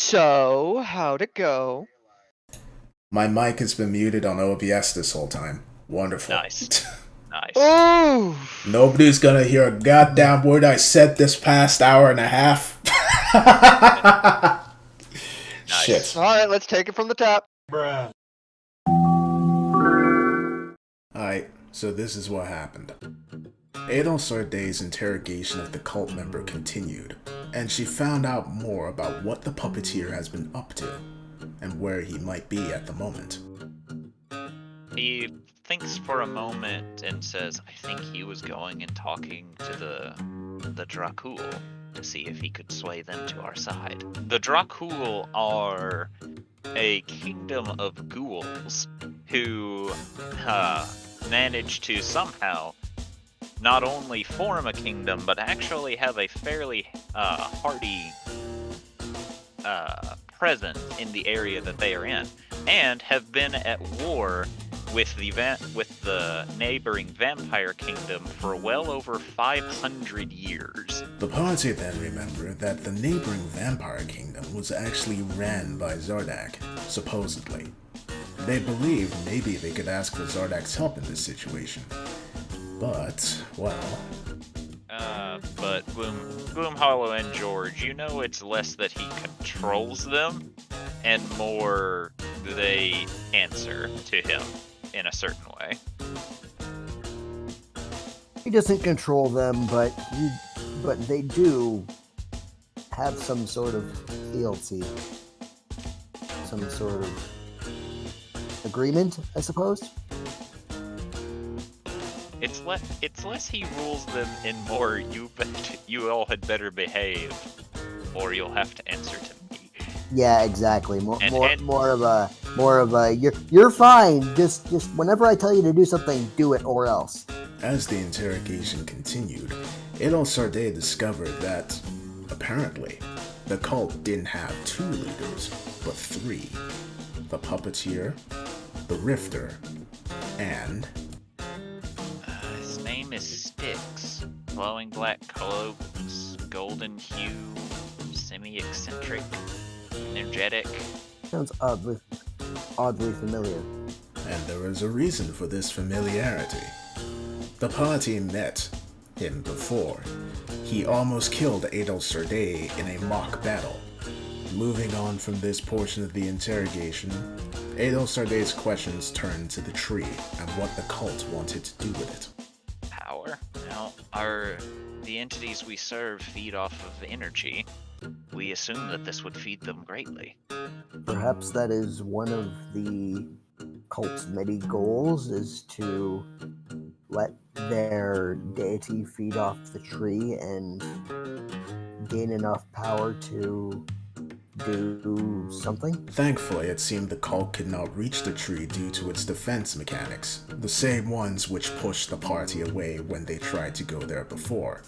So, how'd it go? My mic has been muted on OBS this whole time. Wonderful. Nice. Nice. Oh, Nobody's gonna hear a goddamn word I said this past hour and a half. Nice. Shit. all right, let's take it from the top. Alright, so this is what happened. Adol Sarday's interrogation of the cult member continued, and she found out more about what the puppeteer has been up to, and where he might be at the moment. He thinks for a moment and says, I think he was going and talking to the Dracul to see if he could sway them to our side. The Dracul are a kingdom of ghouls who managed to somehow not only form a kingdom, but actually have a fairly hardy presence in the area that they are in, and have been at war with the neighboring vampire kingdom for well over 500 years. The party then remembered that the neighboring vampire kingdom was actually ran by Zardak, supposedly. They believed maybe they could ask for Zardak's help in this situation. But, well... But Gloom Hollow and George, you know it's less that he controls them, and more they answer to him in a certain way. He doesn't control them, but they do have some sort of fealty, some sort of agreement, I suppose. It's less he rules them and more you all had better behave, or you'll have to answer to me. Yeah, exactly. More of a you're fine. Just whenever I tell you to do something, do it or else. As the interrogation continued, Adol Sarday discovered that, apparently, the cult didn't have 2 leaders, but 3. The puppeteer, the rifter, and... His name is Styx. Glowing black cloaks, golden hue, semi-eccentric, energetic. Sounds oddly familiar. And there was a reason for this familiarity. The party met him before. He almost killed Adol Sarday in a mock battle. Moving on from this portion of the interrogation, Adol Sarday's questions turned to the tree and what the cult wanted to do with it. Power? Now, the entities we serve feed off of energy. We assume that this would feed them greatly. Perhaps that is one of the cult's many goals, is to let their deity feed off the tree and gain enough power to do something. Thankfully, it seemed the cult could not reach the tree due to its defense mechanics, the same ones which pushed the party away when they tried to go there before.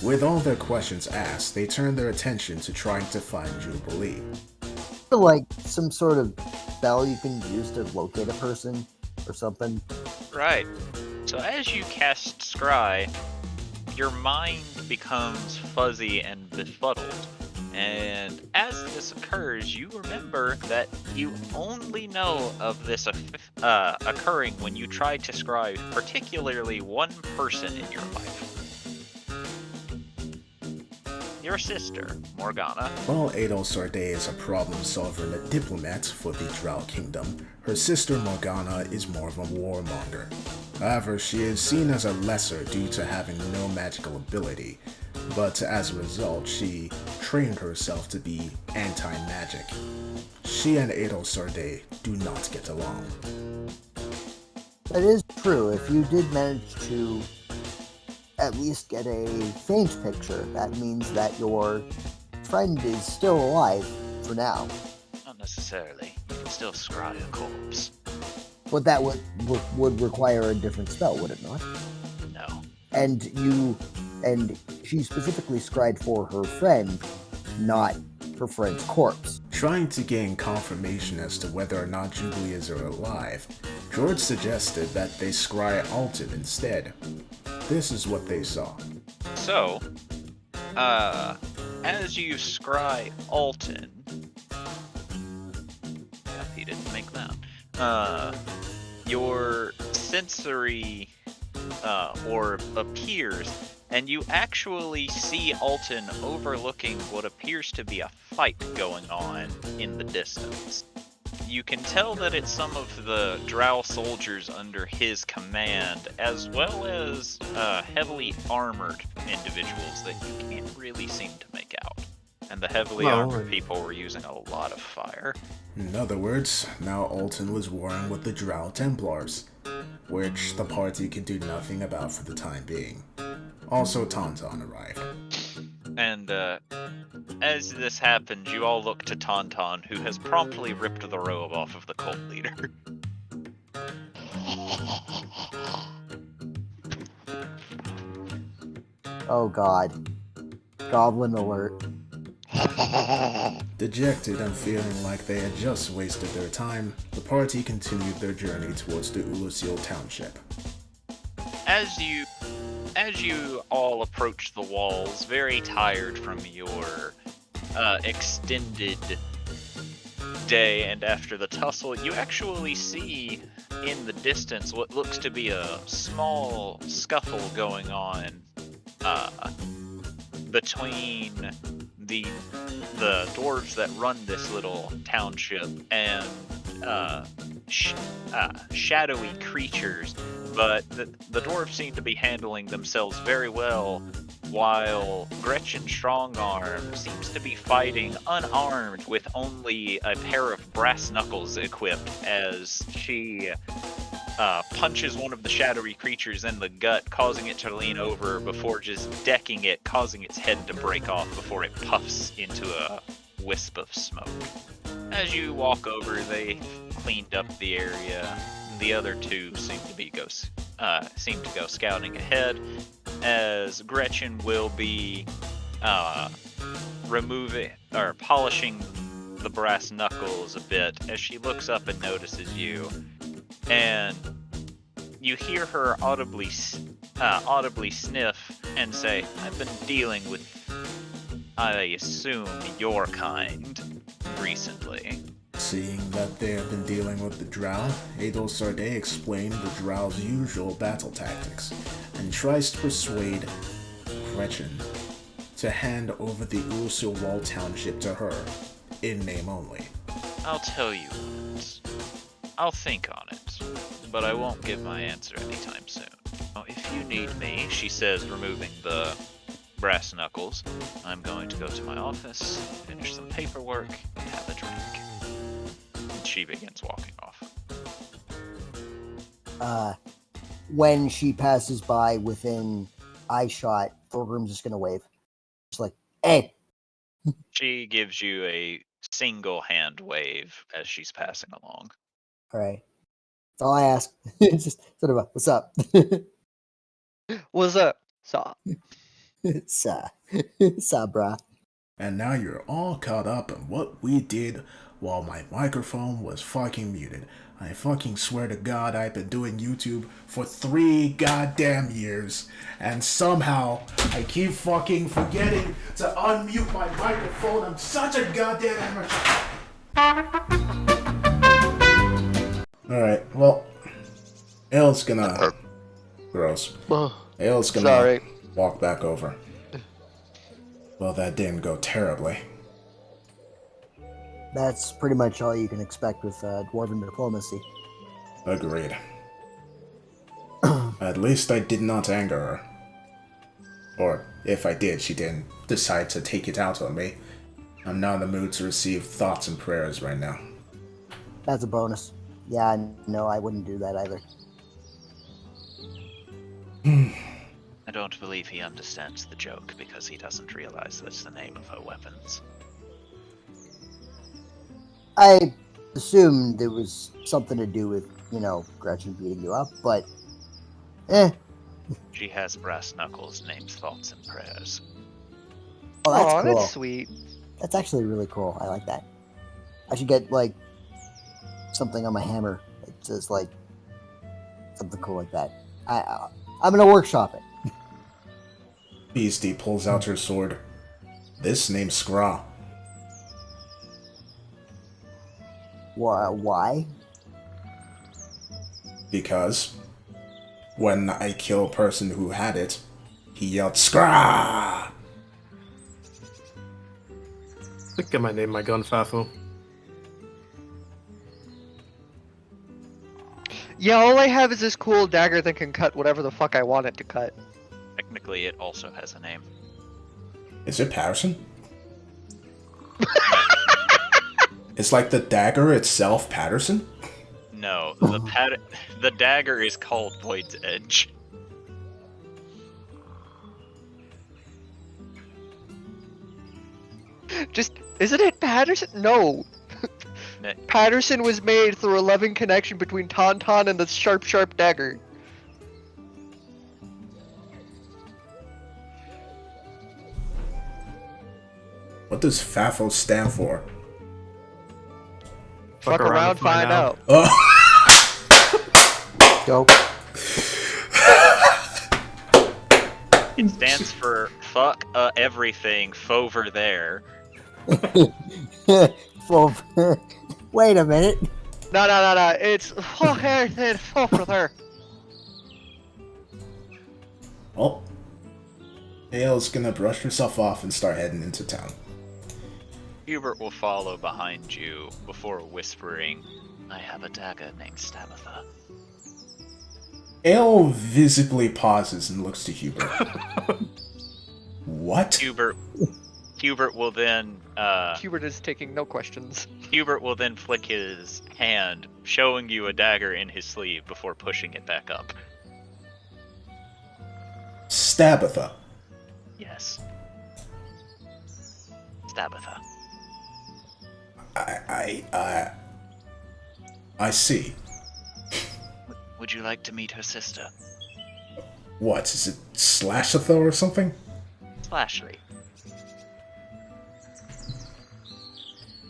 With all their questions asked, they turned their attention to trying to find Jubilee. Like some sort of spell you can use to locate a person or something. Right. So as you cast Scry, your mind becomes fuzzy and befuddled. And as this occurs, you remember that you only know of this occurring when you try to scry particularly one person in your life. Your sister, Morgana. While Adol Sarday is a problem solver and a diplomat for the Drow Kingdom, her sister Morgana is more of a warmonger. However, she is seen as a lesser due to having no magical ability, but as a result, she trained herself to be anti-magic. She and Adol Sarday do not get along. That is true. If you did manage to at least get a faint picture, that means that your friend is still alive for now. Not necessarily. You can still scry a corpse. But that would require a different spell, would it not? No. And she specifically scried for her friend, not her friend's corpse. Trying to gain confirmation as to whether or not Jubilee is alive, George suggested that they scry Alton instead. This is what they saw. So, as you scry Alton, your sensory orb appears, and you actually see Alton overlooking what appears to be a fight going on in the distance. You can tell that it's some of the Drow soldiers under his command, as well as heavily armored individuals that you can't really seem to make out. And the heavily armored people were using a lot of fire. In other words, now Alton was warring with the Drow Templars, which the party could do nothing about for the time being. Also, Tauntaun arrived. And as this happens, you all look to Tauntaun, who has promptly ripped the robe off of the cult leader. Oh god. Goblin alert. Dejected and feeling like they had just wasted their time, the party continued their journey towards the Ulusil township. As you all approach the walls, very tired from your extended day and after the tussle, you actually see in the distance what looks to be a small scuffle going on between the dwarves that run this little township and shadowy creatures, but the dwarves seem to be handling themselves very well, while Gretchen Strongarm seems to be fighting unarmed with only a pair of brass knuckles equipped as she punches one of the shadowy creatures in the gut, causing it to lean over before just decking it, causing its head to break off before it puffs into a wisp of smoke. As you walk over, they cleaned up the area. The other two seem to go scouting ahead, as Gretchen will be polishing the brass knuckles a bit as she looks up and notices you, and you hear her audibly sniff and say, "I've been dealing with, I assume, your kind recently." Seeing that they have been dealing with the Drow, Adol Sarday explained the Drow's usual battle tactics, and tries to persuade Gretchen to hand over the Ulusil Wall township to her, in name only. "I'll tell you what. I'll think on it, but I won't give my answer anytime soon. Now, if you need me," she says, removing the brass knuckles, "I'm going to go to my office, finish some paperwork, and have a drink." And she begins walking off. When she passes by within eye shot, Thorgrim's just gonna wave. Just like, hey! She gives you a single hand wave as she's passing along. Alright. That's all I ask. It's just sort of a, what's up? What's up? Saw. Sa. Sa, brah. And now you're all caught up on what we did while my microphone was fucking muted. I fucking swear to God I've been doing YouTube for 3 goddamn years, and somehow I keep fucking forgetting to unmute my microphone. I'm such a goddamn amateur. Alright, well, Ail's gonna... Gross. Ail's gonna Sorry. walk back over. Well, that didn't go terribly. That's pretty much all you can expect with dwarven diplomacy. Agreed. At least I did not anger her. Or, if I did, she didn't decide to take it out on me. I'm not in the mood to receive thoughts and prayers right now. That's a bonus. Yeah, no, I wouldn't do that either. I don't believe he understands the joke because he doesn't realize that's the name of her weapons. I assumed there was something to do with, Gretchen beating you up, but She has brass knuckles, names thoughts and prayers. Oh, that's Aw, cool. that's sweet. That's actually really cool. I like that. I should get, something on my hammer that says, something cool like that. I'm gonna workshop it. Beastie pulls out her sword. This name's Skra. Why? Because when I kill a person who had it, he yelled, "Scrah!" I think I might name my gun Fafo. Yeah, all I have is this cool dagger that can cut whatever the fuck I want it to cut. Technically, it also has a name. Is it Patterson? It's like the dagger itself, Patterson? No, the dagger is called Void's Edge. Just, isn't it Patterson? No. Ne- Patterson was made through a loving connection between Tauntaun and the sharp dagger. What does FAFO stand for? Fuck around, find out. Oh, Dope. It stands for fuck everything over there. Well, wait a minute. No. It's fuck everything over there. well. Dale's gonna brush herself off and start heading into town. Hubert will follow behind you before whispering, I have a dagger named Stabitha. Ale visibly pauses and looks to Hubert. What? Hubert will then Hubert is taking no questions. Hubert will then flick his hand, showing you a dagger in his sleeve before pushing it back up. Stabitha. Yes. Stabitha. I see. Would you like to meet her sister? What, is it Slashatha or something? Slashly.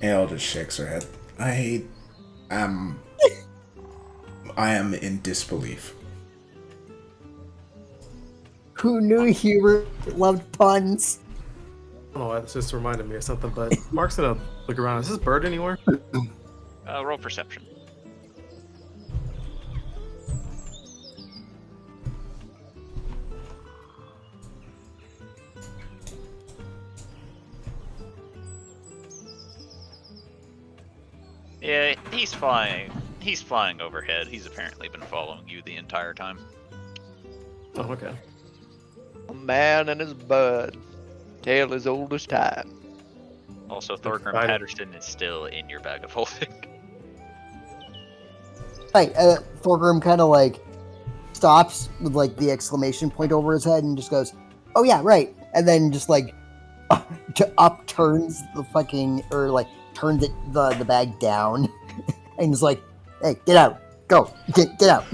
Ale just shakes her head. I am in disbelief. Who knew Hubert loved puns? I don't know why this just reminded me of something, but Mark's gonna look around. Is this bird anywhere? Roll perception. Yeah, he's flying. He's flying overhead. He's apparently been following you the entire time. Oh, okay. A man and his bud. Tale as old as time. Also, Thorgrim Right. Patterson is still in your bag of holding. Right, Thorgrim kind of like stops with like the exclamation point over his head and just goes, "Oh yeah, right," and then just like upturns the fucking or like turns the bag down and is like, "Hey, get out, go, get out."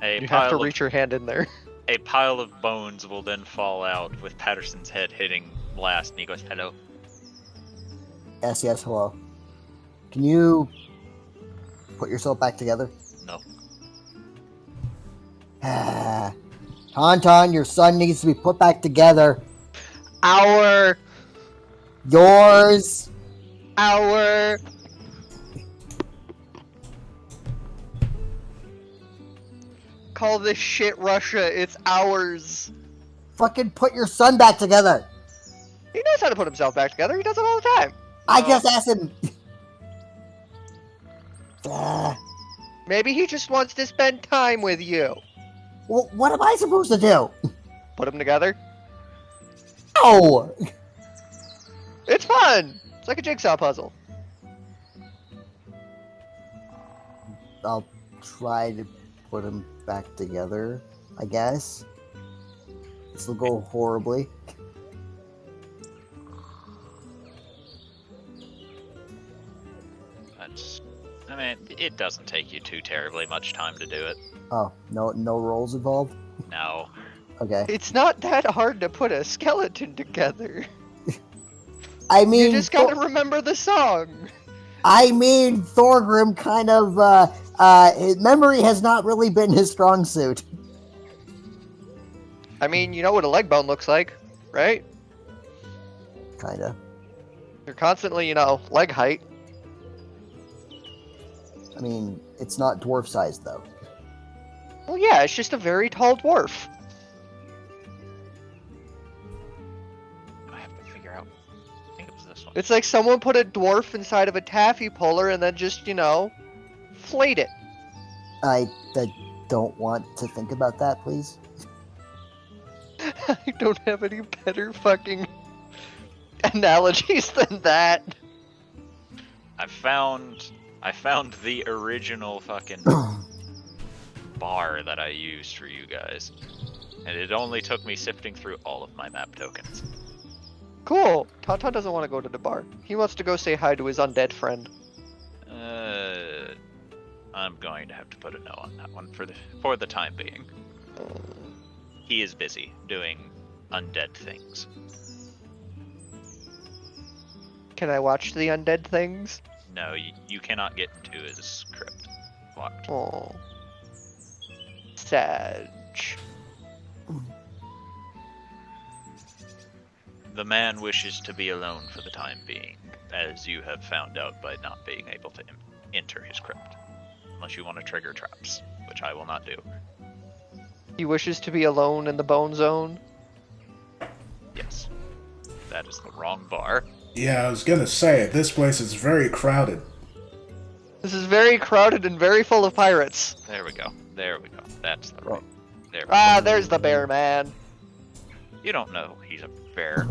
You have to reach your hand in there. A pile of bones will then fall out with Patterson's head hitting last, and he goes, "Hello." Yes, hello. Can you put yourself back together? No. Tauntaun, your son needs to be put back together. Our Yours. Call this shit Russia. It's ours. Fucking put your son back together. He knows how to put himself back together. He does it all the time. I Oh. just asked him. Maybe he just wants to spend time with you. Well, what am I supposed to do? Put them together. No. It's fun. It's like a jigsaw puzzle. I'll try to put him back together, I guess. This will go horribly. I mean, it doesn't take you too terribly much time to do it. Oh, no rolls involved? No. Okay. It's not that hard to put a skeleton together. I mean, You just gotta remember the song. Thorgrim kind of, his memory has not really been his strong suit. I mean, you know what a leg bone looks like, right? Kinda. They're constantly, leg height. I mean, it's not dwarf sized though. Well, yeah, it's just a very tall dwarf. I have to figure out. I think it was this one. It's like someone put a dwarf inside of a taffy puller and then just, flayed it. I don't want to think about that, please. I don't have any better fucking analogies than that. I found the original fucking bar that I used for you guys. And it only took me sifting through all of my map tokens. Cool. Tata doesn't want to go to the bar. He wants to go say hi to his undead friend. I'm going to have to put a no on that one for the time being. He is busy doing undead things. Can I watch the undead things? No, you cannot get into his crypt. Locked. Oh. Sag. The man wishes to be alone for the time being, as you have found out by not being able to enter his crypt. Unless you want to trigger traps, which I will not do. He wishes to be alone in the bone zone? Yes. That is the wrong bar. Yeah, I was gonna say, this place is very crowded. This is very crowded and very full of pirates. There we go. There we go. That's the right. There we Ah, go. there's the bear man. You don't know he's a bear.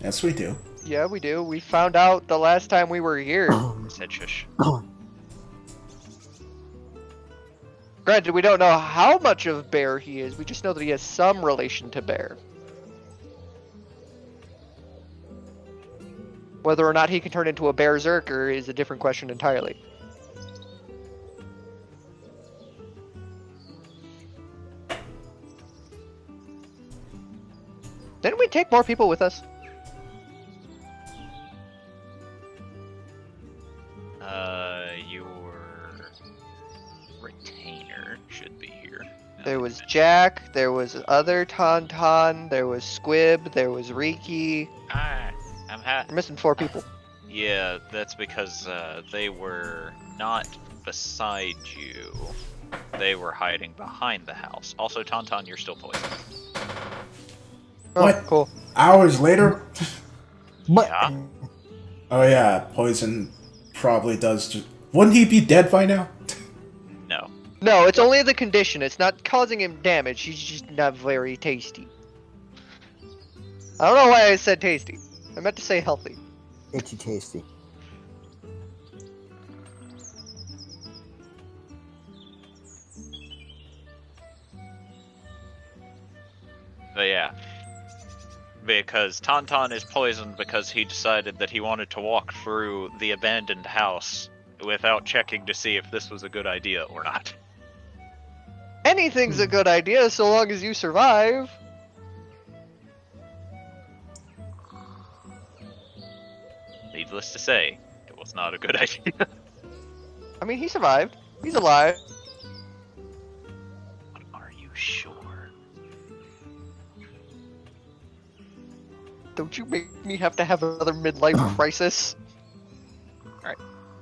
Yes, we do. Yeah, we do. We found out the last time we were here. Said shush. Granted, we don't know how much of bear he is. We just know that he has some relation to bear. Whether or not he can turn into a berserker is a different question entirely. Didn't we take more people with us? Your retainer should be here. There was Jack, there was other Tauntaun, there was Squib, there was Riki. We're missing 4 people. Yeah, that's because they were not beside you. They were hiding behind the house. Also, Tauntaun, you're still poisoned. Oh, What? cool. Hours later? But Yeah. Oh yeah, poison probably does just... Wouldn't he be dead by now? No. No, it's only the condition. It's not causing him damage. He's just not very tasty. I don't know why I said tasty. I meant to say healthy. itchy tasty. But yeah. Because Tauntaun is poisoned because he decided that he wanted to walk through the abandoned house without checking to see if this was a good idea or not. Anything's a good idea so long as you survive. Needless to say, it was not a good idea. I mean, he survived. He's alive. Are you sure? Don't you make me have to have another midlife crisis.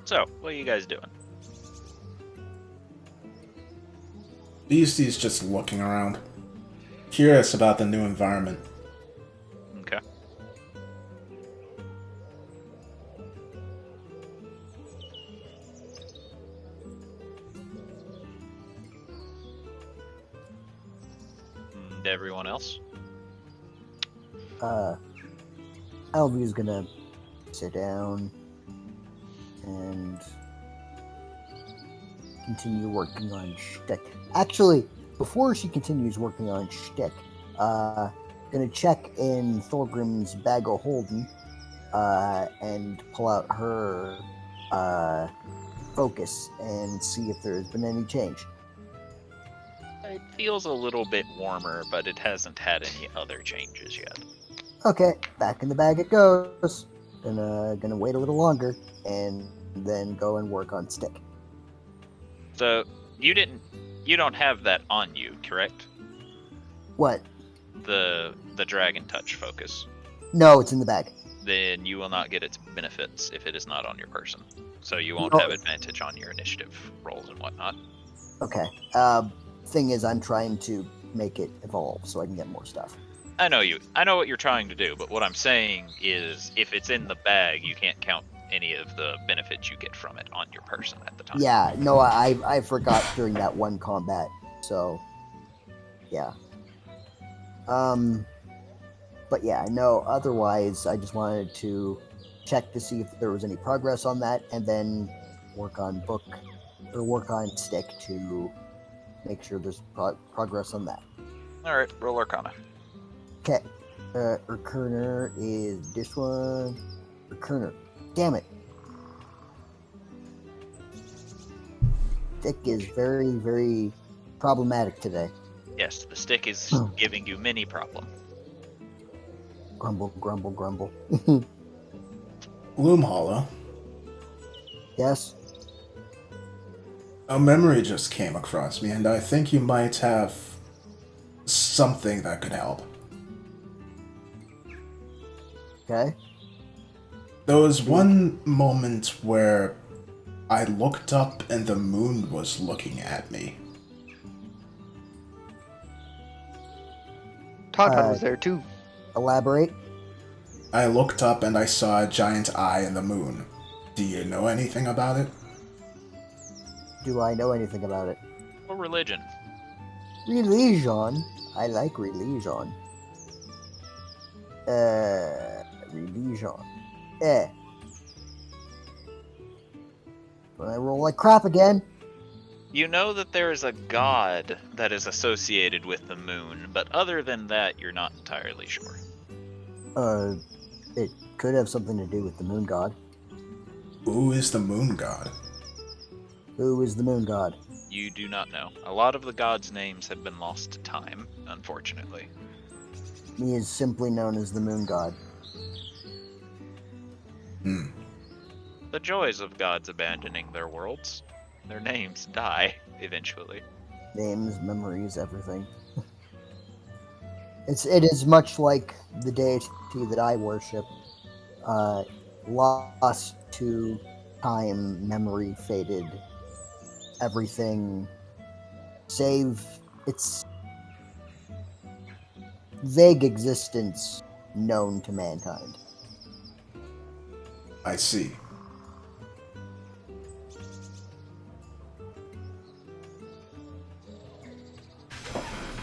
So, what are you guys doing? Beastie's just looking around. Curious about the new environment. Okay. And everyone else? Alvy's gonna sit down and continue working on shtick. Actually, before she continues working on shtick, gonna check in Thorgrim's bag of holding, and pull out her focus and see if there's been any change. It feels a little bit warmer, but it hasn't had any other changes yet. Okay, back in the bag it goes. Gonna wait a little longer and then go and work on stick. So, you don't have that on you, correct? What? The Dragon Touch focus. No, it's in the bag. Then you will not get its benefits if it is not on your person. so you won't No. have advantage on your initiative rolls and whatnot. Okay. Thing is, I'm trying to make it evolve so I can get more stuff. I know what you're trying to do, but what I'm saying is, if it's in the bag, you can't count any of the benefits you get from it on your person at the time. Yeah, no, I forgot during that one combat, so yeah. But yeah, no. Otherwise, I just wanted to check to see if there was any progress on that, and then work on stick to make sure there's progress on that. All right, roll Arcana. Okay. Recurner is this one. Recurner. Damn it. Stick is very, very problematic today. Yes, the stick is giving you many problems. Grumble, grumble, grumble. Gloomhollow, Yes? a memory just came across me, and I think you might have something that could help. Okay. There was one moment where I looked up and the moon was looking at me. Tauntaun was there too. Elaborate. I looked up and I saw a giant eye in the moon. Do you know anything about it? Do I know anything about it? Or religion. Religion. I like religion. Religion. When I roll like crap again. You know that there is a god that is associated with the moon, but other than that, you're not entirely sure. It could have something to do with the moon god. Who is the moon god? Who is the moon god? You do not know. A lot of the gods' names have been lost to time, unfortunately. He is simply known as the moon god. The joys of gods abandoning their worlds. Their names die, eventually. Names, memories, everything. It is much like the deity that I worship. Lost to time, memory faded, everything save its vague existence known to mankind. I see.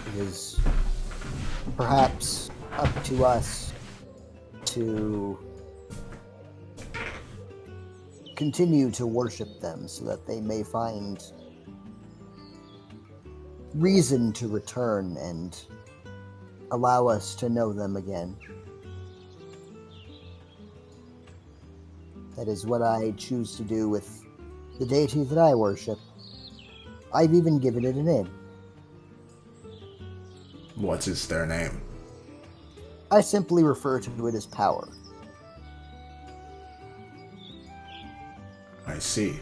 It is perhaps up to us to continue to worship them so that they may find reason to return and allow us to know them again. That is what I choose to do with the deity that I worship. I've even given it a name. What is their name? I simply refer to it as power. I see.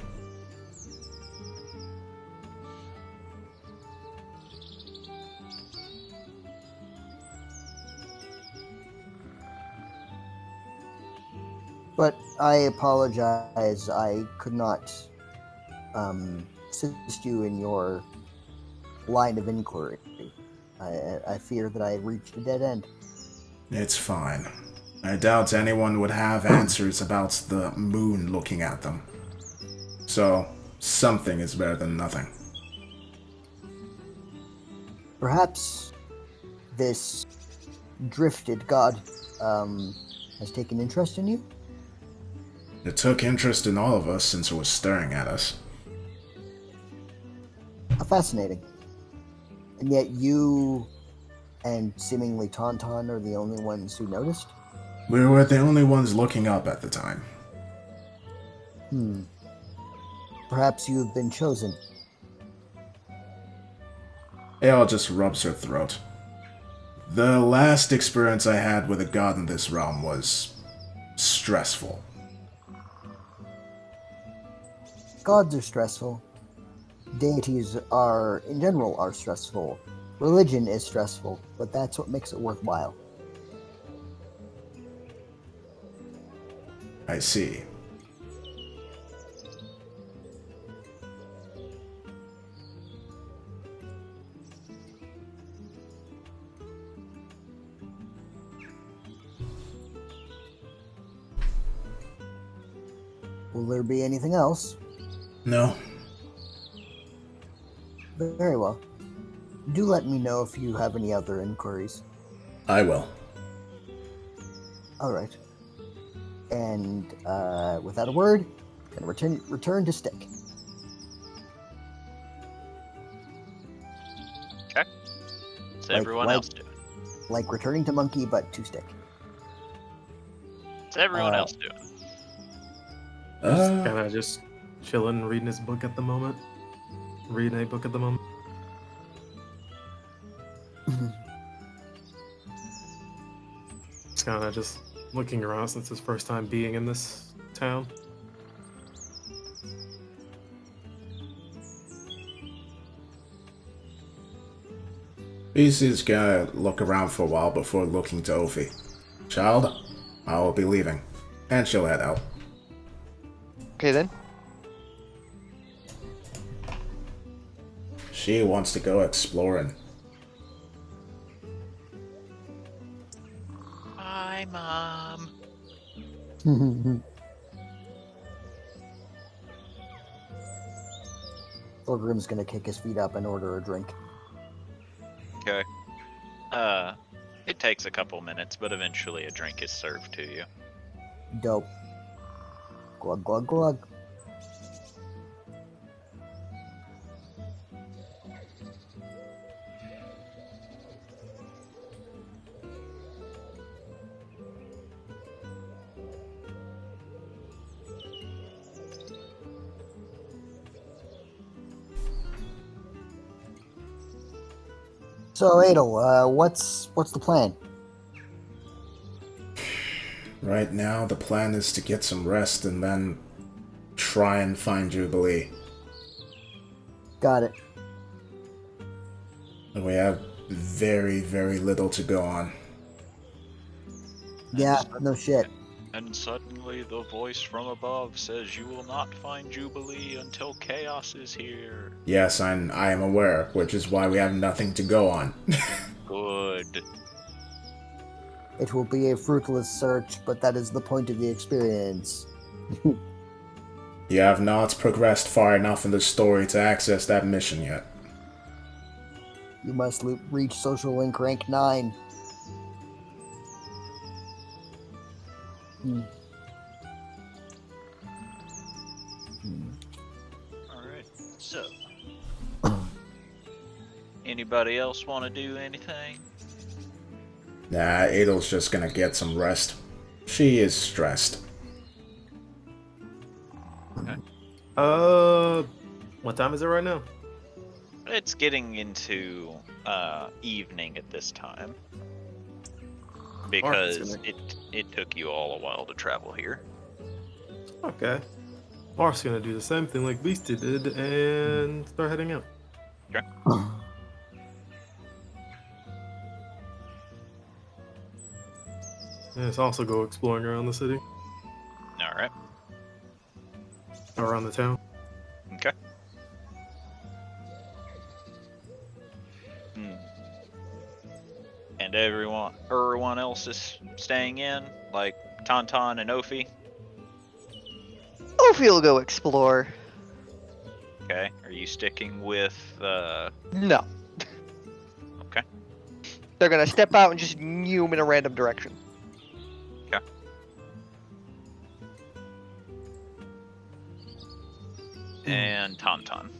But I apologize, I could not assist you in your line of inquiry. I fear that I had reached a dead end. It's fine. I doubt anyone would have answers about the moon looking at them. So, something is better than nothing. Perhaps this drifted god has taken interest in you? It took interest in all of us since it was staring at us. How fascinating. And yet you and seemingly Tauntaun are the only ones who noticed? We were the only ones looking up at the time. Perhaps you have been chosen. Ael just rubs her throat. The last experience I had with a god in this realm was stressful. Gods are stressful. Deities are, in general, are stressful. Religion is stressful, but that's what makes it worthwhile. I see. Will there be anything else? No. Very well. Do let me know if you have any other inquiries. I will. All right. And without a word, gonna return to stick. Okay. What's everyone else doing? Like returning to monkey, but to stick. What's everyone else doing? Just kind of just chilling, reading his book at the moment. Reading a book at the moment. It's kind of just looking around since his first time being in this town. He's just gonna look around for a while before looking to Ophi. Child, I will be leaving. And she'll head out. Okay then. She wants to go exploring. Hi, Mom. Thorgrim's gonna kick his feet up and order a drink. Okay. It takes a couple minutes, but eventually a drink is served to you. Dope. Glug glug glug. So Adel, what's the plan? Right now, the plan is to get some rest and then try and find Jubilee. Got it. We have very, very little to go on. Yeah, no shit. And suddenly the voice from above says you will not find Jubilee until chaos is here. Yes, I am aware, which is why we have nothing to go on. Good. It will be a fruitless search, but that is the point of the experience. You have not progressed far enough in the story to access that mission yet. You must reach social link rank 9. Alright, so. Anybody else want to do anything? Nah, Adel's just gonna get some rest. She is stressed. What time is it right now? It's getting into evening at this time. Because it took you all a while to travel here. Okay. Mark's gonna do the same thing like Beastie did and start heading out. Okay. And let's also go exploring around the city, Alright. around the town. Okay. And everyone else is staying in, like Tauntaun and Ophi. Ophi will go explore. Okay. Are you sticking with? No. Okay. They're gonna step out and just zoom in a random direction. Okay. And Tauntaun.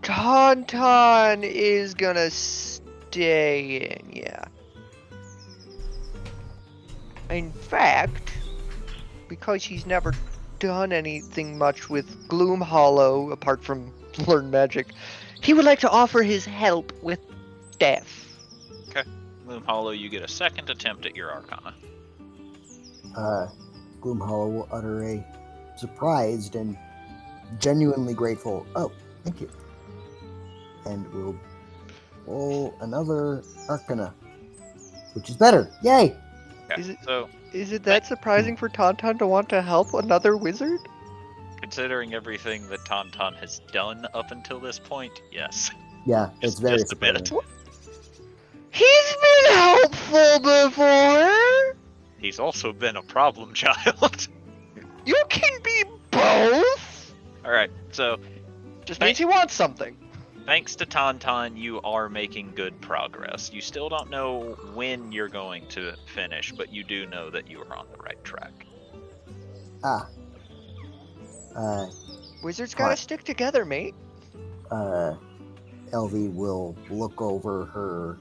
Tauntaun is gonna stay in, yeah. In fact, because he's never done anything much with Gloom Hollow apart from learn magic, he would like to offer his help with death. Okay. Gloom Hollow, you get a second attempt at your Arcana. Gloomhollow will utter a surprised and genuinely grateful, "Oh, thank you." And we'll roll another Arcana, which is better. Yay! Okay. Is it- So, Is it that surprising for Tauntaun to want to help another wizard? considering everything that Tauntaun has done up until this point, yes. Yeah, it's very Just a bit. surprising. He's been helpful before! He's also been a problem child. You can be both! All right, so Just means he wants something. thanks to Tauntaun, you are making good progress. You still don't know when you're going to finish, but you do know that you are on the right track. Ah. Wizards gotta stick together, mate. Elvie will look over her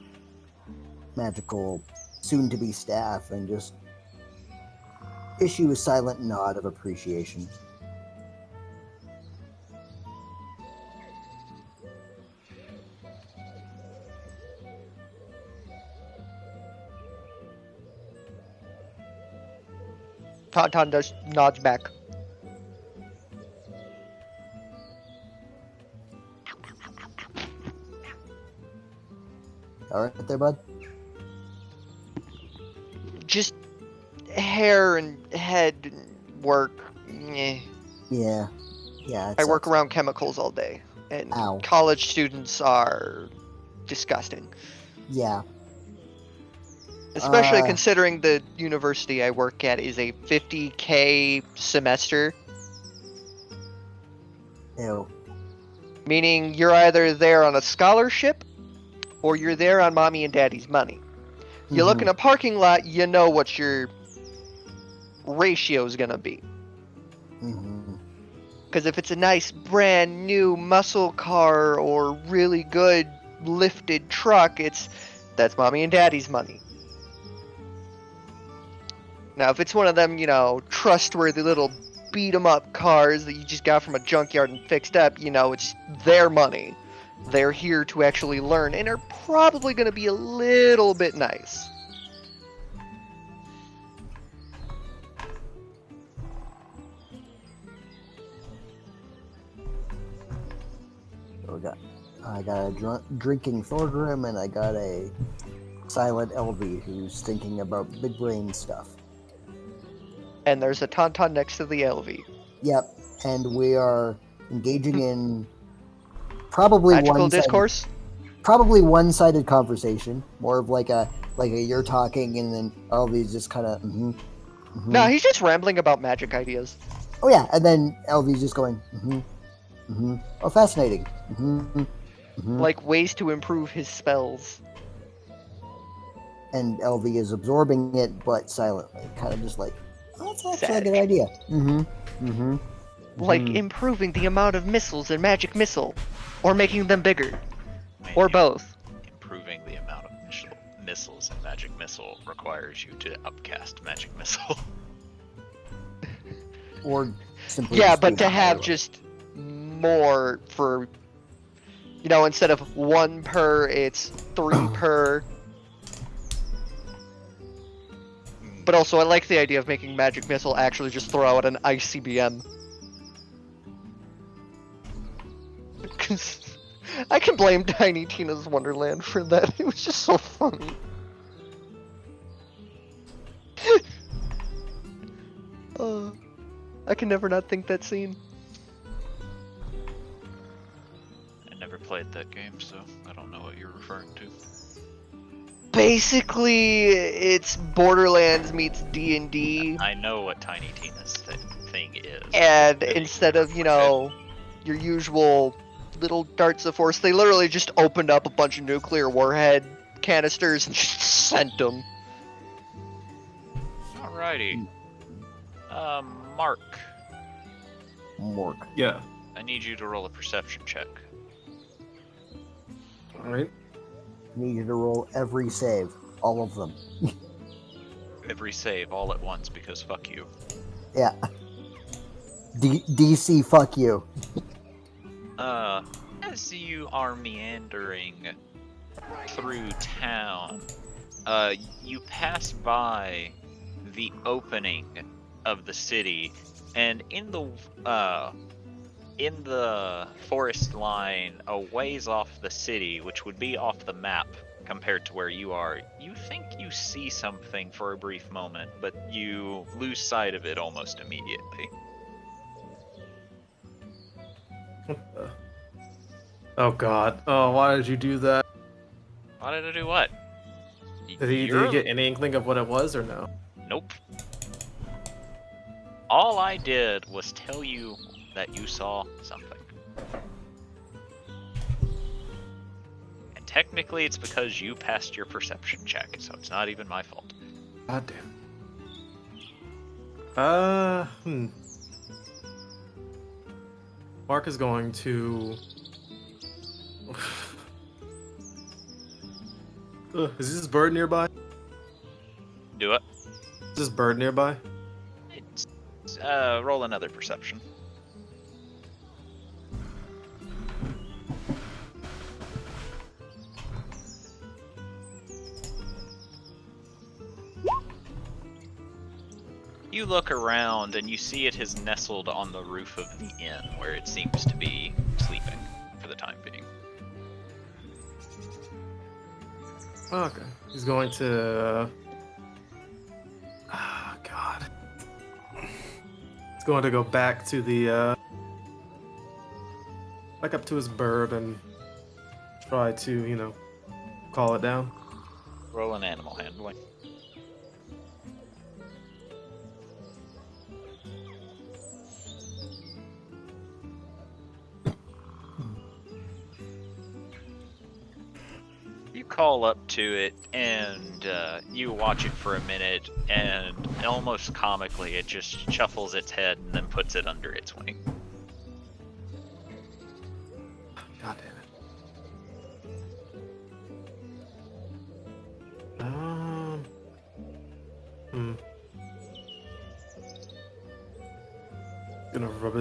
magical soon-to-be staff and just issue a silent nod of appreciation. Tauntaun nods back. All right there, bud? Just hair and head work. Eh. Yeah. Yeah, it I work sucks. around chemicals all day, and Ow. college students are disgusting. Yeah. Especially considering the university I work at is a $50K semester, Ew. meaning you're either there on a scholarship or you're there on mommy and daddy's money. You look in a parking lot, you know what your ratio is gonna be. Mm-hmm. Because if it's a nice brand new muscle car or really good lifted truck, that's mommy and daddy's money. Now, if it's one of them, trustworthy little beat-em-up cars that you just got from a junkyard and fixed up, it's their money. They're here to actually learn and are probably going to be a little bit nice. So I got a drinking Thorgrim, and I got a silent Elvie who's thinking about big brain stuff. And there's a Tauntaun next to the LV. Yep, and we are engaging in probably Magical discourse? Probably one-sided conversation, more of like a you're talking and then Elvie's just kind of No, he's just rambling about magic ideas. Oh yeah, and then Elvie's just going oh, fascinating. Like ways to improve his spells. And Elvie is absorbing it, but silently, kind of just like, oh, that's actually a good idea. Like improving the amount of missiles in Magic Missile, or making them bigger, Man, or both. Improving the amount of missiles in Magic Missile requires you to upcast Magic Missile. Or simply Yeah, just but do to have higher. just more for, instead of 1 per, it's 3 per. But also, I like the idea of making Magic Missile actually just throw out an ICBM. Because I can blame Tiny Tina's Wonderland for that. It was just so funny. I can never not think that scene. I never played that game, so I don't know what you're referring to. Basically, it's Borderlands meets D&D. I know what Tiny Tina's thing is. And instead of, your usual little darts of force, they literally just opened up a bunch of nuclear warhead canisters and just sent them. Alrighty. Mark, Mork. Yeah. I need you to roll a perception check. All right. Need you to roll every save, all of them. Every save all at once, because fuck you. Yeah. DC, fuck you. As you are meandering through town, you pass by the opening of the city, and in the forest line, a ways off the city, which would be off the map compared to where you are, you think you see something for a brief moment, but you lose sight of it almost immediately. What the? Oh god. Oh, why did you do that? Why did I do what? Did you get any inkling of what it was or no? Nope. All I did was tell you that you saw something. And technically it's because you passed your perception check, so it's not even my fault. God damn. Mark is going to... is this bird nearby? Do it. Is this bird nearby? It's, roll another perception. You look around and you see it has nestled on the roof of the inn where it seems to be sleeping for the time being. Okay. He's going to... Oh, God. He's going to go back to the... back up to his bird and try to, you know, call it down. Roll an animal handling. You call up to it and you watch it for a minute, and almost comically it just shuffles its head and then puts it under its wing. God damn it. Gonna rub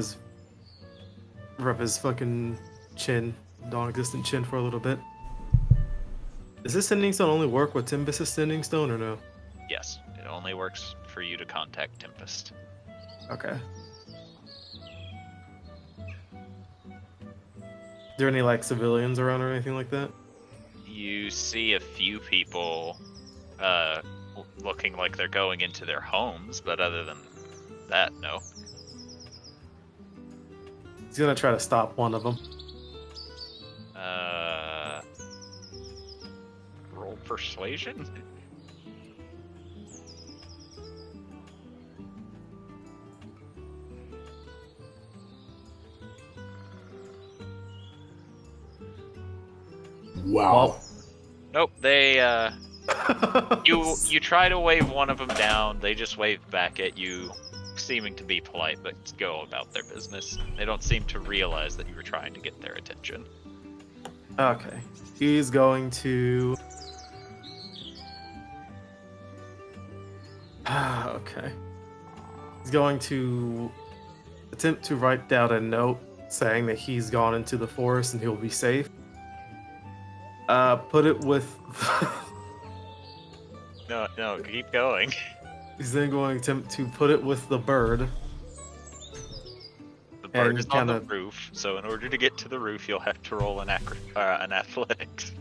his fucking chin, non-existent chin, for a little bit. Does this sending stone only work with Tempest's sending stone, or no? Yes, it only works for you to contact Tempest. Okay. Is there any, like, civilians around or anything like that? You see a few people looking like they're going into their homes, but other than that, no. He's gonna try to stop one of them. Roll persuasion? Wow. Nope, they you try to wave one of them down, they just wave back at you, seeming to be polite, but go about their business. They don't seem to realize that you were trying to get their attention. Okay. He's going to... okay. He's going to attempt to write down a note saying that he's gone into the forest and he'll be safe. Put it with... No, keep going. He's then going to attempt to put it with the bird. The bird And is on the kinda- roof, so in order to get to the roof, you'll have to roll an athletics.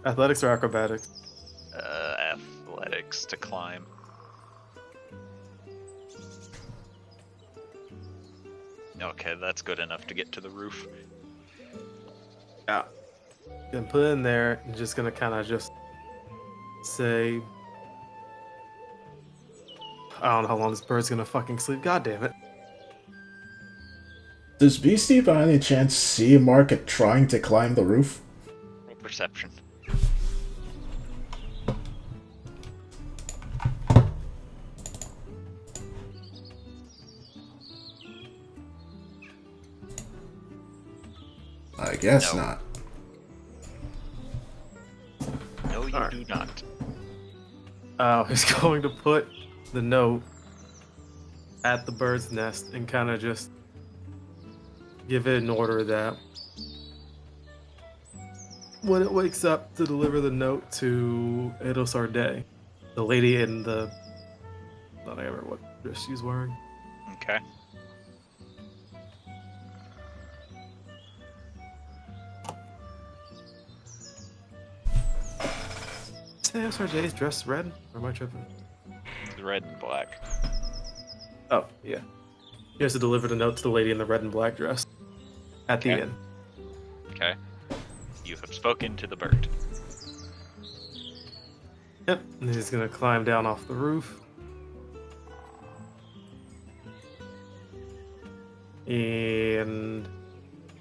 Athletics or acrobatics? Athletics to climb. Okay, that's good enough to get to the roof. Yeah. Then put it in there and just gonna kind of just say... I don't know how long this bird's gonna fucking sleep. God damn it. Does Beastie by any chance see Mark trying to climb the roof? Roll perception. I guess No. not. No, you Alright. do not. He's going to put the note at the bird's nest and kind of just give it an order that when it wakes up to deliver the note to Edo Sarde, the lady in the... I don't remember what dress she's wearing. Okay. Is Edo Sarde's dress red? Or am I tripping? It's red and black. Oh, yeah. He has to deliver the note to the lady in the red and black dress at the Okay. inn. Okay. You have spoken to the bird. Yep, and he's gonna climb down off the roof. And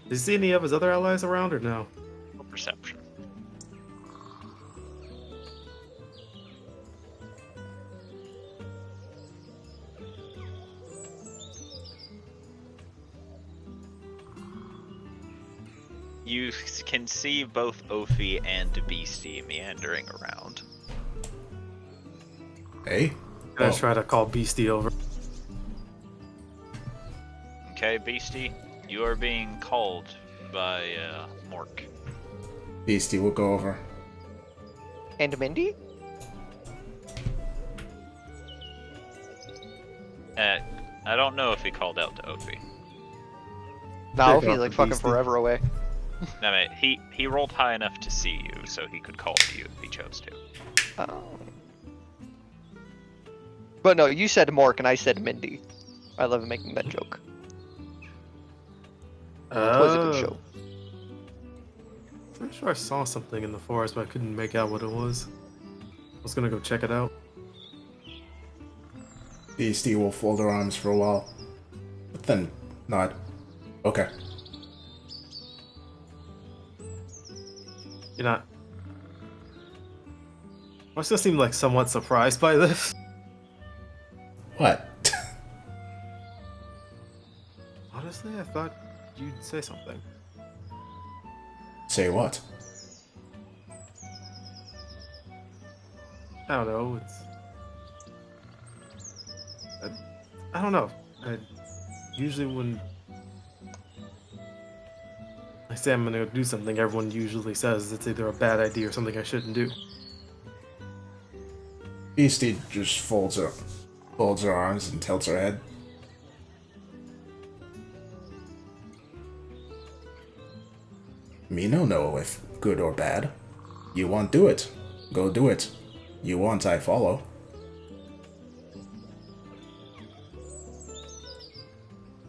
does he see any of his other allies around or no? Perception. You can see both Ophi and Beastie meandering around. Hey? I'm gonna try to call Beastie over. Okay, Beastie, you are being called by Mork. Beastie, we'll go over. And Mindy? I don't know if he called out to Ophi. No, Pick he's up like the fucking beastie. forever away. I mean, he rolled high enough to see you, so he could call to you if he chose to. Oh. But no, you said Mork and I said Mindy. I love making that joke. It was a good show. Pretty sure I saw something in the forest, but I couldn't make out what it was. I was gonna go check it out. Beastie will fold her arms for a while, but then nod. Okay. You're not. I still seem like somewhat surprised by this. What? Honestly, I thought you'd say something. Say what? I don't know. I don't know. Usually when I say I'm gonna do something, everyone usually says it's either a bad idea or something I shouldn't do. Beastie just folds her arms and tilts her head. Me no know if good or bad. You want do it. Go do it. You want I follow.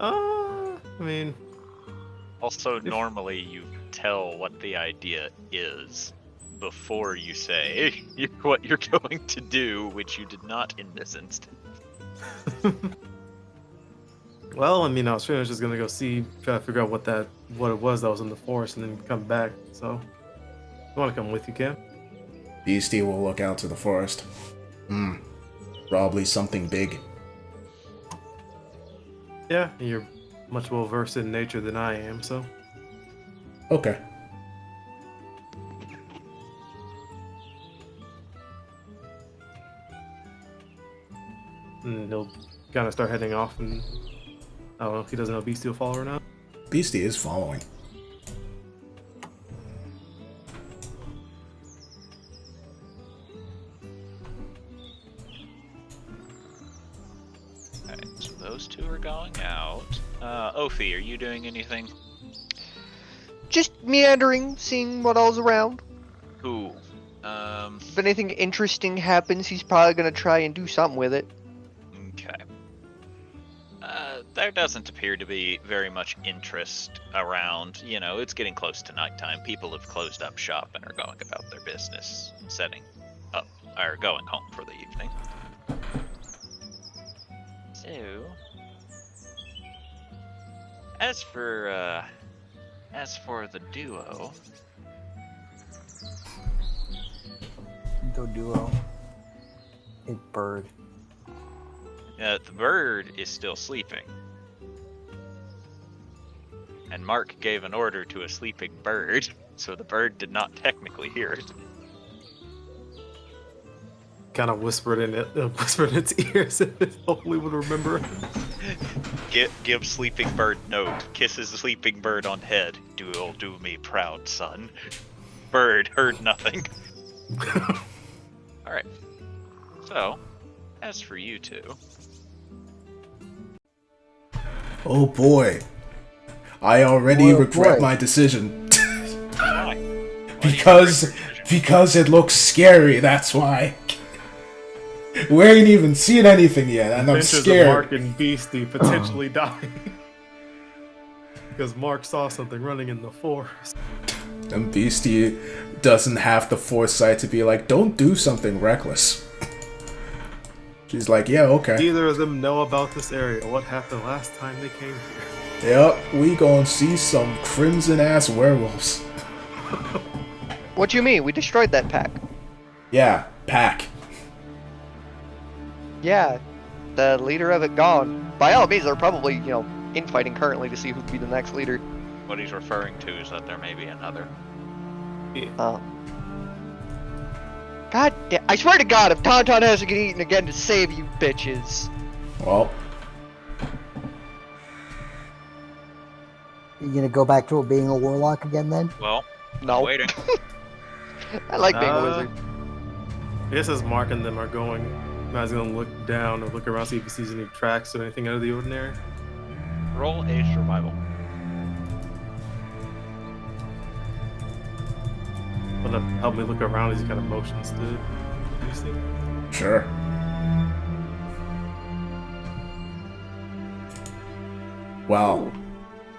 I mean, Also, normally you tell what the idea is before you say what you're going to do, which you did not in this instance. well, I mean, I was pretty much just gonna go try to figure out what it was that was in the forest, and then come back. So, if you want to come with, you can. Beastie will look out to the forest. Probably something big. Yeah, you're much well versed in nature than I am, so. Okay. And he'll kind of start heading off, and I don't know if he doesn't know Beastie will follow or not. Beastie is following. Alright, so those two are going out. Ophi, are you doing anything? Just meandering, seeing what all's around. Cool. If anything interesting happens, he's probably gonna try and do something with it. Okay. There doesn't appear to be very much interest around. You know, it's getting close to nighttime. People have closed up shop and are going about their business, setting up, or going home for the evening. So, as for the duo, The duo. A bird. the bird is still sleeping. And Mark gave an order to a sleeping bird, so the bird did not technically hear it. Kind of whispered in its ears, if it hopefully would remember it. Give sleeping bird note. Kisses the sleeping bird on head. You'll do me proud, son. Bird heard nothing. Alright. So, as for you two, Oh boy. I already Oh, regret boy. my decision. why? Why do you because regret your decision? because it looks scary, that's why. We ain't even seen anything yet, and I'm Adventures of scared. Mark and Beastie potentially dying. Because Mark saw something running in the forest. And Beastie doesn't have the foresight to be like, don't do something reckless. She's like, yeah, okay. Neither of them know about this area. What happened last time they came here? Yep, we gonna see some crimson-ass werewolves. What do you mean? We destroyed that pack. Yeah, pack. Yeah, the leader of it gone. By all means, they're probably, infighting currently to see who could be the next leader. What he's referring to is that there may be another. God damn, I swear to God, if Tauntaun has to get eaten again to save you bitches. Well, You gonna go back to being a warlock again then? Well, No. I'm waiting. I like being a wizard. I guess as Mark and them are going, Matt's gonna look down or look around, see if he sees any tracks or anything out of the ordinary. Roll a survival. Will that help me look around as he kind of motions to Lucy? sure. Well,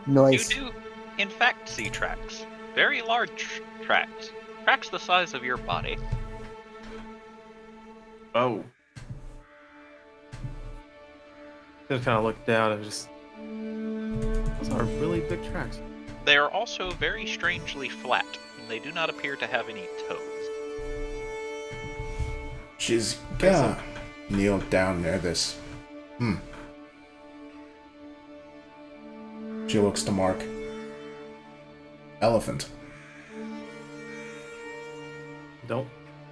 Nice. You do, in fact, see tracks. Very large tracks. Tracks the size of your body. Oh. Just kind of look down and just. Those are really big tracks. They are also very strangely flat. They do not appear to have any toes. she's gonna kneel down near this. She looks to Mark. Elephant. Don't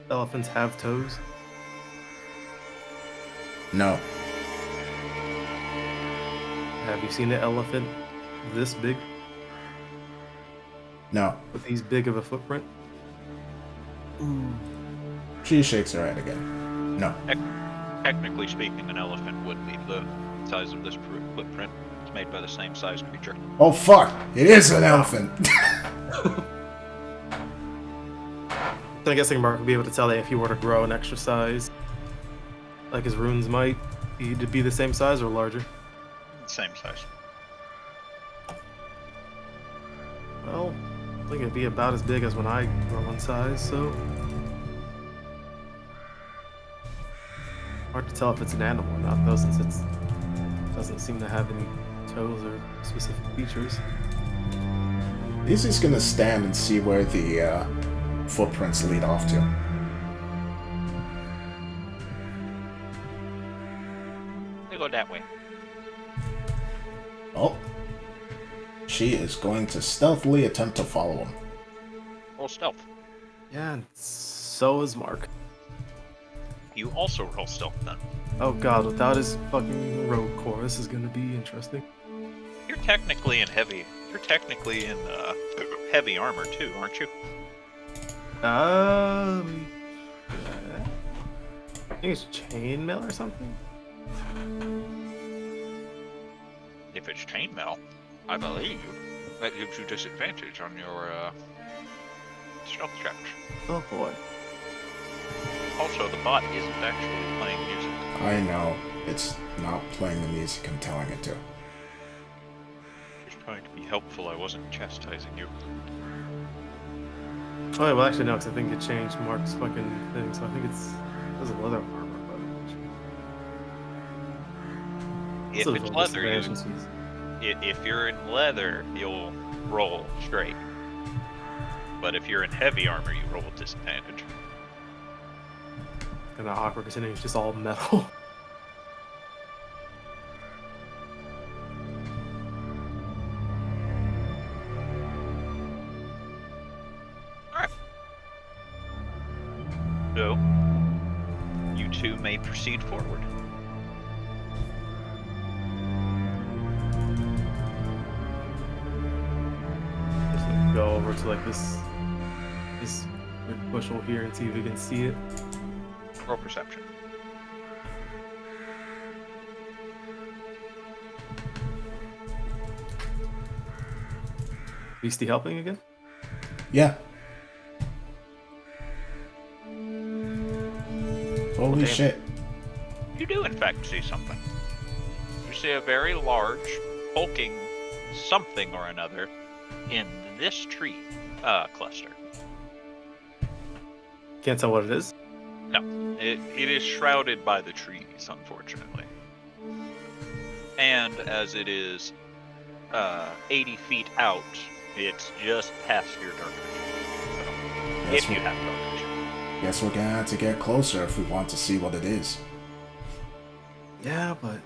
elephants have toes? No. Have you seen an elephant this big? No. With these big of a footprint? She shakes her head again. No. Technically speaking, an elephant would be the size of this footprint. It's made by the same size creature. Oh fuck! It is an elephant! So I'm guessing Mark would be able to tell that if he were to grow an extra size, like his runes might, he'd be the same size or larger. Same size. Well, I think it'd be about as big as when I grow in size, so. Hard to tell if it's an animal or not, though, since it doesn't seem to have any toes or specific features. He's just gonna stand and see where the footprints lead off to. They go that way. Oh. She is going to stealthily attempt to follow him. Roll stealth. Yeah, and so is Mark. You also roll stealth then. Oh god, without his fucking rogue core, this is gonna be interesting. You're technically in heavy. You're technically in heavy armor too, aren't you? I think it's chainmail or something? If it's chainmail, I believe that gives you disadvantage on your stealth checks. Oh boy. Also, the bot isn't actually playing music. I know. It's not playing the music I'm telling it to. Just trying to be helpful. I wasn't chastising you. Oh, yeah, well, actually, no, because I think it changed Mark's fucking thing, so I think it's a leather armor. If it's leather, if you're in leather, you'll roll straight. But if you're in heavy armor, you roll with disadvantage. Kind of awkward considering it's just all metal. So, you two may proceed forward. Just like go over to like this bushel here and see if we can see it. Roll perception. Beastie helping again? Yeah. Holy Damn. shit. You do, in fact, see something. You see a very large, hulking something or another in this tree cluster. Can't tell what it is. No, it is shrouded by the trees, unfortunately. And as it is 80 feet out, it's just past your dark vision. So, Yes, if you have dark vision. Guess we're gonna have to get closer if we want to see what it is. Yeah, but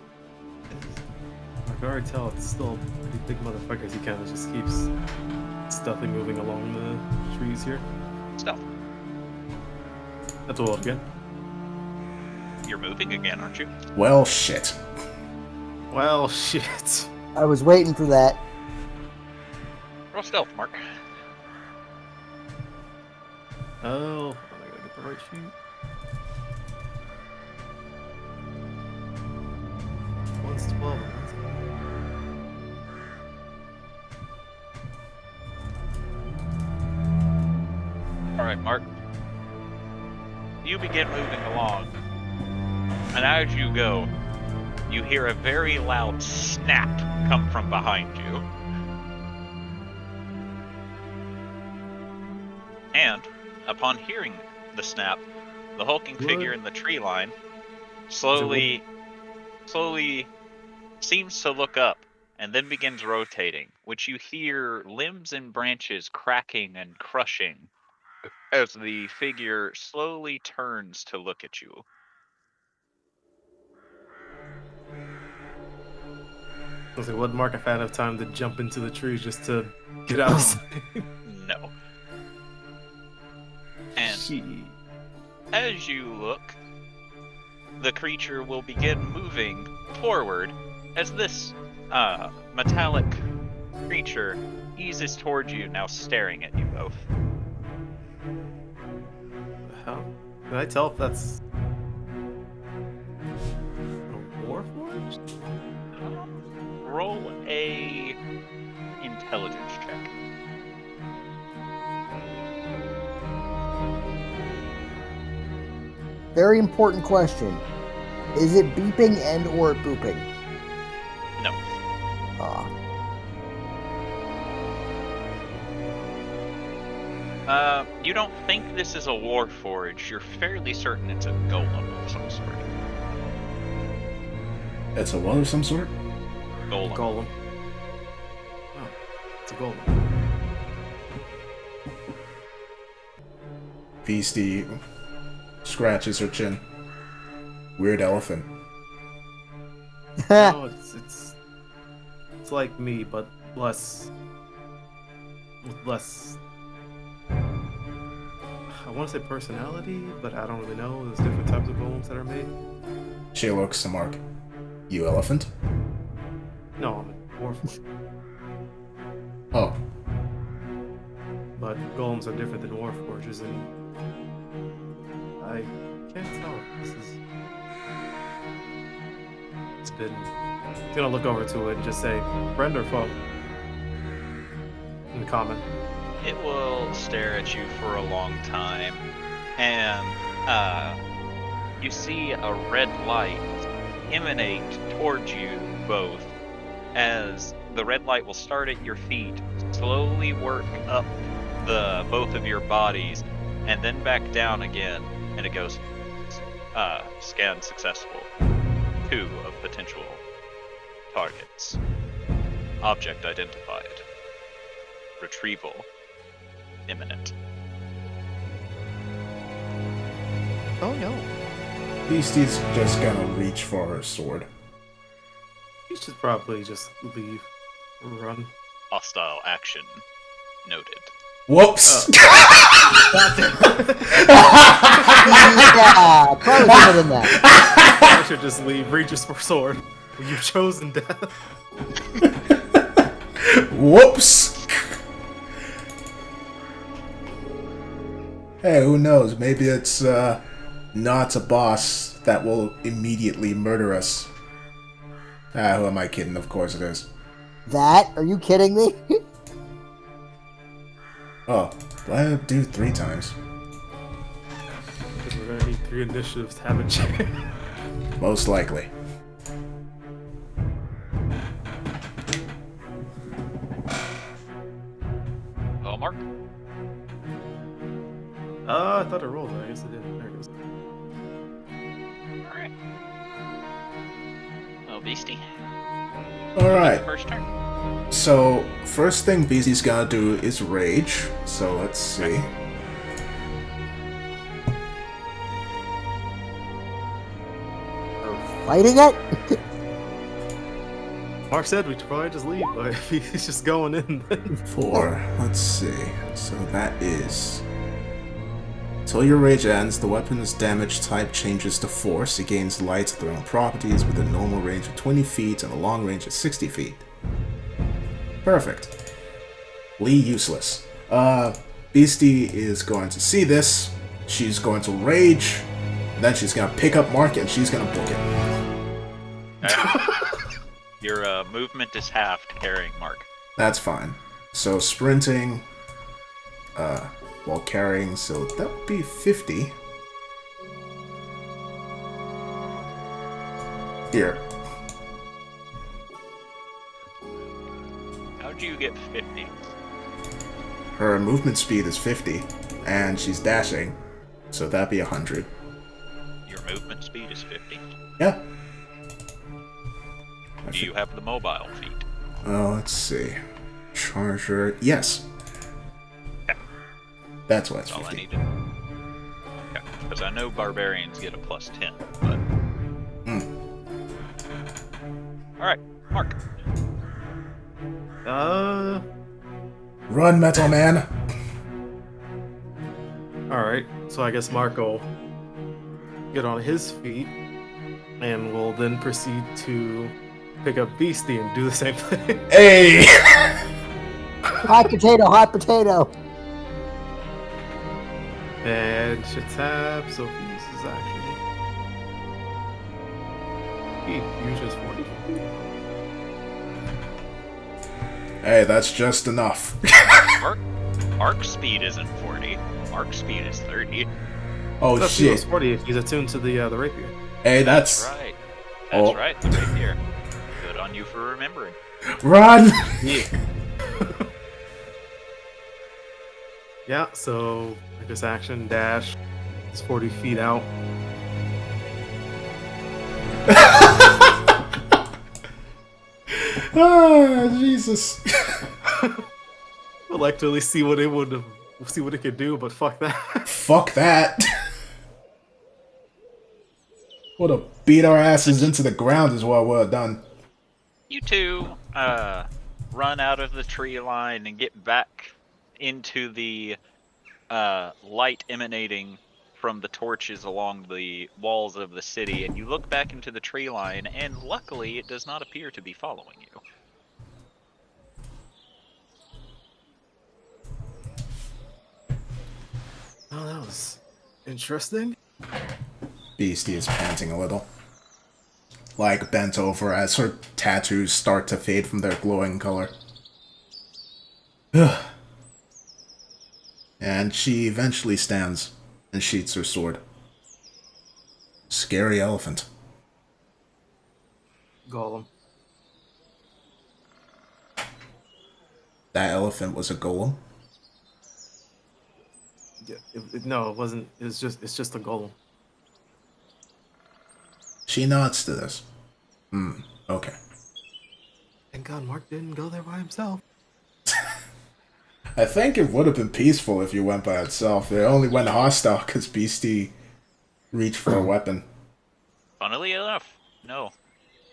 I can already tell it's still a pretty big motherfucker. He kind of just keeps stealthily moving along the trees here. Stealth. That's a roll again. You're moving again, aren't you? Well, shit. Well, shit. I was waiting for that. Roll stealth, Mark. Oh, I gotta get the right sheet. One's 12. Alright, Mark. You begin moving along, and as you go, you hear a very loud snap come from behind you. And, upon hearing the snap, the hulking figure in the tree line slowly seems to look up and then begins rotating, which you hear limbs and branches cracking and crushing as the figure slowly turns to look at you. I was like, what Mark if I had enough time to jump into the tree just to get out of sight? No. And as you look, the creature will begin moving forward as this metallic creature eases towards you, now staring at you both. How? Can I tell if that's a warforged? Roll a intelligence check. Very important question. Is it beeping and or booping? No. You don't think this is a warforged. You're fairly certain it's a golem of some sort. It's a what of some sort? Golem. Golem. Oh, it's a golem. Beastie scratches her chin. Weird elephant. No, it's like me, but less. With less. I want to say personality, but I don't really know. There's different types of golems that are made. She looks to Mark. You elephant? No, I'm a warforged. Oh. But golems are different than warforges, and I can't tell. It's been. I'm gonna look over to it and just say, friend or foe? In the comment. It will stare at you for a long time, and you see a red light emanate towards you both, as the red light will start at your feet, slowly work up the both of your bodies, and then back down again, and it goes, scan successful. 2 of potential targets. Object identified. Retrieval imminent. Oh no. Beastie's just gonna reach for her sword. You should probably just leave or run. Hostile action noted. Whoops! Yeah, probably better than that. I should just leave, reaches for sword. You've chosen death. Whoops! Hey, who knows? Maybe it's not a boss that will immediately murder us. Ah, who am I kidding? Of course it is. That? Are you kidding me? Oh, do I do 3 times? Because we're gonna need 3 initiatives to have a check. Most likely. Oh, Mark. I thought I rolled it. I guess I did. There it goes. Alright. Oh, Beastie. Alright. First turn. So, first thing Beastie's gotta do is rage. So, let's see. We're fighting it? Mark said we should probably just leave, but if he's just going in, then 4. Let's see. So that is... Till your rage ends, the weapon's damage type changes to force. It gains light throwing properties with a normal range of 20 feet and a long range of 60 feet. Perfect. Lee useless. Beastie is going to see this. She's going to rage. Then she's going to pick up Mark and she's going to book it. Your movement is halved carrying Mark. That's fine. So sprinting, while carrying, so that would be 50. Here. How'd you get 50? Her movement speed is 50, and she's dashing, so that'd be 100. Your movement speed is 50. Yeah. Do you have the mobile feat? Let's see. Charger, yes. Yeah. That's why it's That's all I 50. needed. Okay. Because I know barbarians get a plus 10, but... Alright, Mark. Run, Metal Man! alright. So I guess Mark will get on his feet and will then proceed to pick up Beastie and do the same thing. Hey! Hot potato, hot potato. And shit tab, so he uses action. He uses 40. Hey, that's just enough. Mark speed isn't 40. Mark speed is 30. Oh That's shit. 40 if he's attuned to the rapier. Hey, that's... Right. That's Oh. right, the rapier. Good on you for remembering. Run! Yeah. Yeah, so I guess action dash is 40 feet out. Ah, Jesus. I'd like to at least see what it could do, but fuck that. Fuck that. Would have beat our asses into the ground is what would have done. You two run out of the tree line and get back into the light emanating from the torches along the walls of the city, and you look back into the tree line, and luckily it does not appear to be following you. Oh, that was interesting. Beastie is panting a little. Like bent over as her tattoos start to fade from their glowing color. And she eventually stands and sheaths her sword. Scary elephant. Golem. That elephant was a golem? Yeah, no, it wasn't. It's just a golem. She nods to this. Okay. Thank God Mark didn't go there by himself. I think it would have been peaceful if you went by itself. It only went hostile because Beastie reached for a weapon. Funnily enough, no.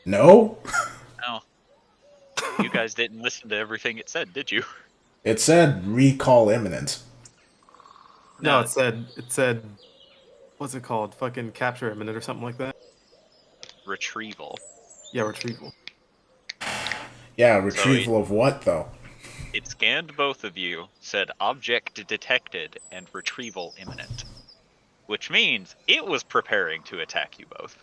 No? No. You guys didn't listen to everything it said, did you? It said recall imminent. No, it said, what's it called? Fucking capture imminent or something like that. Retrieval. Yeah, retrieval. Yeah, retrieval of what, though? It scanned both of you, said object detected, and retrieval imminent. Which means it was preparing to attack you both.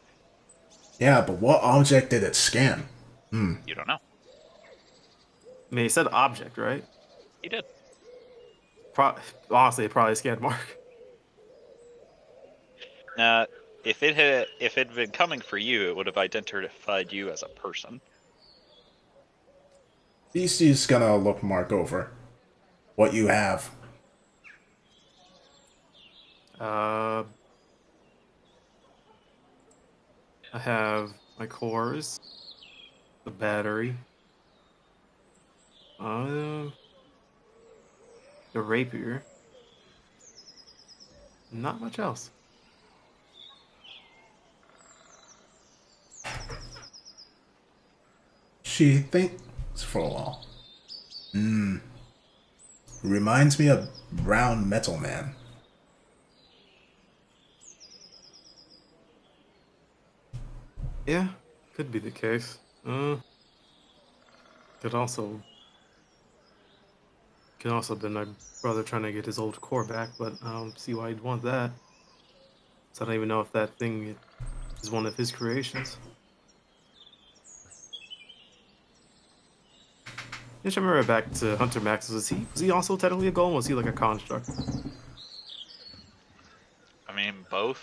Yeah, but what object did it scan? You don't know. I mean, he said object, right? He did. Honestly, it probably scanned Mark. If it had been coming for you, it would have identified you as a person. Beastie's gonna look Mark over. What you have. I have my cores, the battery, The rapier. Not much else. She thinks for a while. Reminds me of Brown Metal Man. Yeah, could be the case. Could also been my brother trying to get his old core back, but I don't see why he'd want that. So I don't even know if that thing is one of his creations. Just remember back to Hunter Max. Was he also technically a golem? Was he like a construct? I mean, both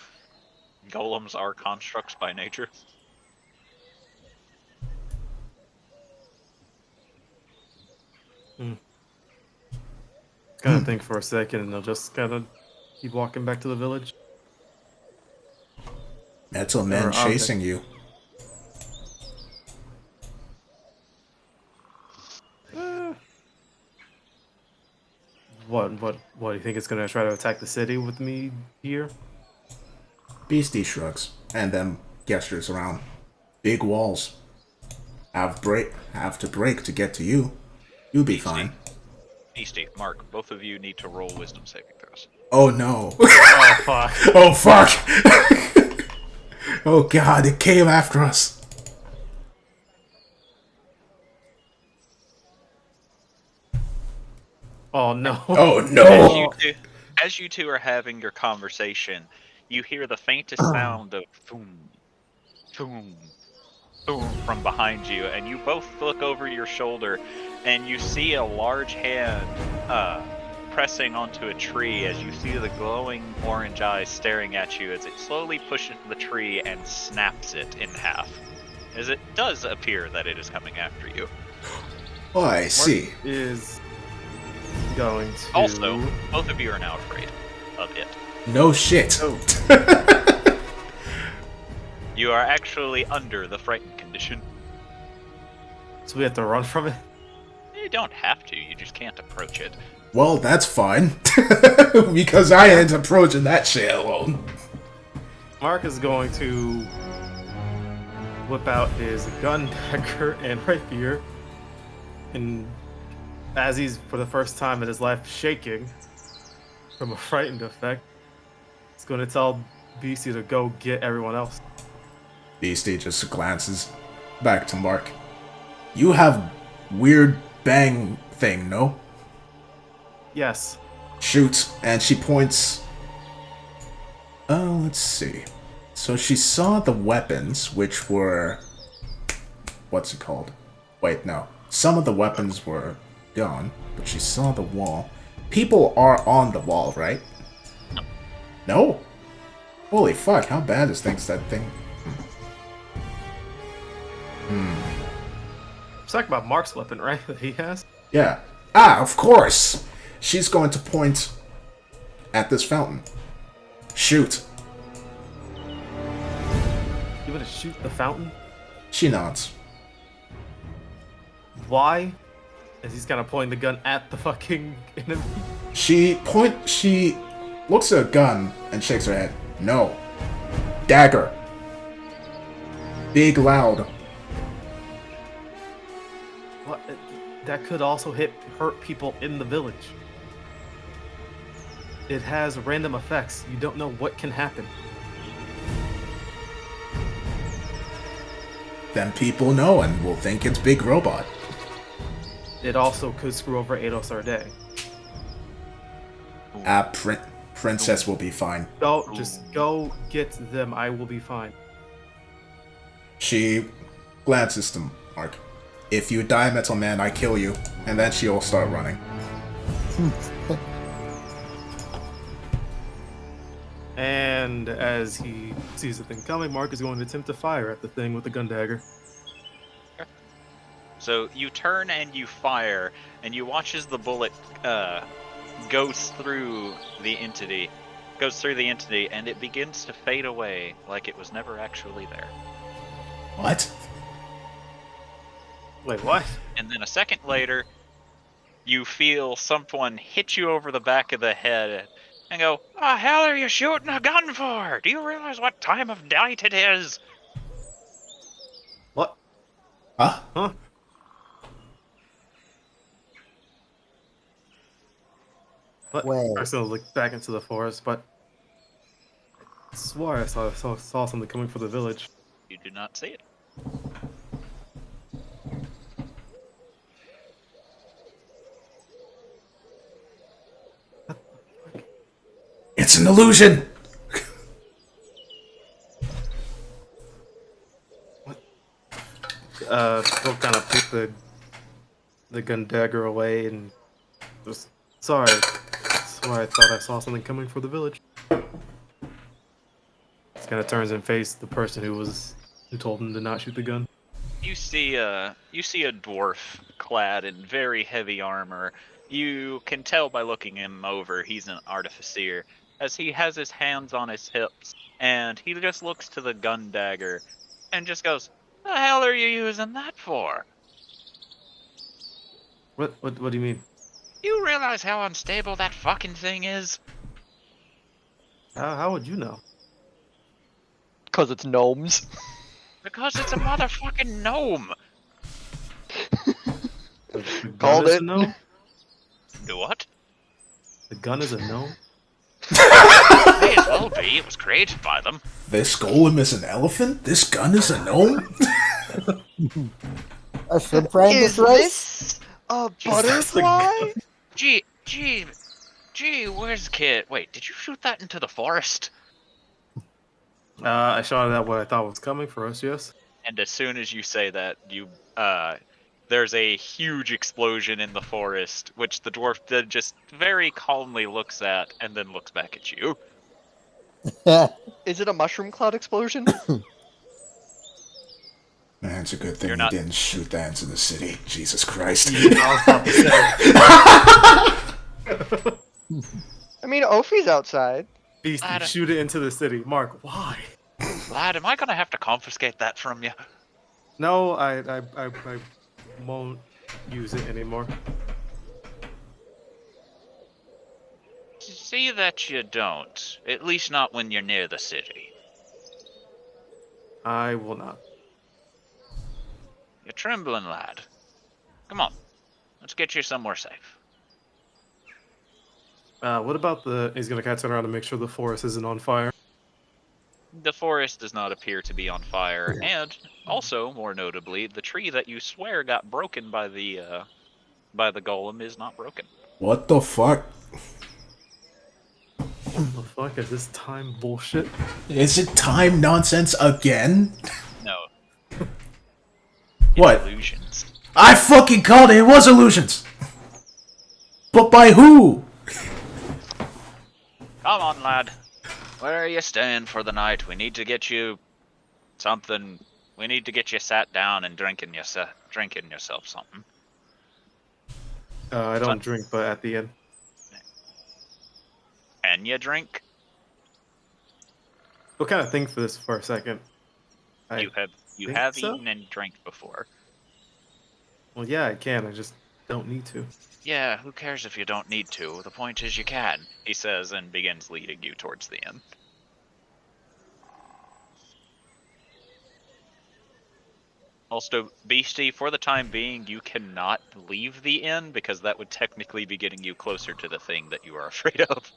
golems are constructs by nature. Kind of think for a second, and they'll just kind of keep walking back to the village. Metal Man Or chasing you. What do you think it's gonna try to attack the city with me here? Beastie shrugs and then gestures around. Big walls. Have to break to get to you. You'll be fine. Beastie, Mark, both of you need to roll wisdom saving throws. Oh no. Oh fuck! Oh fuck! Oh god, it came after us. Oh no! Oh As no! you as you two are having your conversation, you hear the faintest sound of boom, boom, boom from behind you, and you both look over your shoulder, and you see a large hand pressing onto a tree as you see the glowing orange eyes staring at you as it slowly pushes the tree and snaps it in half. As it does appear that it is coming after you. Oh, I see. Is going to Also, both of you are now afraid of it. No shit. Oh. You are actually under the frightened condition. So we have to run from it. You don't have to, you just can't approach it. Well, that's fine. Because I ain't approaching that shit alone. Mark is going to whip out his gun, dagger, and rapier, and as he's for the first time in his life shaking from a frightened effect, he's going to tell Beastie to go get everyone else. Beastie just glances back to Mark. You have weird bang thing, no? Yes. Shoots, and she points. Oh, let's see. So she saw the weapons, which were. What's it called? Wait, no. Some of the weapons were gone, but she saw the wall. People are on the wall, right? No? Holy fuck, how bad is that thing? It's talking about Mark's weapon, right? That he has? Yeah. Ah, of course! She's going to point at this fountain. Shoot. You want to shoot the fountain? She nods. Why? As he's kind of pointing the gun at the fucking enemy. She looks at a gun and shakes her head. No. Dagger. Big, loud. What? That could also hurt people in the village. It has random effects. You don't know what can happen. Then people know and will think it's Big Robot. It also could screw over Eidos Arde. Princess will be fine. Just go get them. I will be fine. She glances to Mark. If you die, Metal Man, I kill you. And then she'll start running. And as he sees the thing coming, Mark is going to attempt to fire at the thing with the gun dagger. So you turn and you fire, and you watch as the bullet goes through the entity, and it begins to fade away like it was never actually there. What? Wait, what? And then a second later, you feel someone hit you over the back of the head and go, "The hell are you shooting a gun for? Do you realize what time of night it is?" What? Huh? Huh? But Wait. person will look back into the forest, but I swore I saw something coming for the village. You do not see it. It's an illusion! They'll kind of put the gun dagger away and just sorry. Swore I thought I saw something coming for the village. Just kind of turns and faces the person who told him to not shoot the gun. You see a dwarf clad in very heavy armor. You can tell by looking him over he's an artificer, as he has his hands on his hips, and he just looks to the gun dagger and just goes, "The hell are you using that for? What do you mean? You realize how unstable that fucking thing is?" How would you know? Because it's gnomes. "Because it's a motherfucking gnome." The gun Called is it. a gnome? Do what? The gun is a gnome? May as well be. It was created by them. This golem is an elephant? This gun is a gnome? A shrimp ran Is this race? this a butterfly? Gee, where's Kid? Wait, did you shoot that into the forest? I shot at what I thought was coming for us, yes. And as soon as you say that, there's a huge explosion in the forest, which the dwarf then just very calmly looks at and then looks back at you. Is it a mushroom cloud explosion? Man, it's a good thing You're you not- didn't shoot that into the city. Jesus Christ. I mean, Ophi's outside. Beastie, Lad- shoot it into the city. Mark, why? Lad, am I gonna have to confiscate that from you? No, I won't use it anymore. See that you don't. At least not when you're near the city. I will not. You're trembling, lad. Come on. Let's get you somewhere safe. What about he's gonna turn around and make sure the forest isn't on fire. The forest does not appear to be on fire, and also, more notably, the tree that you swear got broken by the golem is not broken. What the fuck? What the fuck is this time bullshit? Is it time nonsense again? No. What? Illusions. I fucking called it! It was illusions! But by who? Come on, lad. Where are you staying for the night? We need to get you something. We need to get you sat down and drinking yourself something. I don't drink, but at the end. Can you drink? We'll kind of think for this for a second. You think have so? eaten and drank before. Well, yeah, I can. I just don't need to. Yeah, who cares if you don't need to? The point is you can, he says, and begins leading you towards the inn. Also, Beastie, for the time being, you cannot leave the inn because that would technically be getting you closer to the thing that you are afraid of.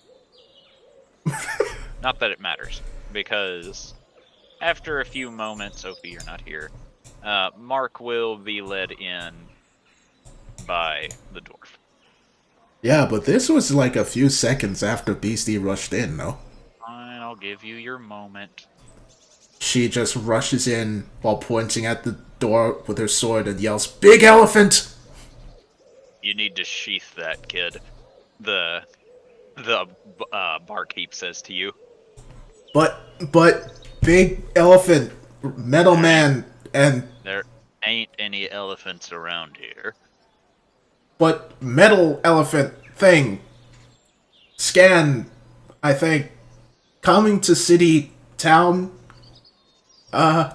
Not that it matters, because after a few moments, Sophie, you're not here, Mark will be led in by the dwarf. Yeah, but this was like a few seconds after Beastie rushed in, no? Fine, I'll give you your moment. She just rushes in while pointing at the door with her sword and yells, "Big elephant!" You need to sheath that, kid. The barkeep says to you. But, big elephant, metal man, and... There ain't any elephants around here. But metal elephant thing. Scan, I think. Coming to city, town. Why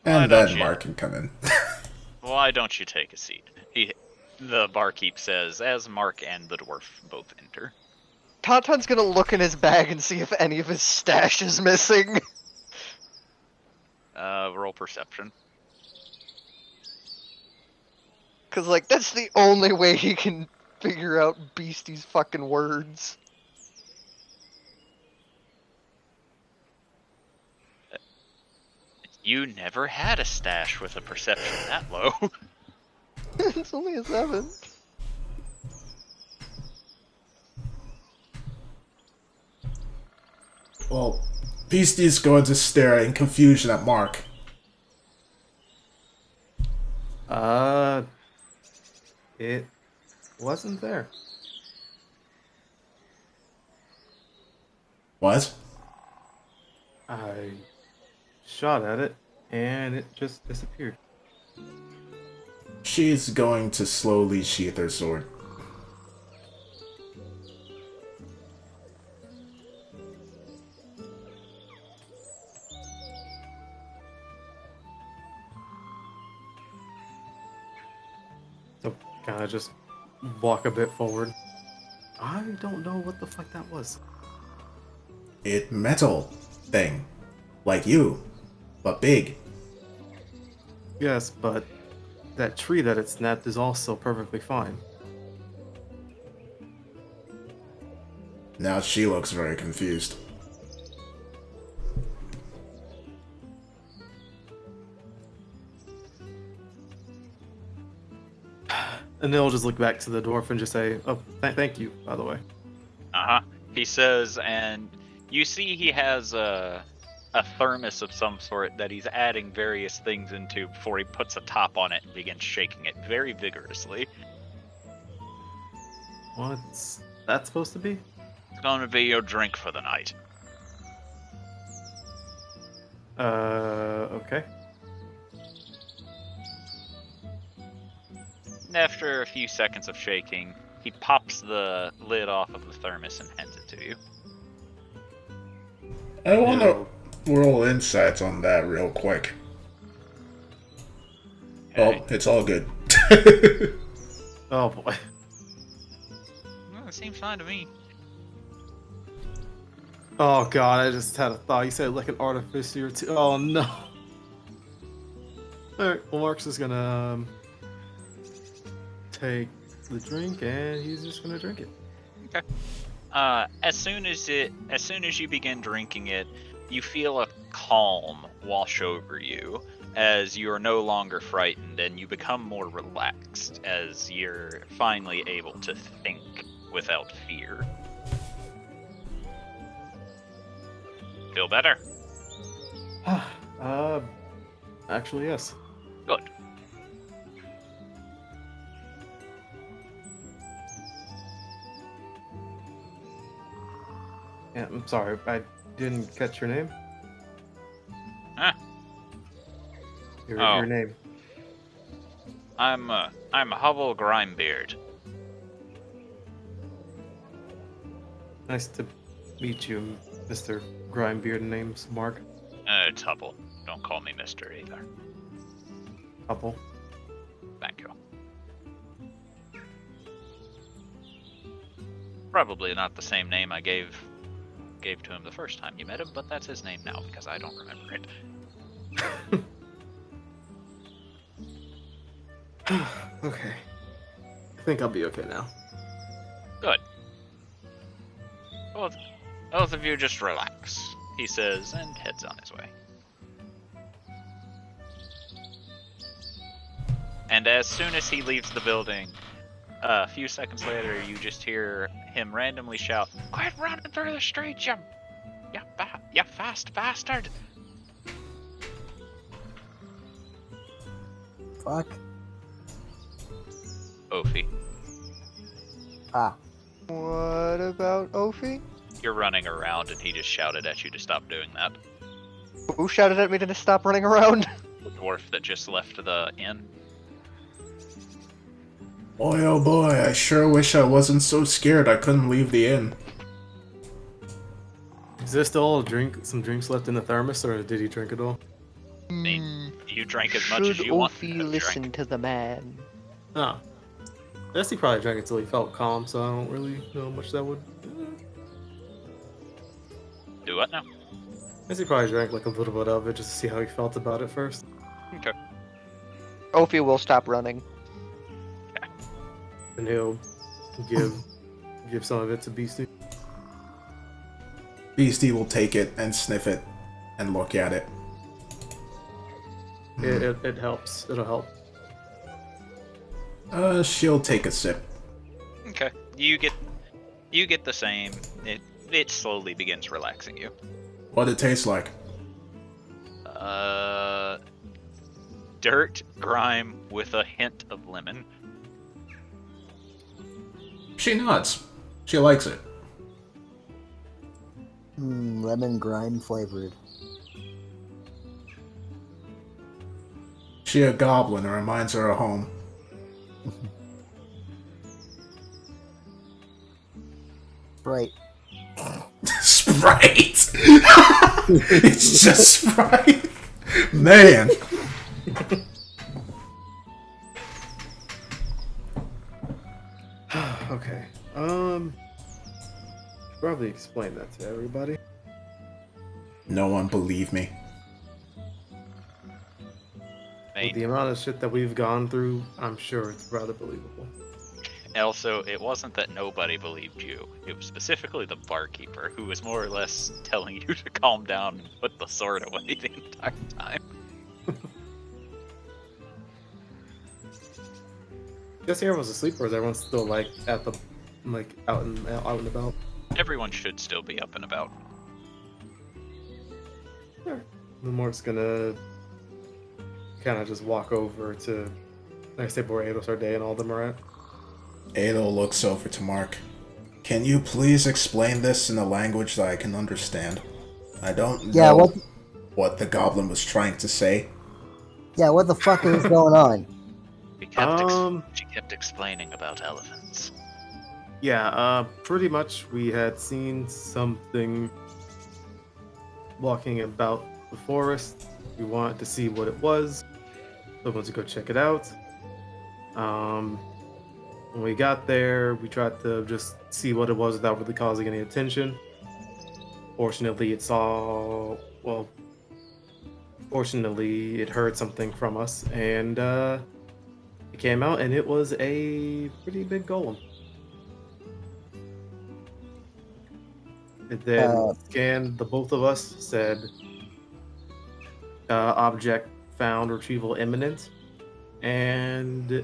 And don't then you? Mark can come in. Why don't you take a seat? The barkeep says, as Mark and the dwarf both enter. Tauntaun's gonna look in his bag and see if any of his stash is missing. Roll perception. Cause like that's the only way he can figure out Beastie's fucking words. You never had a stash with a perception that low. It's only a 7. Well, Beastie's going to stare in confusion at Mark. It wasn't there. What? I shot at it, and it just disappeared. She's going to slowly sheath her sword. So kind of just walk a bit forward. I don't know what the fuck that was. It metal thing. Like you. But big. Yes, but that tree that it snapped is also perfectly fine. Now she looks very confused. And they'll just look back to the dwarf and just say, "Oh, thank you, by the way." He says, and you see he has a thermos of some sort that he's adding various things into before he puts a top on it and begins shaking it very vigorously. What's that supposed to be? It's going to be your drink for the night. Okay. And after a few seconds of shaking, he pops the lid off of the thermos and hands it to you. I want to roll insights on that real quick. Okay. Oh, it's all good. Oh boy. Well, it seems fine to me. Oh god, I just had a thought. You said like an artificer too. Oh no. Alright, well Mark's is gonna take the drink and he's just gonna drink it. Okay. As soon as you begin drinking it, you feel a calm wash over you as you are no longer frightened and you become more relaxed as you're finally able to think without fear. Feel better? Actually yes. Good. Yeah, I'm sorry, I didn't catch your name. Huh? Your name. I'm Hubble Grimebeard. Nice to meet you, Mr. Grimebeard. Name's Mark. It's Hubble. Don't call me Mister either. Couple. Thank you. Probably not the same name I gave to him the first time you met him, but that's his name now because I don't remember it. Okay. I think I'll be okay now. Good. Both of you just relax, he says, and heads on his way. And as soon as he leaves the building, a few seconds later, you just hear him randomly shout, "Quit running through the street, you fast bastard!" Fuck. Ophi, Ah. What about Ophi? you're running around and he just shouted at you to stop doing that. Who shouted at me to stop running around? The dwarf that just left the inn. Boy, oh boy, I sure wish I wasn't so scared I couldn't leave the inn. Is there still some drinks left in the thermos, or did he drink it all? Hmm, You drank as much as should you want Ophi to listen drink. to the man? Oh. guess he probably drank until he felt calm, so I don't really know how much that would. Do what now? I guess he probably drank like a little bit of it just to see how he felt about it first. Okay. Ophi will stop running. And he'll give some of it to Beastie. Beastie will take it and sniff it and look at it. It helps. It'll help. She'll take a sip. Okay. You get the same. It slowly begins relaxing you. What it tastes like? Dirt, grime with a hint of lemon. She nods. She likes it. Lemon grime flavored. She a goblin. It reminds her of home. Right. Sprite! It's just Sprite! Man! Okay. Probably explain that to everybody. No one believe me. With the amount of shit that we've gone through, I'm sure it's rather believable. Also, it wasn't that nobody believed you. It was specifically the barkeeper who was more or less telling you to calm down and put the sword away the entire time. Guess everyone's asleep, or is everyone still like at the out and about? Everyone should still be up and about. Sure. The Mort's gonna kind of just walk over to next table where Ados, Arday, and all of them are at. Ado looks over to Mark. Can you please explain this in a language that I can understand? I don't know what the goblin was trying to say. Yeah, what the fuck is going on? She kept explaining about elephants. Yeah, pretty much we had seen something walking about the forest. We wanted to see what it was. So we went to go check it out. When we got there, we tried to just see what it was without really causing any attention. Fortunately, it heard something from us, and it came out, and it was a pretty big golem. It then scanned the both of us, said, object found, retrieval imminent, and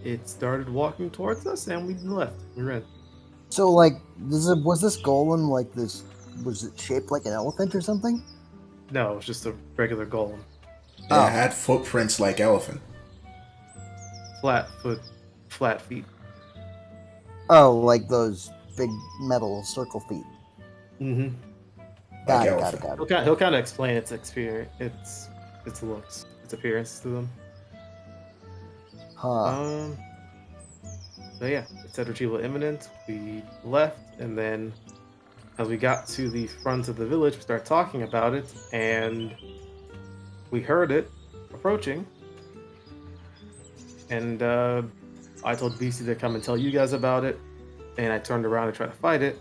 it started walking towards us, and we left. We ran. So, like, was this golem like this? Was it shaped like an elephant or something? No, it was just a regular golem. It had footprints like elephant. Flat feet. Oh, like those big metal circle feet. Mm-hmm. Got Like it. He'll kind of explain its experience, its looks, its appearance to them. Huh. So yeah, it said retrieval imminent. We left, and then as we got to the front of the village, we started talking about it, and we heard it approaching. And I told BC to come and tell you guys about it, and I turned around to try to fight it.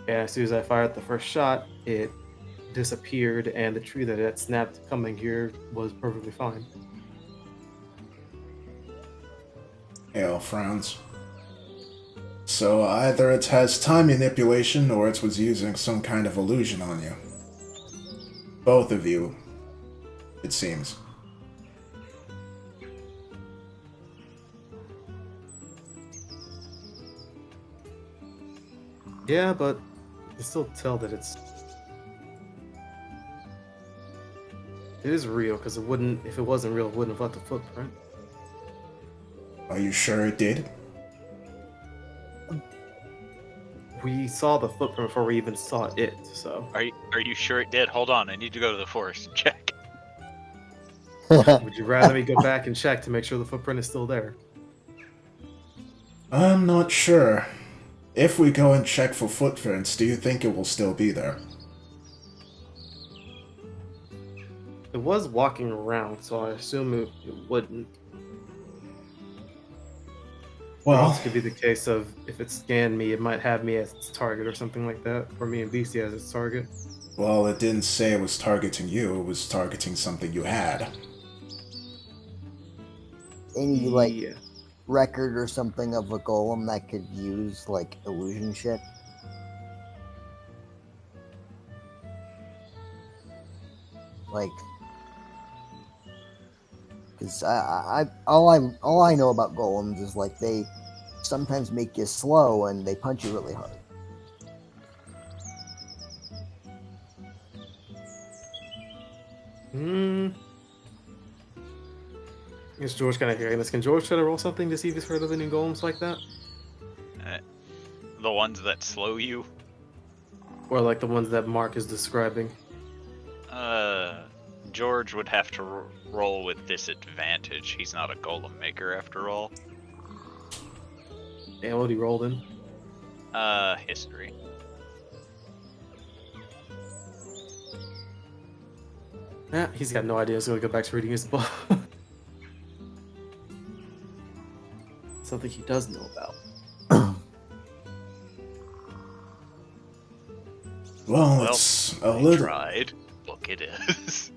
And as soon as I fired the first shot, it disappeared, and the tree that had snapped coming here was perfectly fine. Ale frowns. So either it has time manipulation or it was using some kind of illusion on you. Both of you, it seems. Yeah, but you can still tell that it is real, because if it wasn't real, it wouldn't have left a footprint. Are you sure it did? We saw the footprint before we even saw it, so. Are you sure it did? Hold on, I need to go to the forest and check. Would you rather me go back and check to make sure the footprint is still there? I'm not sure. If we go and check for footprints, do you think it will still be there? It was walking around, so I assume it wouldn't. Or Well, else it could be the case of if it scanned me, it might have me as its target or something like that, or me and BC as its target. well, it didn't say it was targeting you. It was targeting something you had. Any like Yeah. record or something of a golem that could use like illusion shit? Like, because all I know about golems is like they sometimes make you slow and they punch you really hard. Is George kind of hearing this? Can George try to roll something to see if he's heard of any golems like that? The ones that slow you. Or like the ones that Mark is describing? George would have to roll with disadvantage. He's not a golem maker after all. And what he rolled in? History. Yeah, he's got no idea. He's gonna go back to reading his book. Something he does know about. Well, it's a I little. tried. Look, it is.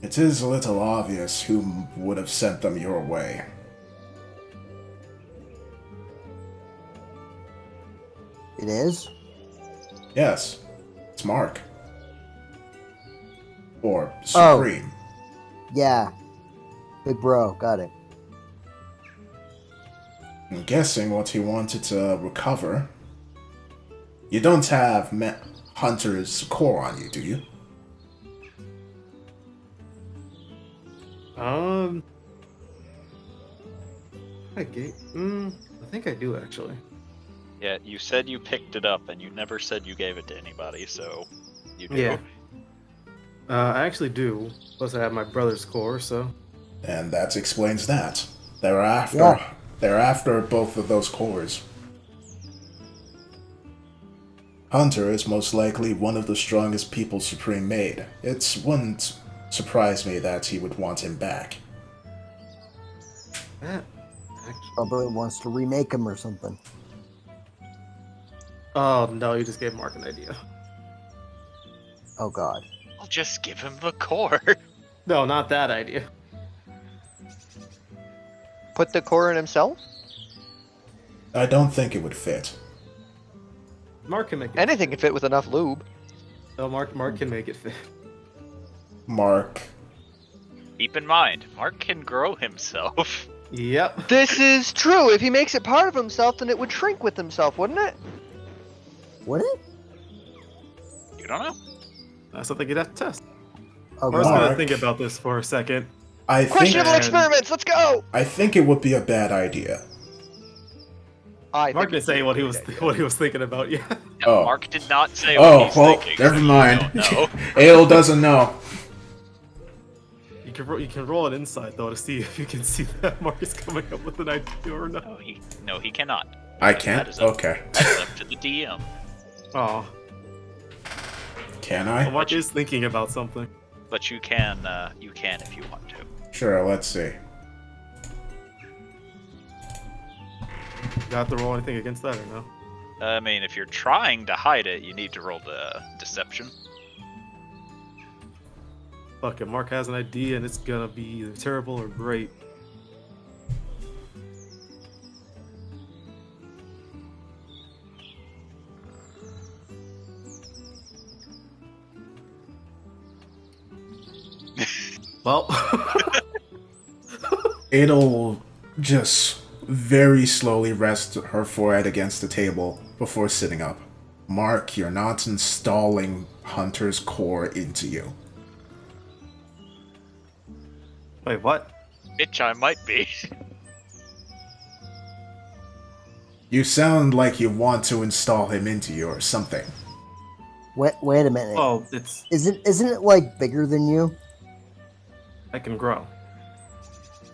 It is a little obvious who would have sent them your way. It is? Yes, it's Mark. Or Supreme. Yeah. Big bro, got it. I'm guessing what he wanted to recover. You don't have Hunter's core on you, do you? I think I do actually. Yeah, you said you picked it up, and you never said you gave it to anybody, so you do. Yeah. I actually do. Plus, I have my brother's core, so. And that explains that. They're after both of those cores. Hunter is most likely one of the strongest people Supreme made. It wouldn't surprise me that he would want him back. Probably wants to remake him or something. Oh no, you just gave Mark an idea. Oh god. I'll just give him the core. No, not that idea. Put the core in himself? I don't think it would fit. Mark can make it. Anything can fit with enough lube. No, Mark can make it fit. Mark. Keep in mind, Mark can grow himself. Yep. This is true. If he makes it part of himself, then it would shrink with himself, wouldn't it? Would it? You don't know? That's something you'd have to test. Oh I was god. gonna think about this for a second. I think Questionable And- experiments. Let's go. I think it would be a bad idea. I Mark think didn't it's say a what he good was idea. what he was thinking about. Yeah. Yeah, Oh. Mark did not say Oh, what he's well, thinking. never so you mind. don't know. Ale doesn't know. You can roll an insight though to see if you can see that Mark is coming up with an idea or not. No, he cannot. I That can't? is up, Okay. that is up to the DM. Oh, Can well, I? Mark is thinking about something. But you can if you want to. Sure, let's see. You have to roll anything against that or no? I mean, if you're trying to hide it, you need to roll the deception. Fuck it, Mark has an idea and it's gonna be either terrible or great. Well, It'll just very slowly rest her forehead against the table before sitting up. Mark, you're not installing Hunter's core into you. wait, what? Bitch, I might be. You sound like you want to install him into you or something. Wait a minute. Oh, it's Isn't it like bigger than you? I can grow.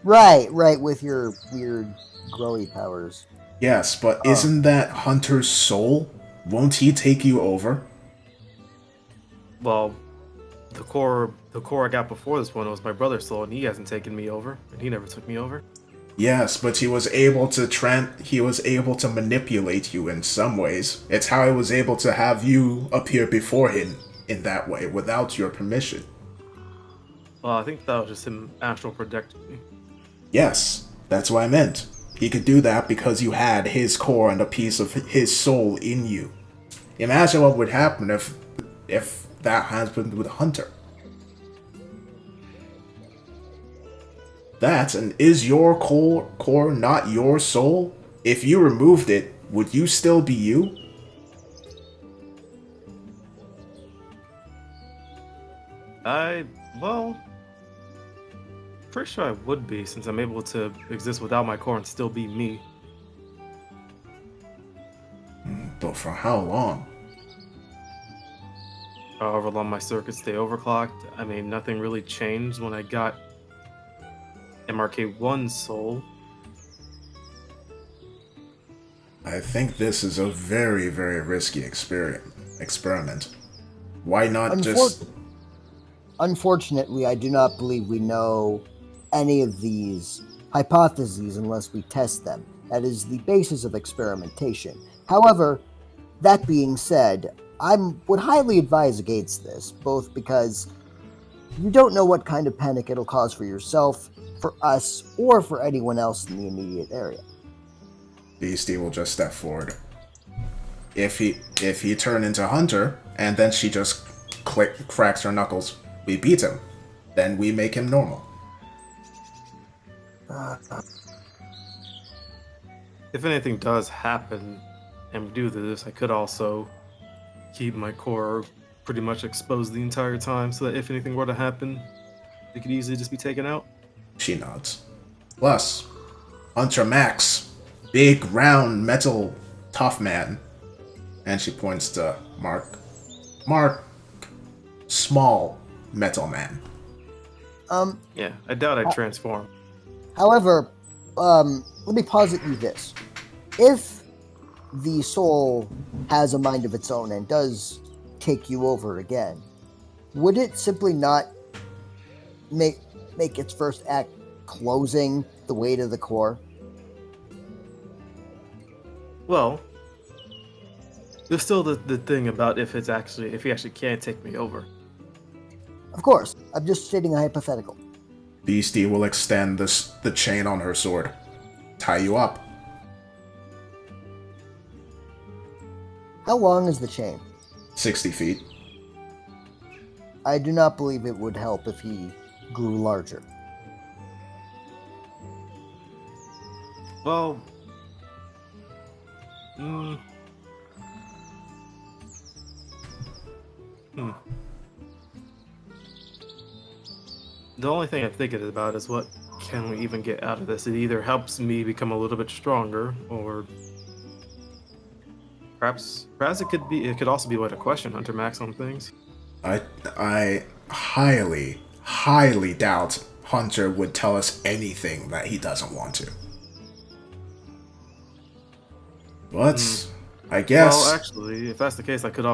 Right, with your weird glowy powers. Yes, but Oh. isn't that Hunter's soul? Won't he take you over? Well, the core I got before this one was my brother's soul, and he hasn't taken me over, and he never took me over. Yes, but he was able to manipulate you in some ways. It's how he was able to have you appear before him in that way without your permission. Well, I think that was just him astral projecting me. Yes, that's what I meant. He could do that because you had his core and a piece of his soul in you. Imagine what would happen if that happened with Hunter. That and is your core not your soul? If you removed it, would you still be you? Well, pretty sure I would be, since I'm able to exist without my core and still be me. But for how long? However long my circuits stay overclocked. I mean, nothing really changed when I got MRK1's soul. I think this is a very, very risky experiment. Why not just... Unfortunately, I do not believe we know any of these hypotheses unless we test them. That is the basis of experimentation. However, that being said, I would highly advise against this, both because you don't know what kind of panic it'll cause for yourself, for us, or for anyone else in the immediate area. Beastie will just step forward. If he turned into Hunter, and then she just cracks her knuckles, we beat him. Then we make him normal. If anything does happen and we do this, I could also keep my core pretty much exposed the entire time so that if anything were to happen, it could easily just be taken out. She nods. Plus, Hunter Max, big, round, metal, tough man. And she points to Mark. Mark, small, metal man. Yeah, I doubt I'd transform. However, let me posit you this. If the soul has a mind of its own and does take you over again, would it simply not make its first act closing the way to the core? Well, there's still the thing about if he actually can take me over. Of course, I'm just stating a hypothetical. Beastie will extend the chain on her sword. Tie you up. How long is the chain? 60 feet. I do not believe it would help if he grew larger. Well, The only thing I'm thinking about is what can we even get out of this? It either helps me become a little bit stronger, or perhaps it could also be a way to question Hunter Max on things. I highly, highly doubt Hunter would tell us anything that he doesn't want to. But I guess. Well, actually, if that's the case, I could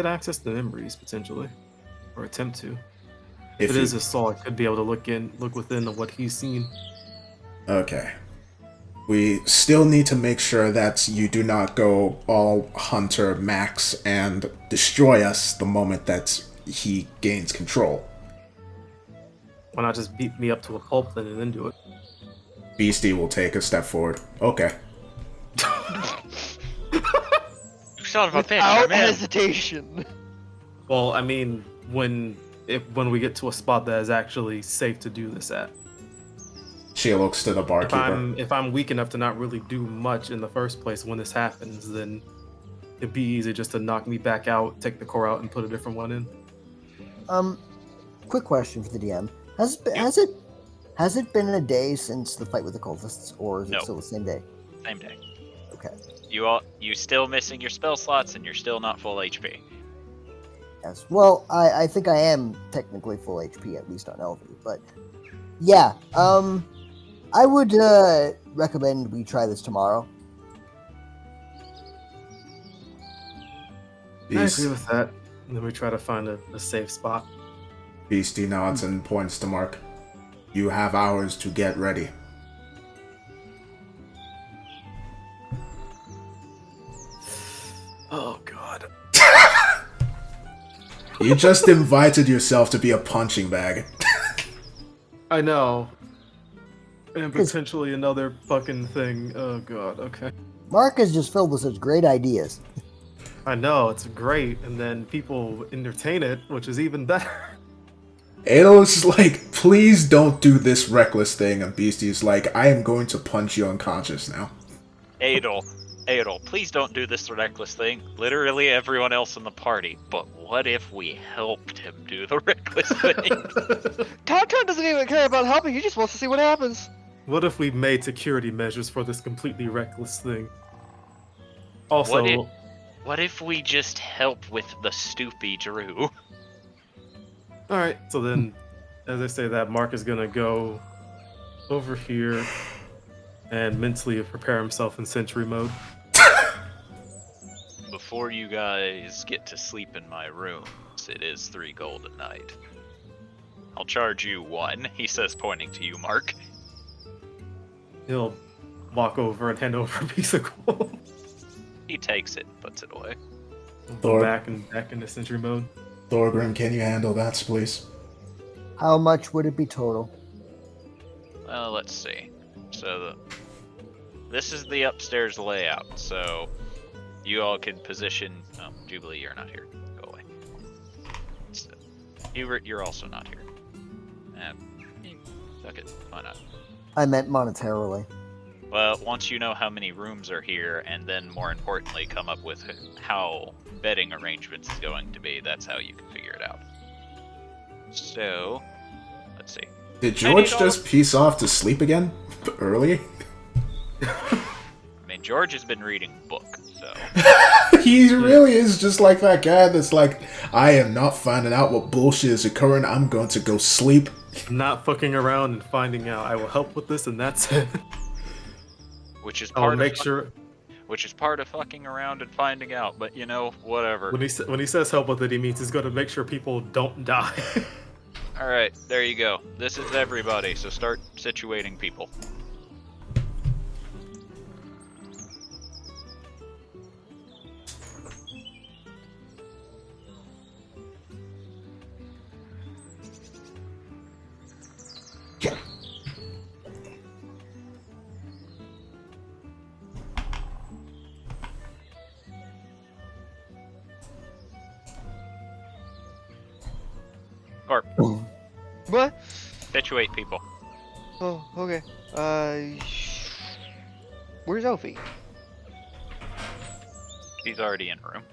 access the memories potentially, or attempt to. If it is his soul, I could be able to look within what he's seen. Okay. We still need to make sure that you do not go all Hunter Max and destroy us the moment that he gains control. Why not just beat me up to a pulp then and then do it? Beastie will take a step forward. Okay. Son of a bitch, Without I'm in. hesitation. Well, I mean, when we get to a spot that is actually safe to do this at. She looks to the barkeeper. If I'm weak enough to not really do much in the first place when this happens, then it'd be easy just to knock me back out, take the core out, and put a different one in. Quick question for the DM: Has it been a day since the fight with the cultists, or is it No. still the same day? Same day. Okay. You still missing your spell slots, and you're still not full HP. Yes. Well, I think I am technically full HP, at least on LV. But yeah, I would recommend we try this tomorrow. I agree with that. And then we try to find a safe spot. Beastie nods and points to Mark. You have hours to get ready. Oh god. You just invited yourself to be a punching bag. I know. And potentially another fucking thing. Oh god, okay. Mark is just filled with such great ideas. I know, it's great, and then people entertain it, which is even better. Adel's like, please don't do this reckless thing, and Beastie's like, I am going to punch you unconscious now. Adel, please don't do this reckless thing. Literally everyone else in the party. But what if we helped him do the reckless thing? Tauntaun doesn't even care about helping, he just wants to see what happens. What if we made security measures for this completely reckless thing? Also, What if we just help with the stoopy Drew? alright, so then, as I say that, Mark is gonna go over here and mentally prepare himself in sentry mode. Before you guys get to sleep in my rooms, it is 3 gold a night. I'll charge you 1, he says, pointing to you, Mark. He'll walk over and hand over a piece of gold. He takes it, puts it away. Go back into sentry mode. Thorgrim, can you handle that, please? How much would it be total? Well, let's see. So, this is the upstairs layout, so you all can position... Oh, Jubilee, you're not here. Go away. So, Hubert, you're also not here. Fuck it, why not? I meant monetarily. Well, once you know how many rooms are here, and then more importantly, come up with how bedding arrangements is going to be, that's how you can figure it out. So, let's see. Did George just piece off to sleep again? Early? I mean, George has been reading a book, so... He really is just like that guy that's like, I am not finding out what bullshit is occurring, I'm going to go sleep. Not fucking around and finding out. I will help with this, and that's it. Which is I'll part make of sure. which is part of fucking around and finding out, but you know, whatever. When he says help with it, he means he's going to make sure people don't die. Alright, there you go. This is everybody, so start situating people. Corp, What? situate people. Oh, okay. Where's Ophi? He's already in room.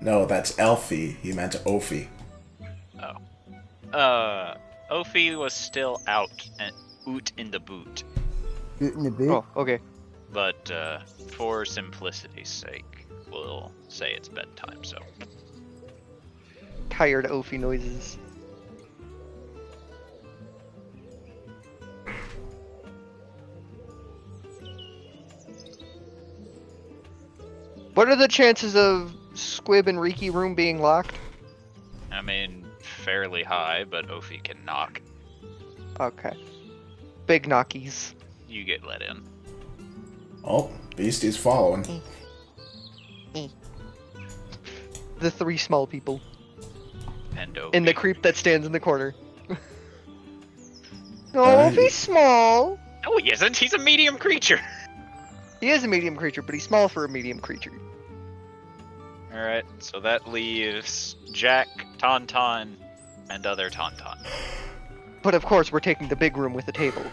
No, that's Elfie. He meant Ophi. Ophi was still out and oot in the boot. Boot in the boot? Oh, okay. But for simplicity's sake, we'll say it's bedtime, so. Tired Ophi noises. What are the chances of Squib and Riki room being locked? I mean, fairly high, but Ophi can knock. Okay. Big knockies. You get let in. Oh, Beastie's following. The 3 small people. And Ophi. And the creep that stands in the corner. No, Alright. Ophi's small. No, he isn't. He's a medium creature. He is a medium creature, but he's small for a medium creature. Alright, so that leaves Jack, Tauntaun, and other Tauntaun. But of course, we're taking the big room with the table.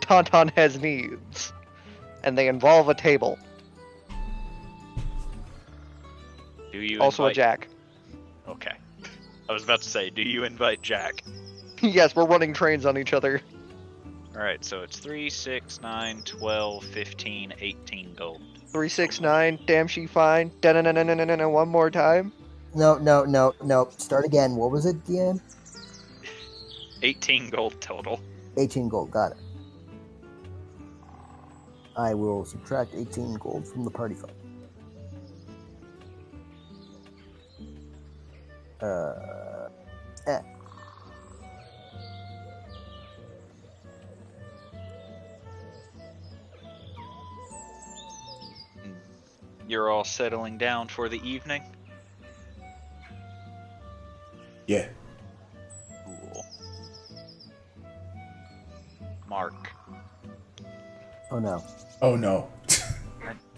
Tauntaun has needs. And they involve a table. Do you Also a invite... Jack. Okay. I was about to say, do you invite Jack? Yes, we're running trains on each other. Alright, so it's 3, 6, 9, 12, 15, 18 gold. 3, 6, 9. Damn, she fine. Da-na-na-na-na-na-na. One more time. No. Start again. What was it, DM? 18 gold total. 18 gold. Got it. I will subtract 18 gold from the party fund. You're all settling down for the evening? Yeah. Cool. Mark, Oh no. Oh no.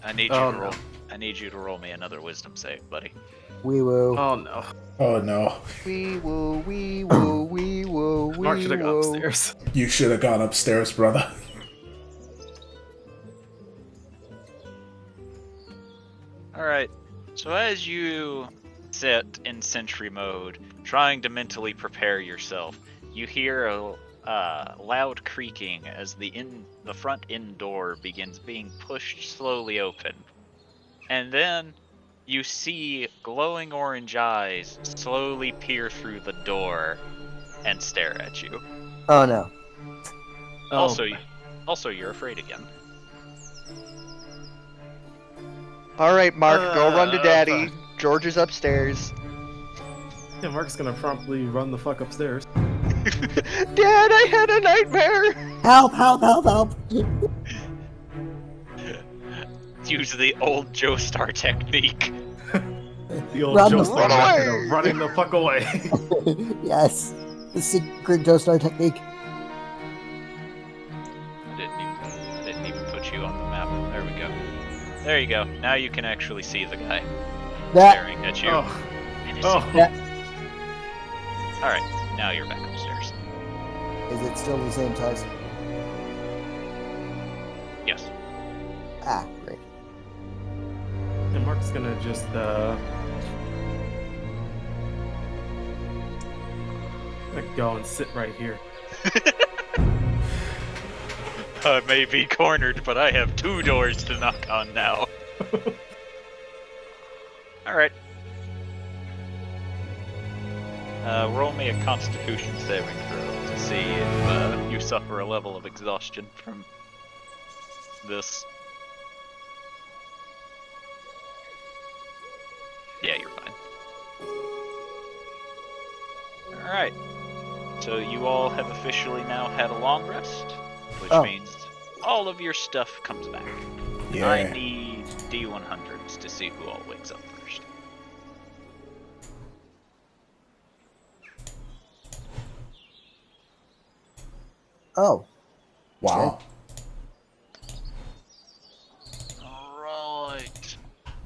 I need you Oh, to roll. no. I need you to roll me another wisdom save, buddy. Wee woo. Oh no. Oh no. Wee woo, wee woo, wee woo, Mark wee should have gone woo. upstairs. You should have gone upstairs, brother. Alright, so as you sit in sentry mode, trying to mentally prepare yourself, you hear a loud creaking as the front end door begins being pushed slowly open. And then you see glowing orange eyes slowly peer through the door and stare at you. Oh no. Oh, Also, you're afraid again. All right, Mark, go run to Daddy. fuck. George is upstairs. Yeah, Mark's gonna promptly run the fuck upstairs. Dad, I had a nightmare. Help, help, help, help. Use the old Joestar technique. The old Run Joe the Star fuck method away! of running the fuck away. Yes. The secret Joestar technique. I didn't even put you on the map. There we go. There you go. Now you can actually see the guy That. staring at you. Oh. in his Oh. seat. That. All right, now you're back upstairs. Is it still the same size? Yes. Ah, great. And Mark's gonna just like go and sit right here. I may be cornered, but I have 2 doors to knock on now. All right. Roll me a Constitution saving throw to see if you suffer a level of exhaustion from this. Yeah, you're fine. All right. So you all have officially now had a long rest, which Oh. means all of your stuff comes back. Yeah. I need D100s to see who all wakes up first. Oh. Wow. Alright.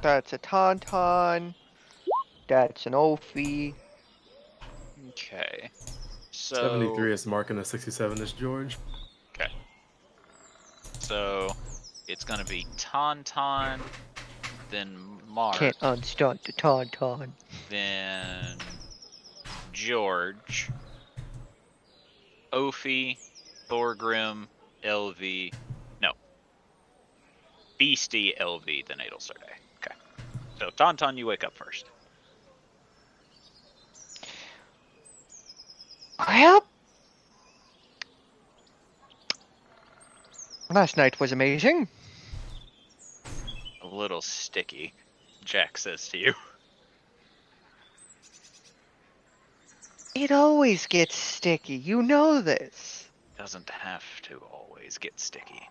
That's a Tauntaun. That's an Ophi. Okay. So 73 is Mark and a 67 is George. So it's gonna be Tauntaun, then Mark, Can't unstunt the Tauntaun. then George, Ophi, Thorgrim, LV, no, Beastie, LV, then Adelsarde. Okay. So Tauntaun, you wake up first. Well, last night was amazing. A little sticky, Jack says to you. It always gets sticky. You know this. Doesn't have to always get sticky.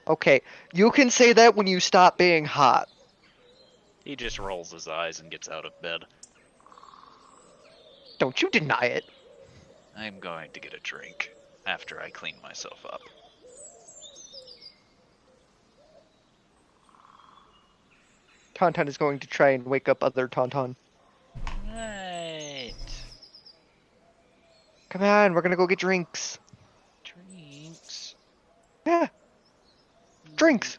Okay, you can say that when you stop being hot. He just rolls his eyes and gets out of bed. Don't you deny it. I'm going to get a drink after I clean myself up. Tauntaun is going to try and wake up other Tauntaun. Right. Come on, we're gonna go get drinks. Drinks. Yeah, drinks.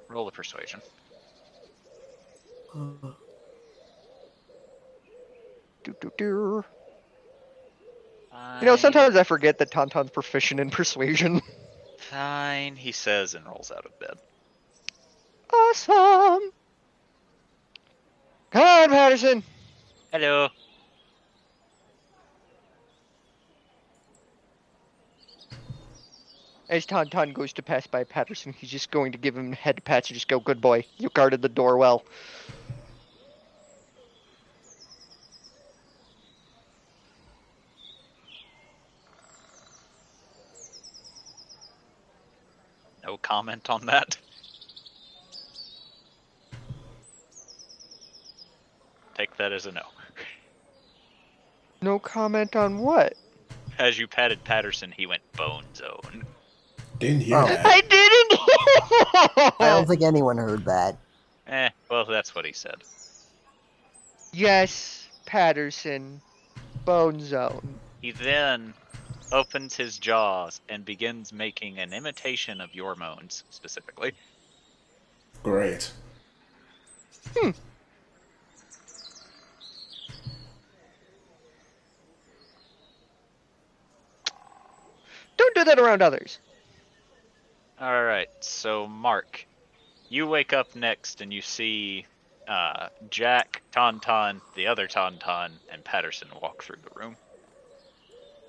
Roll the persuasion. Do, do, do. You know, sometimes I forget that Tauntaun's proficient in persuasion. Fine, he says and rolls out of bed. Awesome. Come on, Patterson. Hello. As Tauntaun goes to pass by Patterson, he's just going to give him a head pat and just go, "Good boy, you guarded the door well." No comment on that. Take that as a no. No comment on what? As you patted Patterson, he went bone zone. Didn't hear Oh. that. I didn't! I don't think anyone heard that. Well, that's what he said. Yes, Patterson. Bone zone. He then opens his jaws and begins making an imitation of your moans, specifically. Great. Don't do that around others. Alright, so Mark, you wake up next and you see Jack, Tauntaun, the other Tauntaun, and Patterson walk through the room.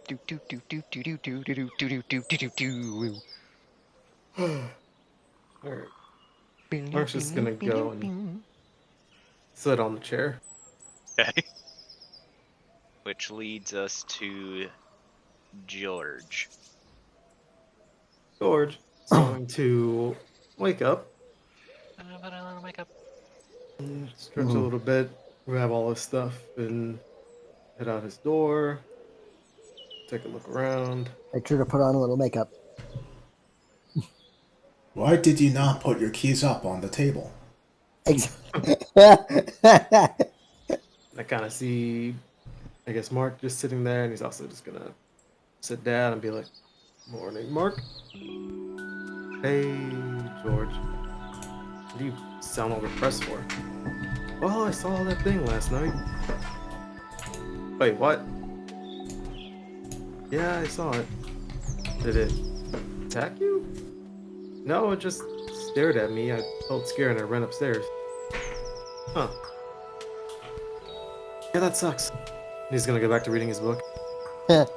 Do do do do do do do do do do do do do. Alright. Mark's just gonna go and sit on the chair. Okay. Which leads us to George. George is going to wake up, stretch a little bit, grab all his stuff, and head out his door. Take a look around. Make sure to put on a little makeup. Why did you not put your keys up on the table? I kind of see, I guess, Mark just sitting there, and he's also just gonna sit down and be like, "Morning, Mark." "Hey, George. What do you sound all depressed for?" "Well, I saw that thing last night." "Wait, what?" "Yeah, I saw it." "Did it attack you?" "No, it just stared at me. I felt scared and I ran upstairs." "Huh. Yeah, that sucks." He's gonna go back to reading his book. That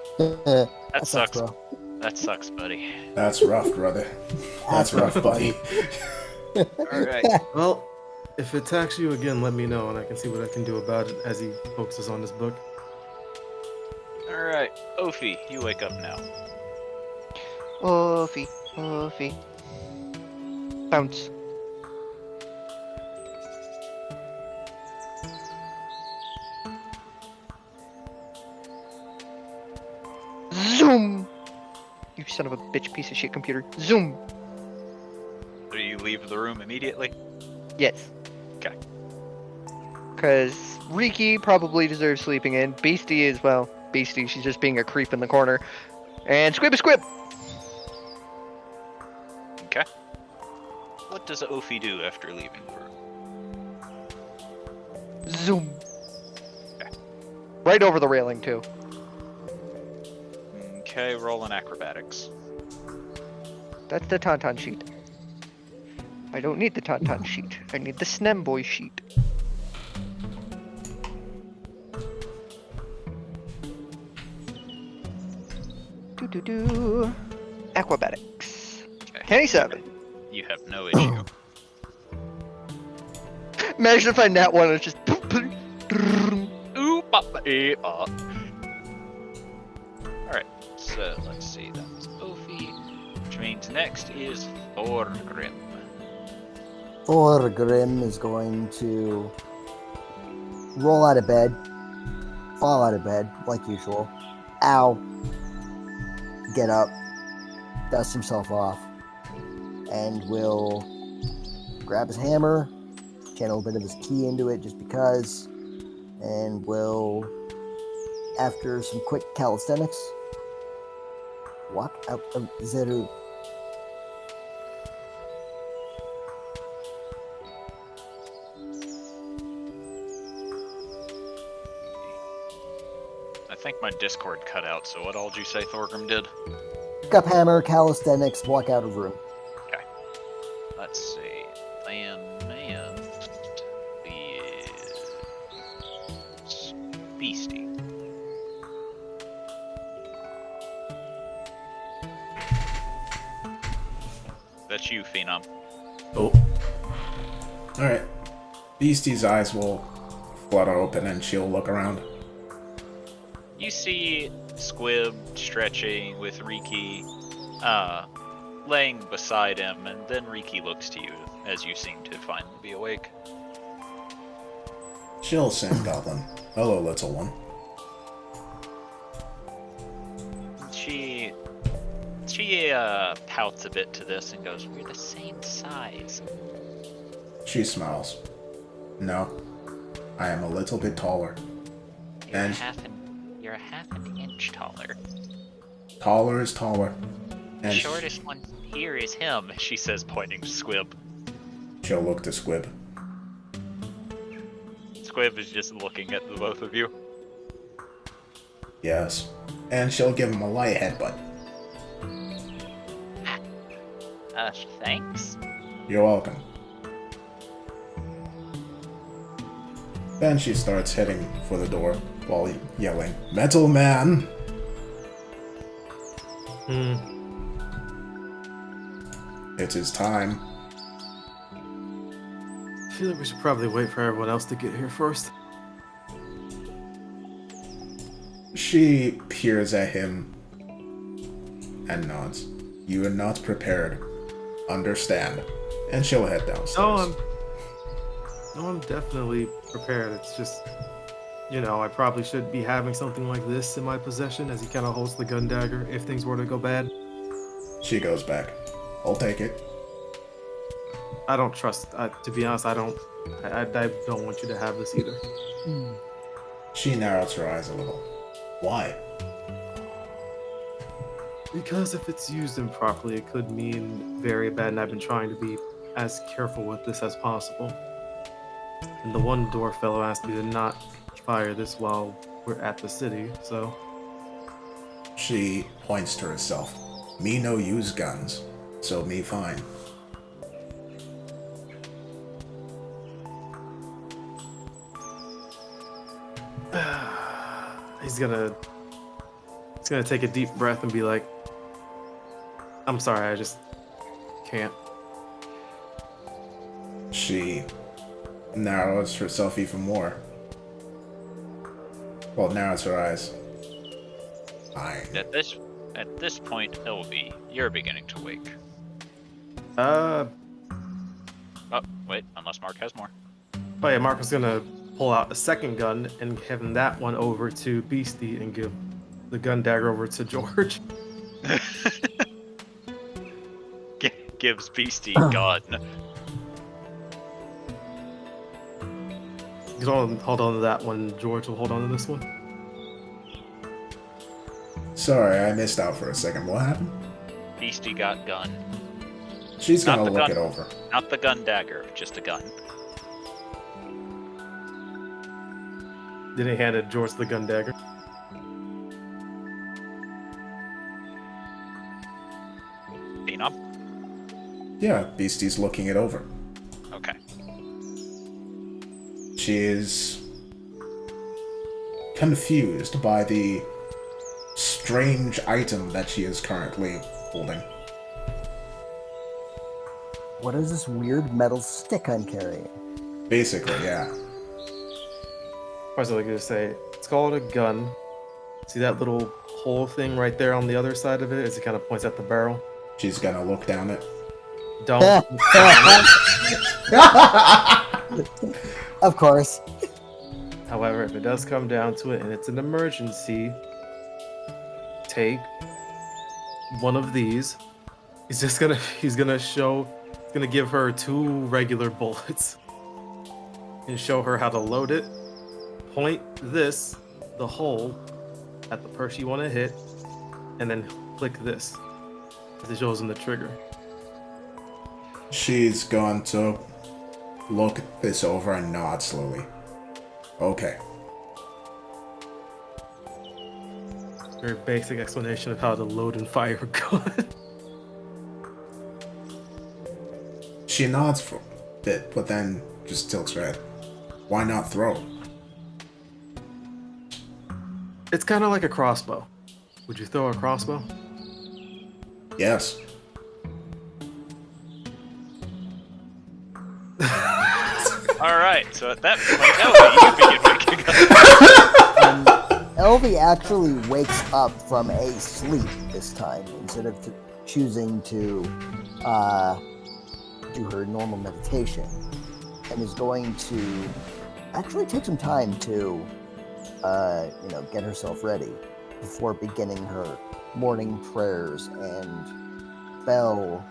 sucks. bro. That sucks, buddy. That's rough, brother. That's rough, buddy. Alright. Well, if it attacks you again, let me know and I can see what I can do about it as he focuses on this book. Alright. Ophi, you wake up now. Oofy, oofy. Bounce. Zoom! You son of a bitch piece of shit computer. Zoom! Do you leave the room immediately? Yes. Okay. Because Riki probably deserves sleeping in. Beastie is, well, Beastie. She's just being a creep in the corner. And Squib a Squib! Okay. What does Ophi do after leaving the room? Zoom! Okay. Right over the railing, too. Okay, roll an acrobatics. That's the Tauntaun sheet. I don't need the Tauntaun sheet. I need the Snemboy sheet. Do. Acrobatics. Okay. 27. You have no issue. Imagine if I nat one and it's just. Ooh, Alright, so let's see. That was Ophi, which means next is Thorgrim. Thorgrim is going to roll out of bed, fall out of bed like usual. Ow. Get up, dust himself off, and will grab his hammer, channel a bit of his ki into it just because, and will, after some quick calisthenics, walk out of Zeru. I think my Discord cut out, so what all did you say Thorgrim did? Pick up hammer, calisthenics, walk out of room. Let's see. Man is Beastie. That's you, Phenom. Oh. Alright. Beastie's eyes will flutter open and she'll look around. You see Squib stretching with Riki. laying beside him, and then Riki looks to you as you seem to finally be awake. Chill, Sand Goblin. Hello, little one. She pouts a bit to this and goes, "We're the same size." She smiles. No, I am a little bit taller. You're And you're a half an inch taller. taller is taller. The And shortest one here is him, she says, pointing to Squib. she'll look to Squib. Squib is just looking at the both of you. Yes. And she'll give him a light headbutt. Thanks. You're welcome. Then she starts heading for the door while yelling, "Metal Man!" It's his time. I feel like we should probably wait for everyone else to get here first. She peers at him and nods. You are not prepared. Understand. And she'll head downstairs. No, I'm definitely prepared. It's just, I probably should be having something like this in my possession as he kind of holds the gun dagger if things were to go bad. She goes back. I'll take it. I don't trust. To be honest, I don't want you to have this either. She narrows her eyes a little. Why? Because if it's used improperly, it could mean very bad, and I've been trying to be as careful with this as possible. And the one door fellow asked me to not fire this while we're at the city, so... She points to herself. Me no use guns, so me fine. He's gonna take a deep breath and be like, "I'm sorry, I just can't." She narrows herself even more. Well, narrows her eyes. Fine. At this point, Elvie, you're beginning to wake. Oh Wait, unless Mark has more. yeah, Marco's gonna pull out a second gun and hand that one over to Beastie and give the gun dagger over to George. Gives Beastie gun. Hold on to that one. George will hold on to this one. Sorry, I missed out for a second. What happened? Beastie got gun. She's Not gonna the look gun. it over. Not the gun dagger, just a gun. Then he handed George the gun dagger. Phenom? Yeah, Beastie's looking it over. Okay. She is confused by the strange item that she is currently holding. What is this weird metal stick I'm carrying? Basically, yeah. I was going to say, it's called a gun. See that little hole thing right there on the other side of it as it kind of points at the barrel? She's gonna look down it. Don't. Of course. However, if it does come down to it and it's an emergency, take one of these. He's gonna give her 2 regular bullets and show her how to load it. Point the hole at the person you want to hit, and then click this. It shows him the trigger. She's going to look this over and nod slowly. Okay. Very basic explanation of how to load and fire a gun. She nods for a bit, but then just tilts her head. Why not throw? It's kind of like a crossbow. Would you throw a crossbow? Yes. Alright, so at that point, Elvie, you begin waking up. Elvie actually wakes up from a sleep this time instead of choosing to do her normal meditation, and is going to actually take some time to, get herself ready before beginning her morning prayers and bell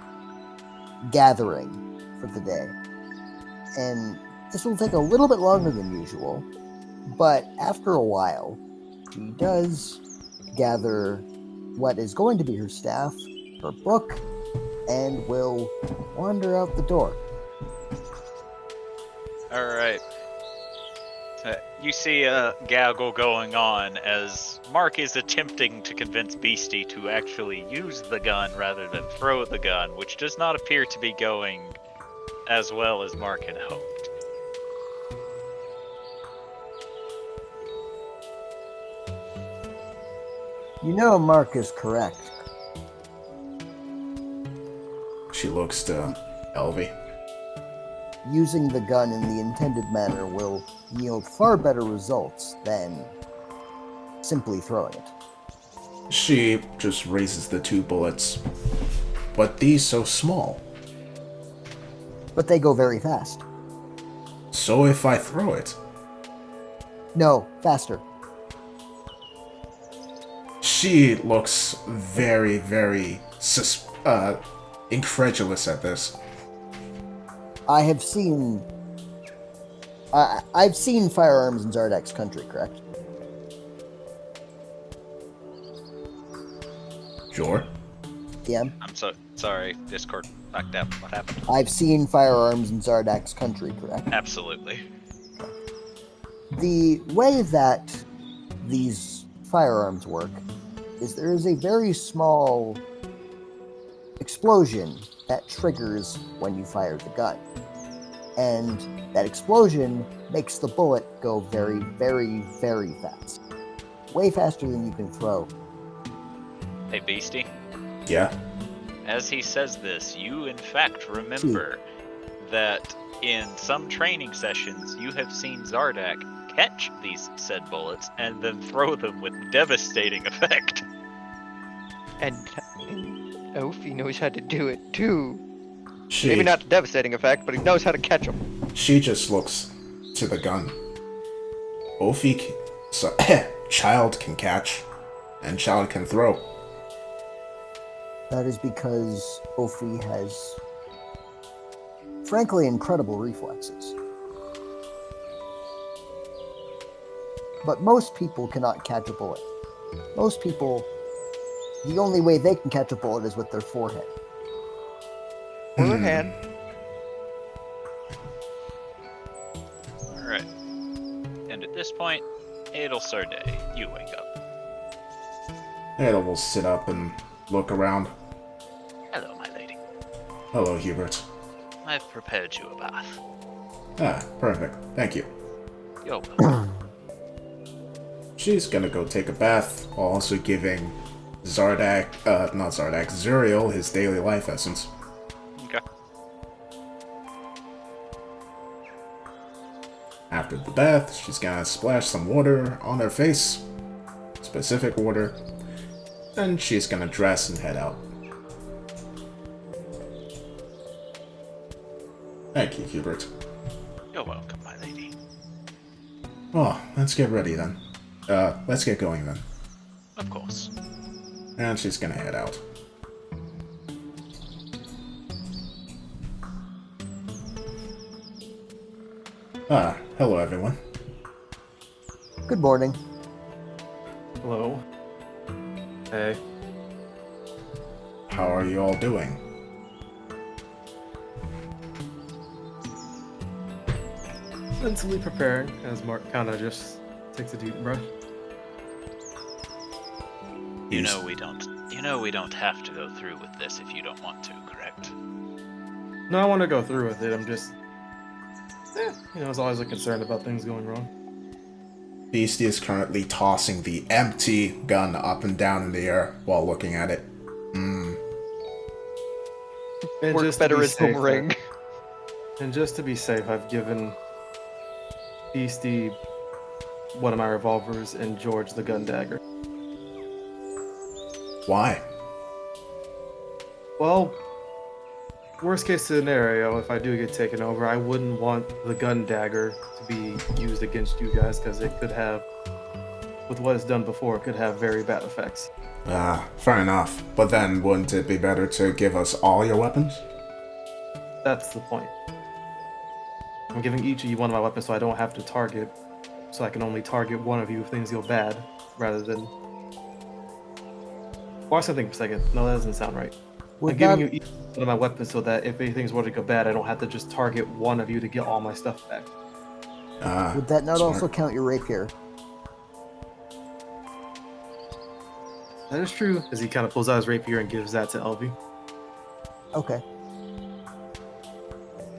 gathering for the day. And this will take a little bit longer than usual, but after a while, she does gather what is going to be her staff, her book, and will wander out the door. All right. You see a gaggle going on as Mark is attempting to convince Beastie to actually use the gun rather than throw the gun, which does not appear to be going as well as Mark had hoped. You know Mark is correct. She looks to Elvie. Using the gun in the intended manner will yield far better results than simply throwing it. She just raises the 2 bullets. But these so small. But they go very fast. So if I throw it, No, faster. she looks very, very incredulous at this. I've seen firearms in Zardak's country, correct? Sure. DM? I'm so sorry, Discord backed up. What happened? I've seen firearms in Zardak's country, correct? Absolutely. The way that these firearms work is there is a very small explosion that triggers when you fire the gun. And that explosion makes the bullet go very, very, very fast. Way faster than you can throw. Hey, Beastie. Yeah. As he says this, you in fact remember that in some training sessions you have seen Zardak catch these said bullets and then throw them with devastating effect. And Ophi knows how to do it too. She, Maybe not the devastating effect, but he knows how to catch them. She just looks to the gun. Ophi, child can catch, and child can throw. That is because Ophi has, frankly, incredible reflexes. But most people cannot catch a bullet. Most people, the only way they can catch a bullet is with their forehead. Or their hand. Alright. And at this point, Adel Sarday, you wake up. Ada will sit up and look around. Hello, my lady. Hello, Hubert. I've prepared you a bath. Ah, perfect. Thank you. You're welcome. She's gonna go take a bath, while also giving Zuriel his daily life essence. Okay. After the bath, she's gonna splash some water on her face. Specific water. And she's gonna dress and head out. Thank you, Hubert. You're welcome, my lady. Oh, let's get ready then. Let's get going then. Of course. And she's gonna head out. Hello everyone. Good morning. Hello. Hey. How are you all doing? Mentally preparing as Mark kind of just takes a deep breath. You know we don't have to go through with this if you don't want to, correct? No, I want to go through with it. I'm just, there's always a concern about things going wrong. Beastie is currently tossing the empty gun up and down in the air while looking at it. And Works just to better be as safe, boomerang. And just to be safe, I've given Beastie one of my revolvers and George the gun dagger. Why? Well, worst case scenario, if I do get taken over, I wouldn't want the gun dagger to be used against you guys because it could have, with what it's done before, it could have very bad effects. Fair enough. But then, wouldn't it be better to give us all your weapons? That's the point. I'm giving each of you one of my weapons so I don't have to target, so I can only target one of you if things go bad, rather than... Watch something for a second. No, that doesn't sound right. I'm Would giving that, you each one of my weapons so that if anything's were to go bad, I don't have to just target one of you to get all my stuff back. would that not Smart. also count your rapier? That is true, as he kind of pulls out his rapier and gives that to Elvie. Okay.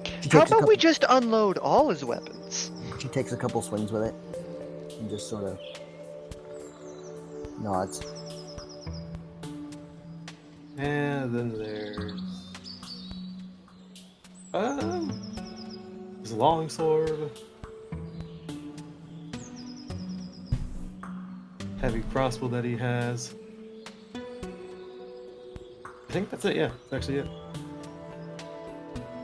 She How takes, a about couple, we just unload all his weapons? she takes a couple swings with it and just sort of nods. And then there's his longsword, heavy crossbow that he has. I think that's it. Yeah, that's actually it.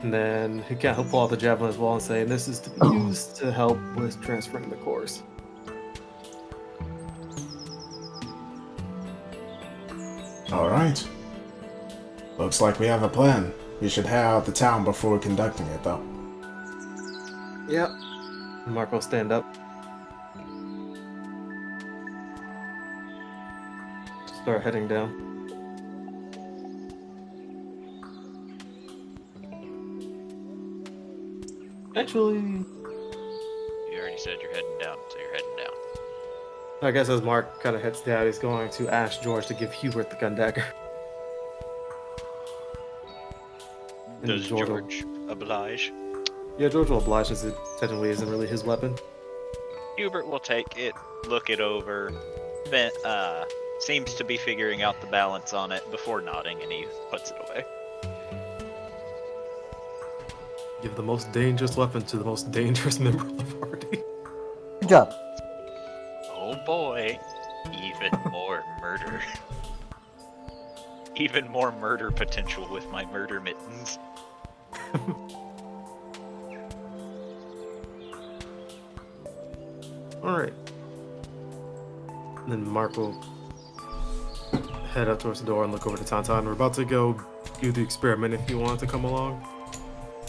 And then he'll pull out the javelin as well and say, "And this is to be used to help with transferring the cores." Alright. Looks like we have a plan. We should head out the town before conducting it, though. Yep. Marco, stand up. Start heading down. Actually, You already said you're heading down, so you're heading down. I guess as Mark kind of heads down, he's going to ask George to give Hubert the gun dagger. And Does will- George oblige? Yeah, George will oblige since it technically isn't really his weapon. Hubert will take it, look it over, seems to be figuring out the balance on it before nodding, and he puts it away. Give the most dangerous weapon to the most dangerous member of the party. Good job. Oh boy, even more murder. Even more murder potential with my murder mittens. Alright. Then Mark will head up towards the door and look over to Tauntaun. We're about to go do the experiment if you want to come along.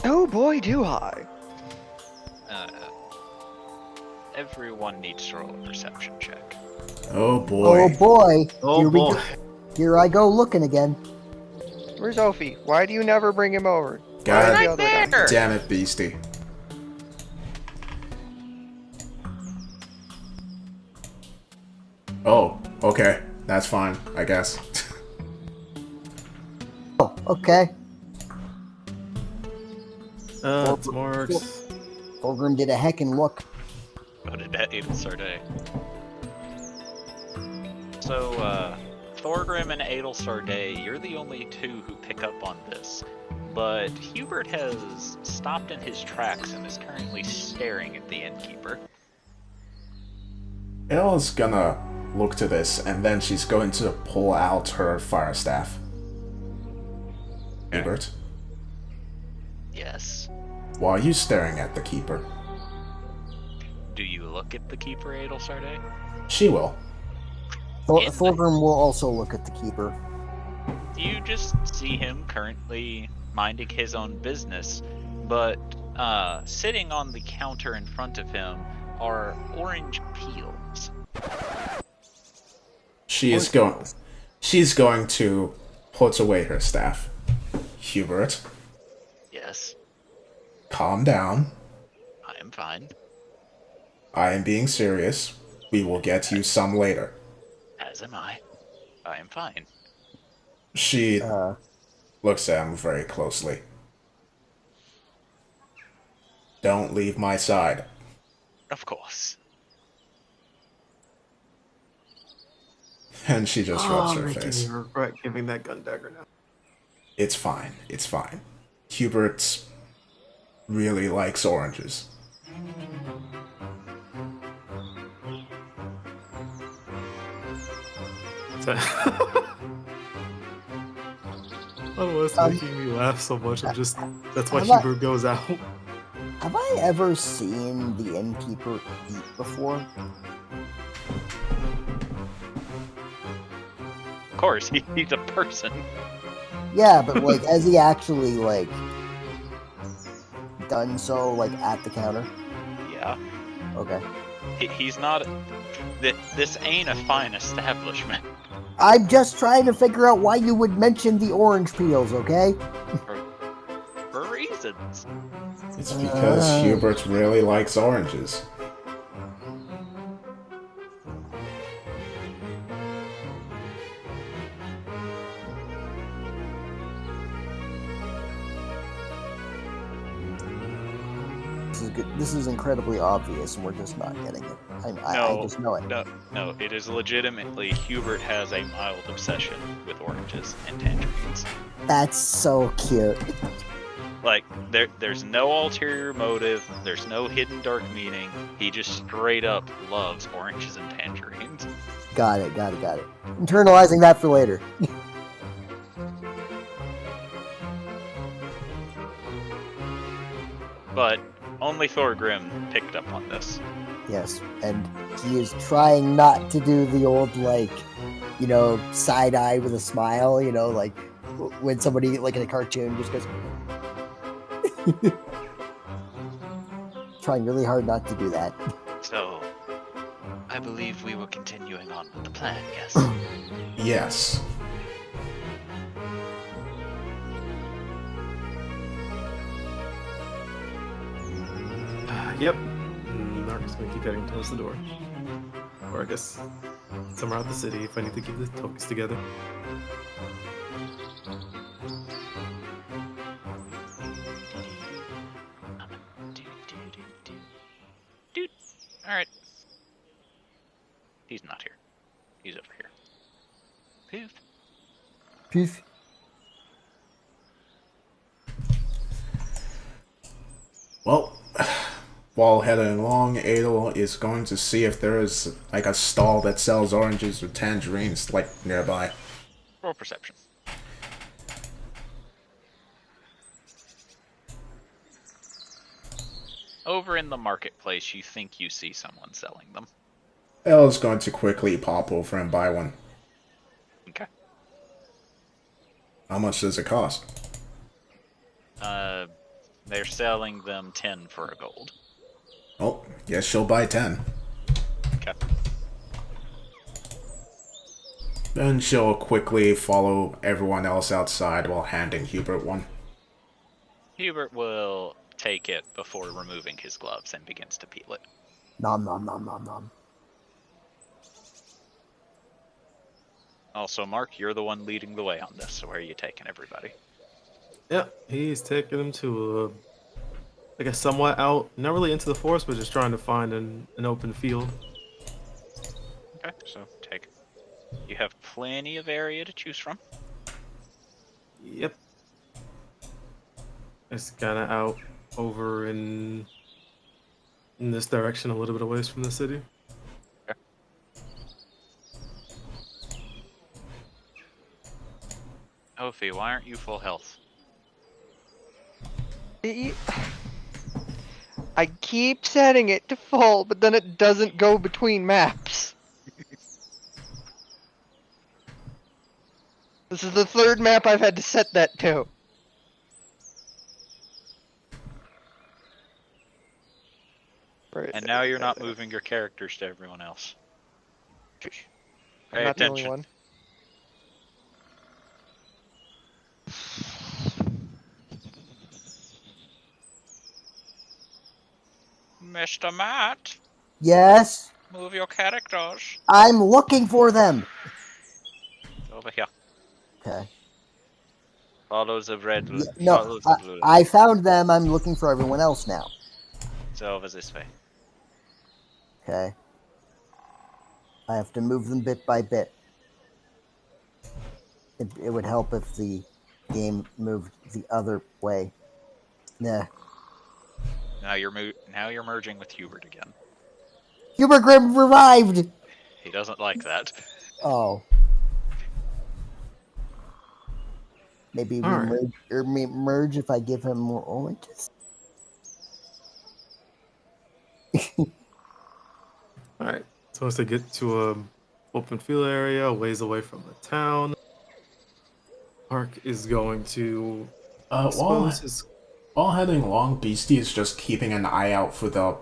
Oh boy, do I. Everyone needs to roll a perception check. Oh boy. Oh boy. Oh Here we boy. go. Here I go looking again. Where's Ophi? Why do you never bring him over? God Where's the other guy? there! damn it, Beastie. Oh, okay. That's fine, I guess. Oh, okay. It's Mark's. Fulgrim did a heckin' look. What did that even start a? So, Thorgrim and Adelstar Day, you're the only two who pick up on this. But Hubert has stopped in his tracks and is currently staring at the innkeeper. Elle's gonna look to this, and then she's going to pull out her fire staff. Hubert, Yes. why are you staring at the keeper? Do you look at the keeper, Adelstar Day? She will. Fulgrim will also look at the keeper. You just see him currently minding his own business, but sitting on the counter in front of him are orange peels. She's going to put away her staff. Hubert, Yes, calm down. I am fine. I am being serious. We will get you some later. As am I. I am fine. She looks at him very closely. Don't leave my side. Of course. And she just rubs her making face. me regret giving that gun dagger now. It's fine. It's fine. Hubert really likes oranges. I don't know what's making me laugh so much. That's why Have I- Hubert goes out. Have I ever seen the innkeeper eat before? Of course, he's a person. Yeah, but like, has he actually like done so like at the counter? Yeah. Okay. He's not. This ain't a fine establishment. I'm just trying to figure out why you would mention the orange peels, okay? For reasons. It's because Hubert really likes oranges. This is incredibly obvious, and we're just not getting it. I just know it. No, it is legitimately Hubert has a mild obsession with oranges and tangerines. That's so cute. Like, there's no ulterior motive, there's no hidden dark meaning. He just straight up loves oranges and tangerines. Got it. Internalizing that for later. But only Thorgrim picked up on this. Yes, and he is trying not to do the old, like, you know, side eye with a smile, you know, like when somebody, like in a cartoon, just goes. Trying really hard not to do that. So, I believe we were continuing on with the plan, yes? Yes. Yep. Narc's gonna keep heading towards the door. Or I guess somewhere out the city if I need to keep the tokens together. Dude. Alright. He's not here. He's over here. Poof. Peace. Well, while heading along, Adel is going to see if there is like a stall that sells oranges or tangerines like nearby. Roll perception. Over in the marketplace, you think you see someone selling them. Elle's going to quickly pop over and buy one. Okay. How much does it cost? They're selling them 10 for a gold. Oh, yes, she'll buy 10. Okay. Then she'll quickly follow everyone else outside while handing Hubert one. Hubert will take it before removing his gloves and begins to peel it. Nom nom nom nom nom. Also, Mark, you're the one leading the way on this, so where are you taking everybody? Yeah, he's taking him to I guess somewhat out, not really into the forest, but just trying to find an open field. Okay, so take. You have plenty of area to choose from. Yep. It's kind of out over in this direction, a little bit away from the city. Okay. Ophi, why aren't you full health? I keep setting it to full, but then it doesn't go between maps. This is the third map I've had to set that to. Right. And now you're not moving your characters to everyone else. I'm Pay not the only attention. one. Mr. Matt, Yes, move your characters. I'm looking for them. Over here. Okay. Follow the red. Yeah, no, Follow the blue. I found them. I'm looking for everyone else now. So over this way. Okay. I have to move them bit by bit. It would help if the game moved the other way. Nah. Now you're merging with Hubert again. Hubert Grimm revived! He doesn't like that. Oh. Maybe we All right. merge, or merge if I give him more oranges. All right. So once they get to a open field area, a ways away from the town, Mark is going to While expose his. heading along, Beastie is just keeping an eye out for the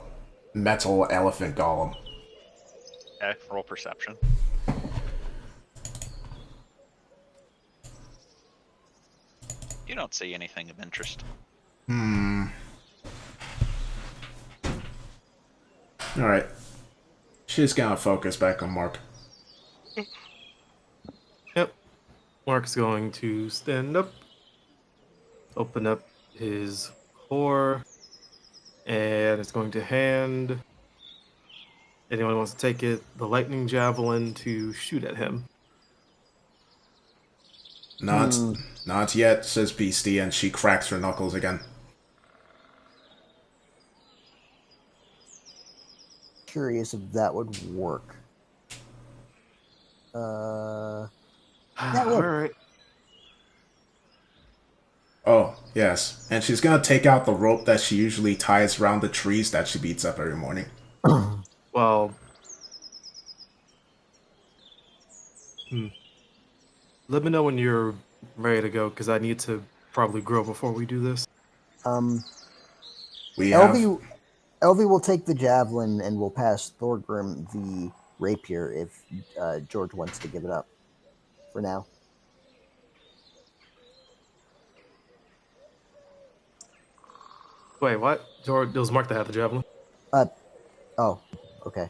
metal elephant golem. Okay, roll perception. You don't see anything of interest. Alright. She's gonna focus back on Mark. Yep. Mark's going to stand up, open up his core, and it's going to hand anyone who wants to take it the lightning javelin to shoot at him. Not yet, says Beastie, and she cracks her knuckles again. Curious if that would work. That All would. right. Oh, yes. And she's gonna take out the rope that she usually ties around the trees that she beats up every morning. Well, let me know when you're ready to go, because I need to probably grow before we do this. We have... Elvie will take the javelin and will pass Thorgrim the rapier if George wants to give it up for now. Wait, what? George, it was Mark that had the javelin. Oh, okay.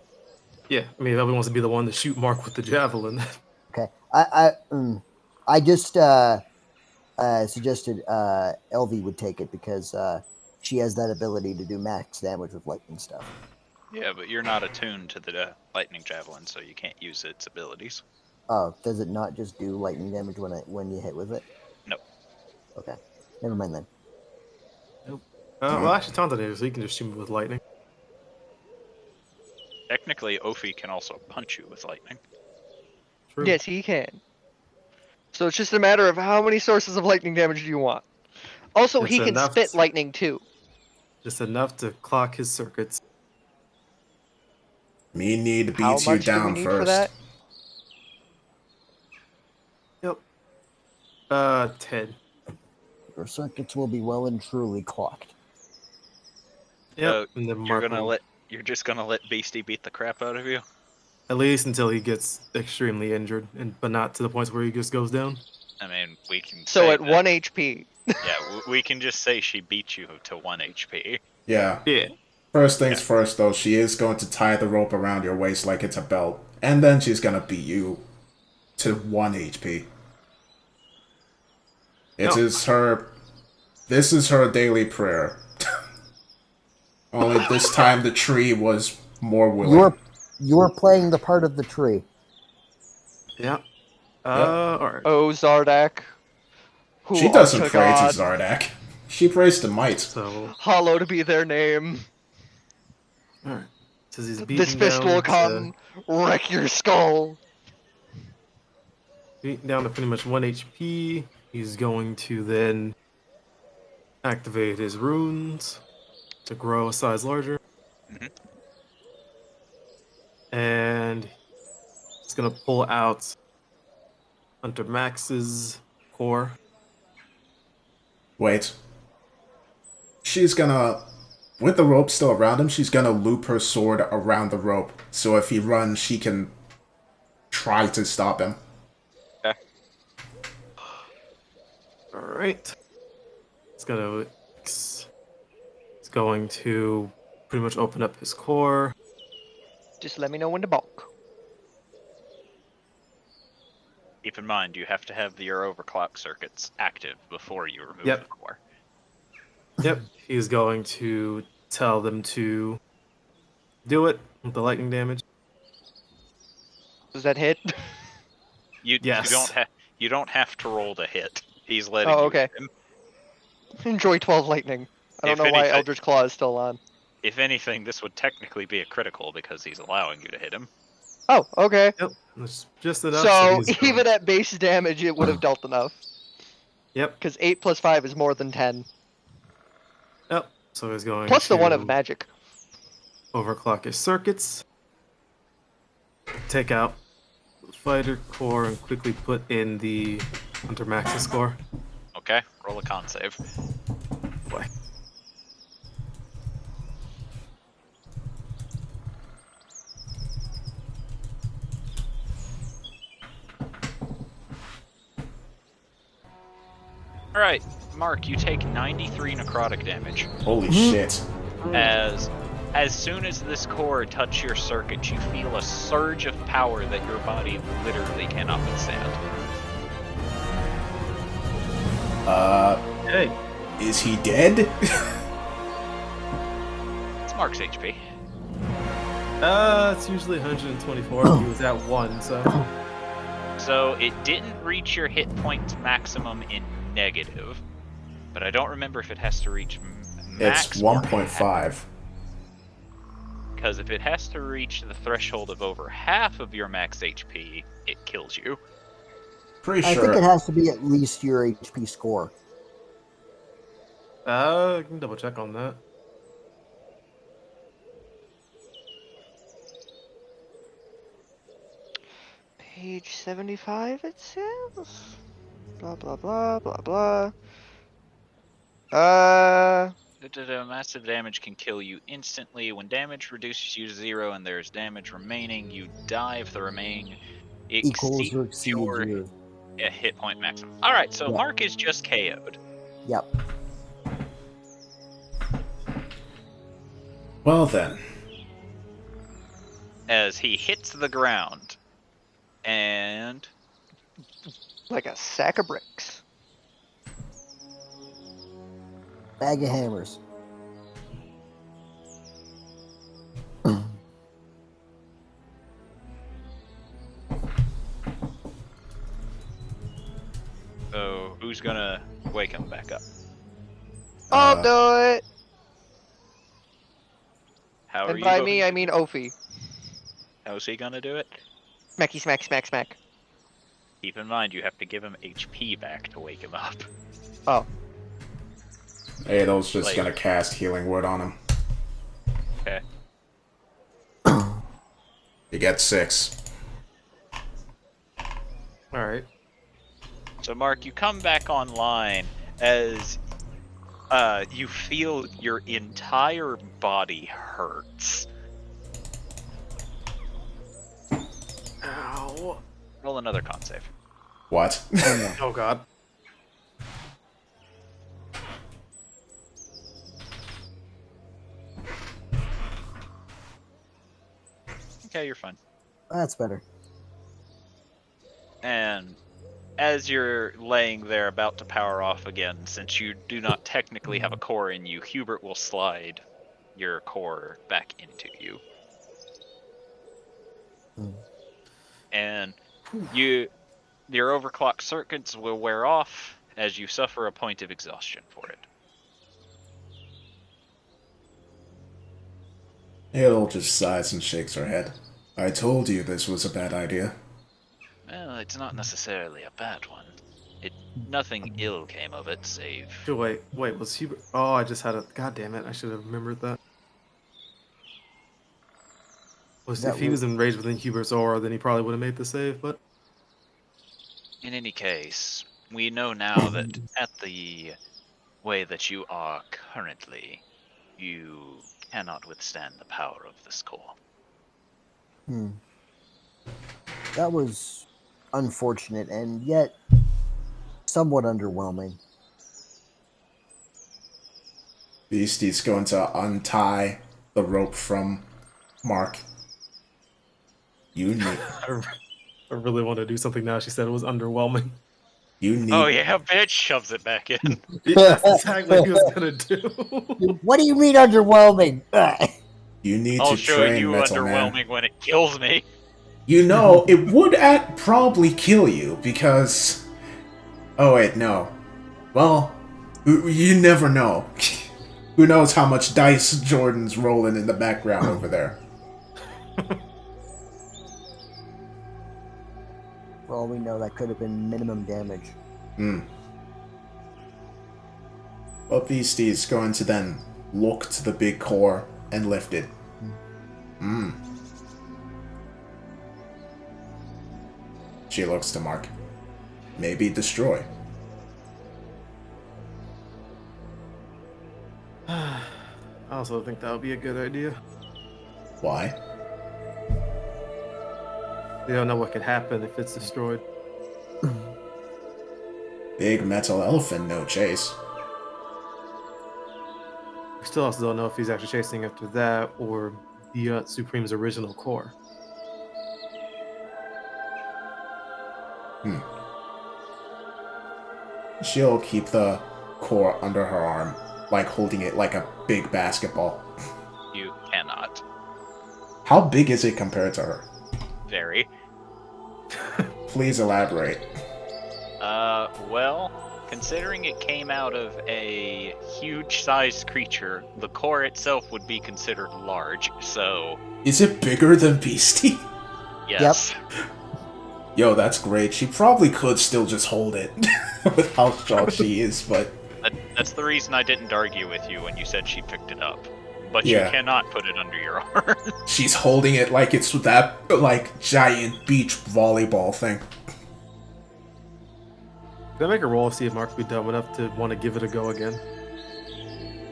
Yeah, I mean, everyone wants to be the one to shoot Mark with the javelin. Okay. I just suggested Elvie would take it because she has that ability to do max damage with lightning stuff. Yeah, but you're not attuned to the lightning javelin, so you can't use its abilities. Oh, does it not just do lightning damage when you hit with it? No. Okay. Never mind then. Well, actually, Tonto is, so he can just shoot me with lightning. Technically, Ophi can also punch you with lightning. True. Yes, he can. So it's just a matter of how many sources of lightning damage do you want. Also, It's he can enough spit to- lightning too. Just enough to clock his circuits. Me need to How beat you much do we down need for first. that? Yep. 10. Your circuits will be well and truly clocked. Yep. And then Mark will- You're just gonna let Beastie beat the crap out of you? at least until he gets extremely injured, but not to the point where he just goes down. I mean, we can. So say at that- 1 HP. Yeah, we can just say she beat you to 1 HP. Yeah. Yeah. First things first, though, she is going to tie the rope around your waist like it's a belt. And then she's gonna beat you to 1 HP. This is her daily prayer. Only this time the tree was more willing. You're playing the part of the tree. Yeah. Alright. Oh, Zardak. Who She doesn't are to pray God, to Zardak. She prays to Might. So, hallowed be their name. alright. Says he's beating This fist will come, wreck your skull. Beaten down to pretty much 1 HP. He's going to then activate his runes to grow a size larger. Mhm. And he's going to pull out Hunter Max's core. Wait. She's gonna... With the rope still around him, she's gonna loop her sword around the rope. So if he runs, she can try to stop him. Okay. Alright. It's going to pretty much open up his core. Just let me know when to balk. Keep in mind, you have to have your overclock circuits active before you remove Yep. the core. Yep. He's going to tell them to do it with the lightning damage. Does that hit? Yes. You don't have to roll to hit. He's letting Oh, you okay. hit him. Enjoy 12 lightning. I don't If know why anything- Eldritch Claw is still on. If anything, this would technically be a critical because he's allowing you to hit him. Oh, okay. Yep. It's just enough. So he's even going. at base damage, it would have dealt enough. Yep. Because 8 plus 5 is more than 10. Yep. So he's going Plus to the 1 of magic. overclock his circuits, take out the fighter core, and quickly put in the Hunter Max's core. Okay, roll a con save. Boy. Alright, Mark, you take 93 necrotic damage. Holy shit. As soon as this core touches your circuit, you feel a surge of power that your body literally cannot withstand. Hey. Is he dead? It's Mark's HP. It's usually 124. He was at 1, so. So it didn't reach your hit point maximum in negative, but I don't remember if it has to reach max. It's 1.5. Because if it has to reach the threshold of over half of your max HP, it kills you. Pretty I sure. think it has to be at least your HP score. I can double check on that. Page 75, it says? Blah, blah, blah, blah, blah. Massive damage can kill you instantly. When damage reduces you to 0 and there's damage remaining, you die if the remaining Equals or exceeds exceeds your your... hit point maximum. Alright, so Yeah. Mark is just KO'd. Yep. Well then. As he hits the ground. And Like a sack of bricks. Bag of hammers. so who's gonna wake him back up? I'll do it! How are And you by going me, to- I mean Ophi. How's he gonna do it? Smacky smack smack smack. Keep in mind you have to give him HP back to wake him up. Oh. Ado's just Like- gonna cast Healing Word on him. Okay. You get 6. Alright. So Mark, you come back online as you feel your entire body hurts. Ow. Roll another con save. What? Oh god. Okay, you're fine. That's better. And as you're laying there about to power off again, since you do not technically have a core in you, Hubert will slide your core back into you. Hmm. And your overclock circuits will wear off as you suffer a point of exhaustion for it. Adol just sighs and shakes her head. I told you this was a bad idea. Well, it's not necessarily a bad one. Nothing ill came of it, save... Wait, was Hubert... Oh, I just had a... God damn it, I should have remembered that. If he was enraged within Hubert's aura, then he probably would have made the save, but... In any case, we know now that at the way that you are currently, you cannot withstand the power of this core. That was unfortunate and yet somewhat underwhelming. Beastie's going to untie the rope from Mark. You need... I really want to do something now. She said it was underwhelming. You need... Oh yeah, bitch! Shoves it back in. Yeah, that's exactly what he was gonna do. What do you mean underwhelming? You need I'll to show train you Metal Man. underwhelming when it kills me. You know, it would probably kill you, because... Oh wait, no. Well, you never know. Who knows how much dice Jordan's rolling in the background over there. For all we know, that could have been minimum damage. Beastie is going to then look to the big core and lift it. She looks to Mark. Maybe destroy. I also think that would be a good idea. Why? We don't know what could happen if it's destroyed. Big metal elephant, no chase. We still also don't know if he's actually chasing after that or the Supreme's original core. She'll keep the core under her arm, like holding it like a big basketball. You cannot. How big is it compared to her? Very. Please elaborate. Well, considering it came out of a huge-sized creature, the core itself would be considered large, so... Is it bigger than Beastie? Yes. Yo, that's great. She probably could still just hold it with how strong she is, but... That's the reason I didn't argue with you when you said she picked it up. But Yeah. you cannot put it under your arm. She's holding it like it's that, like, giant beach volleyball thing. Can I make a roll to see if Mark would be dumb enough to want to give it a go again?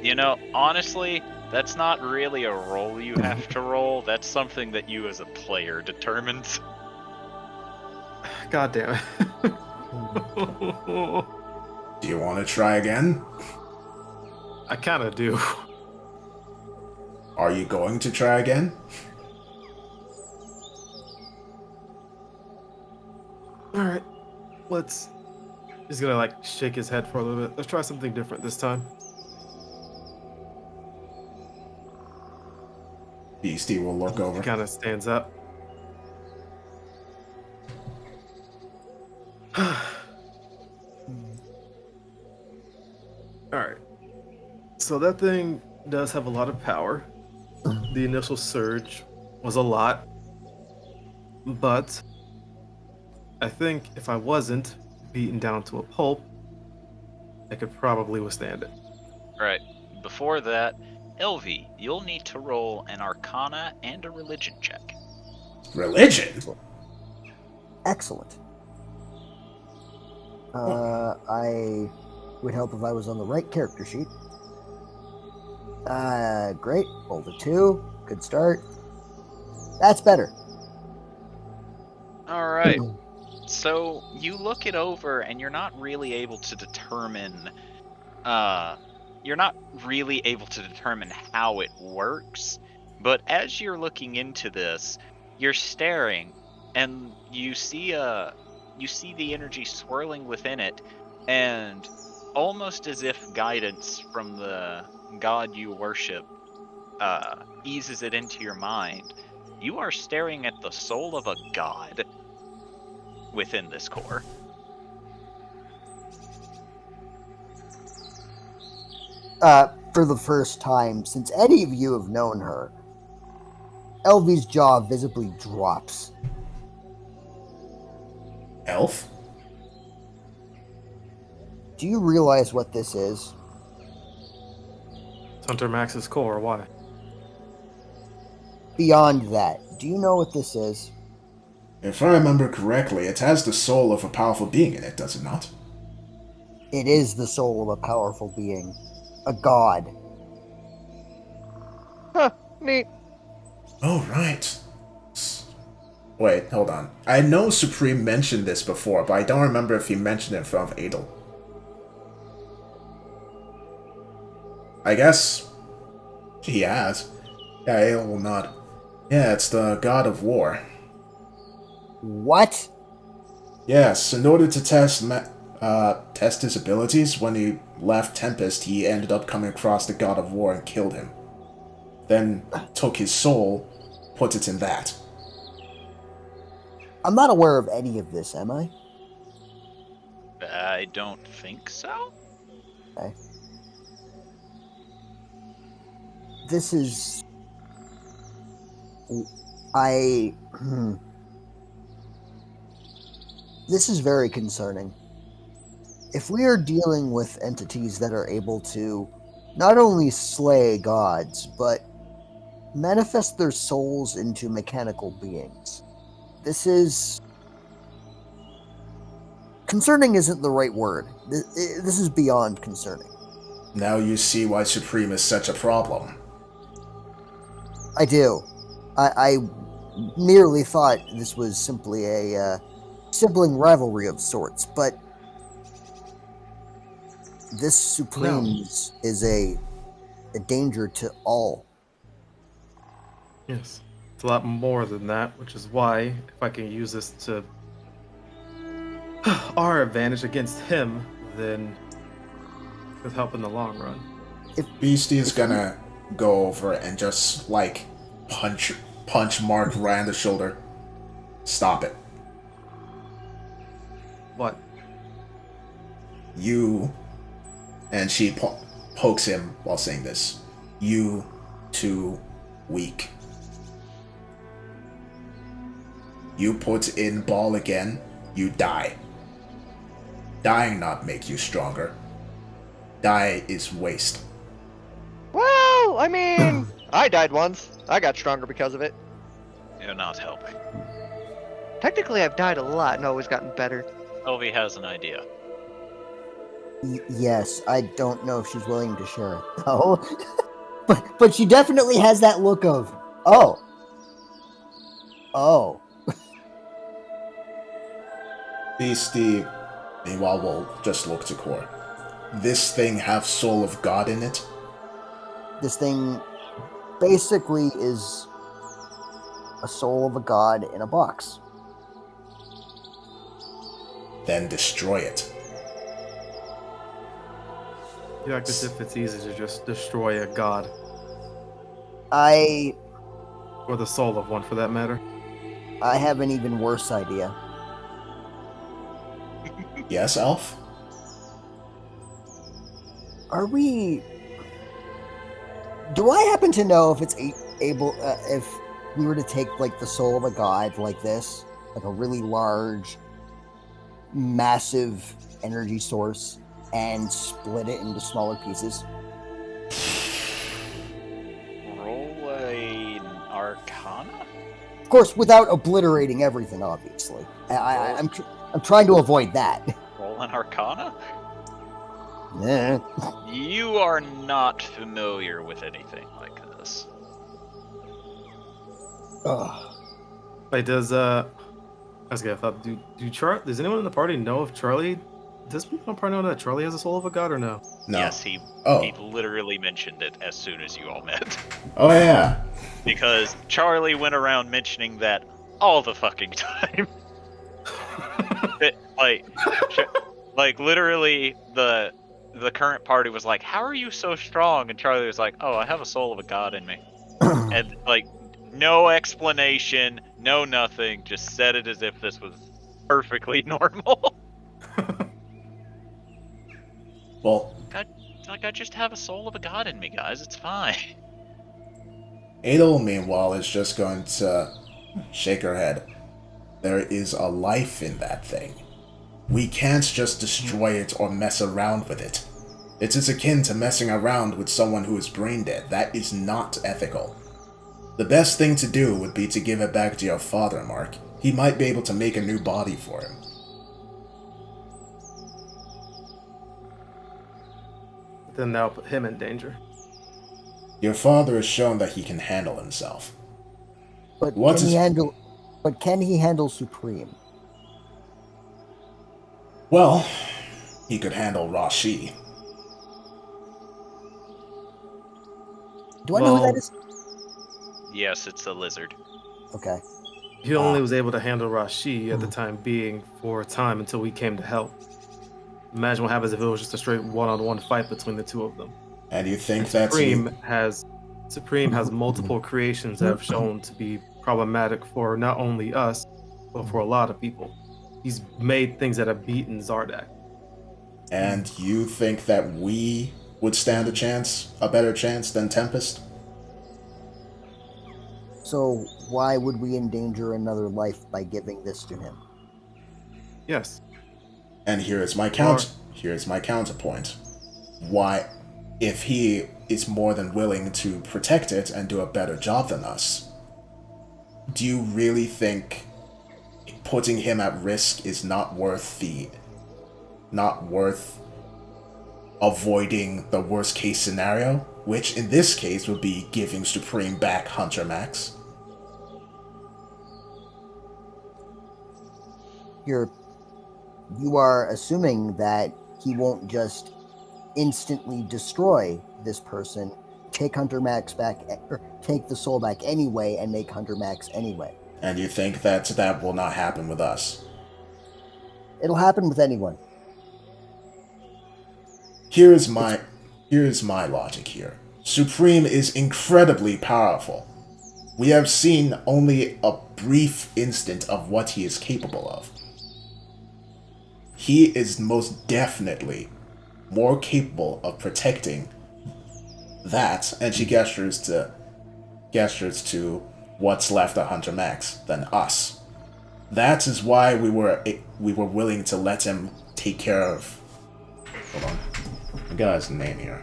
You know, honestly, that's not really a roll you have to roll. That's something that you as a player determines. God damn it. Do you want to try again? I kind of do. Are you going to try again? Alright, let's... He's gonna, like, shake his head for a little bit. Let's try something different this time. Beastie will look He over. kind of stands up. Alright. So that thing does have a lot of power. The initial surge was a lot. But I think if I wasn't beaten down to a pulp, I could probably withstand it. Alright, before that, Elvie, you'll need to roll an Arcana and a Religion check. Religion? Excellent. I would help if I was on the right character sheet. Great. Rolled a 2. Good start. That's better. Alright, so you look it over and you're not really able to determine how it works, but as you're looking into this, you're staring and you see the energy swirling within it, and almost as if guidance from the god you worship eases it into your mind, you are staring at the soul of a god within this core. For the first time since any of you have known her, Elvie's jaw visibly drops. Elf? Do you realize what this is? It's Hunter Max's core, why? Beyond that, do you know what this is? If I remember correctly, it has the soul of a powerful being in it, does it not? It is the soul of a powerful being. A god. Huh, neat. Oh, right. Wait, hold on. I know Supreme mentioned this before, but I don't remember if he mentioned it in front of Adel. I guess he has. Yeah, Adel will nod. Yeah, it's the god of war. What? Yes, in order to test his abilities, when he left Tempest, he ended up coming across the god of war and killed him. Then took his soul, put it in that. I'm not aware of any of this, am I? I don't think so. Okay. This is... This is very concerning. if we are dealing with entities that are able to not only slay gods, but manifest their souls into mechanical beings, this is... Concerning isn't the right word. This is beyond concerning. Now you see why Supreme is such a problem. I do. I merely thought this was simply a sibling rivalry of sorts, but this Supreme is a danger to all. Yes. It's a lot more than that, which is why, if I can use this to our advantage against him, then it could help in the long run. Beastie is gonna go over and just, like, punch Mark right in the shoulder. Stop it. What? You, and she pokes him while saying this, you too weak. You put in ball again, you die. Dying not make you stronger. Die is waste. Well, I mean, I died once. I got stronger because of it. You're not helping. Technically, I've died a lot and always gotten better. Sylvie has an idea. Yes, I don't know if she's willing to share it though. but she definitely has that look of, oh. Beastie, meanwhile, will just look to Core. This thing have soul of God in it? This thing basically is a soul of a god in a box. Then destroy it. You act as if it's easy to just destroy a god, I or the soul of one for that matter. have an even worse idea. Yes, Elf? Are we... Do I happen to know if it's able... if we were to take, like, the soul of a god like this, like a really large, massive energy source, and split it into smaller pieces? Roll an Arcana? Of course, without obliterating everything, obviously. I'm trying to avoid that. Roll an Arcana? Eh. You are not familiar with anything like this. Ugh. Wait, does I thought, does anyone in the party know if Charlie? Does people in the party know that Charlie has a soul of a god or no? No. Yes, he Oh. literally mentioned it as soon as you all met. Oh, yeah. Because Charlie went around mentioning that all the fucking time. Like literally the current party was like, "How are you so strong?" And Charlie was like, "Oh, I have a soul of a god in me." And like no explanation, no nothing, just said it as if this was perfectly normal. Well, I just have a soul of a god in me, guys. It's fine. Adel, meanwhile, is just going to shake her head. There is a life in that thing. We can't just destroy it or mess around with it. It is akin to messing around with someone who is brain dead. That is not ethical. The best thing to do would be to give it back to your father, Mark. He might be able to make a new body for him. Then that'll put him in danger. Your father has shown that he can handle himself. But What can is- he handle? But can he handle Supreme? Well, he could handle Rashi. Do I know who Well- that is? Yes, it's a lizard. Okay. He only was able to handle Rashi at the time being for a time until we came to help. Imagine what happens if it was just a straight one-on-one fight between the two of them. And you think that's... Supreme has multiple creations that have shown to be problematic for not only us, but for a lot of people. He's made things that have beaten Zardak. And you think that we would stand a better chance than Tempest? So why would we endanger another life by giving this to him? Yes. And here is my here's my counterpoint. Why, if he is more than willing to protect it and do a better job than us, do you really think putting him at risk is not worth avoiding the worst case scenario, which in this case would be giving Supreme back Hunter Max? You are assuming that he won't just instantly destroy this person, take Hunter Max back, or take the soul back anyway, and make Hunter Max anyway. And you think that will not happen with us? It'll happen with anyone. Here's my logic here. Supreme is incredibly powerful. We have seen only a brief instant of what he is capable of. He is most definitely more capable of protecting that, and she gestures to what's left of Hunter Max, than us. That is why we were willing to let him take care of. Hold on, I got his name here.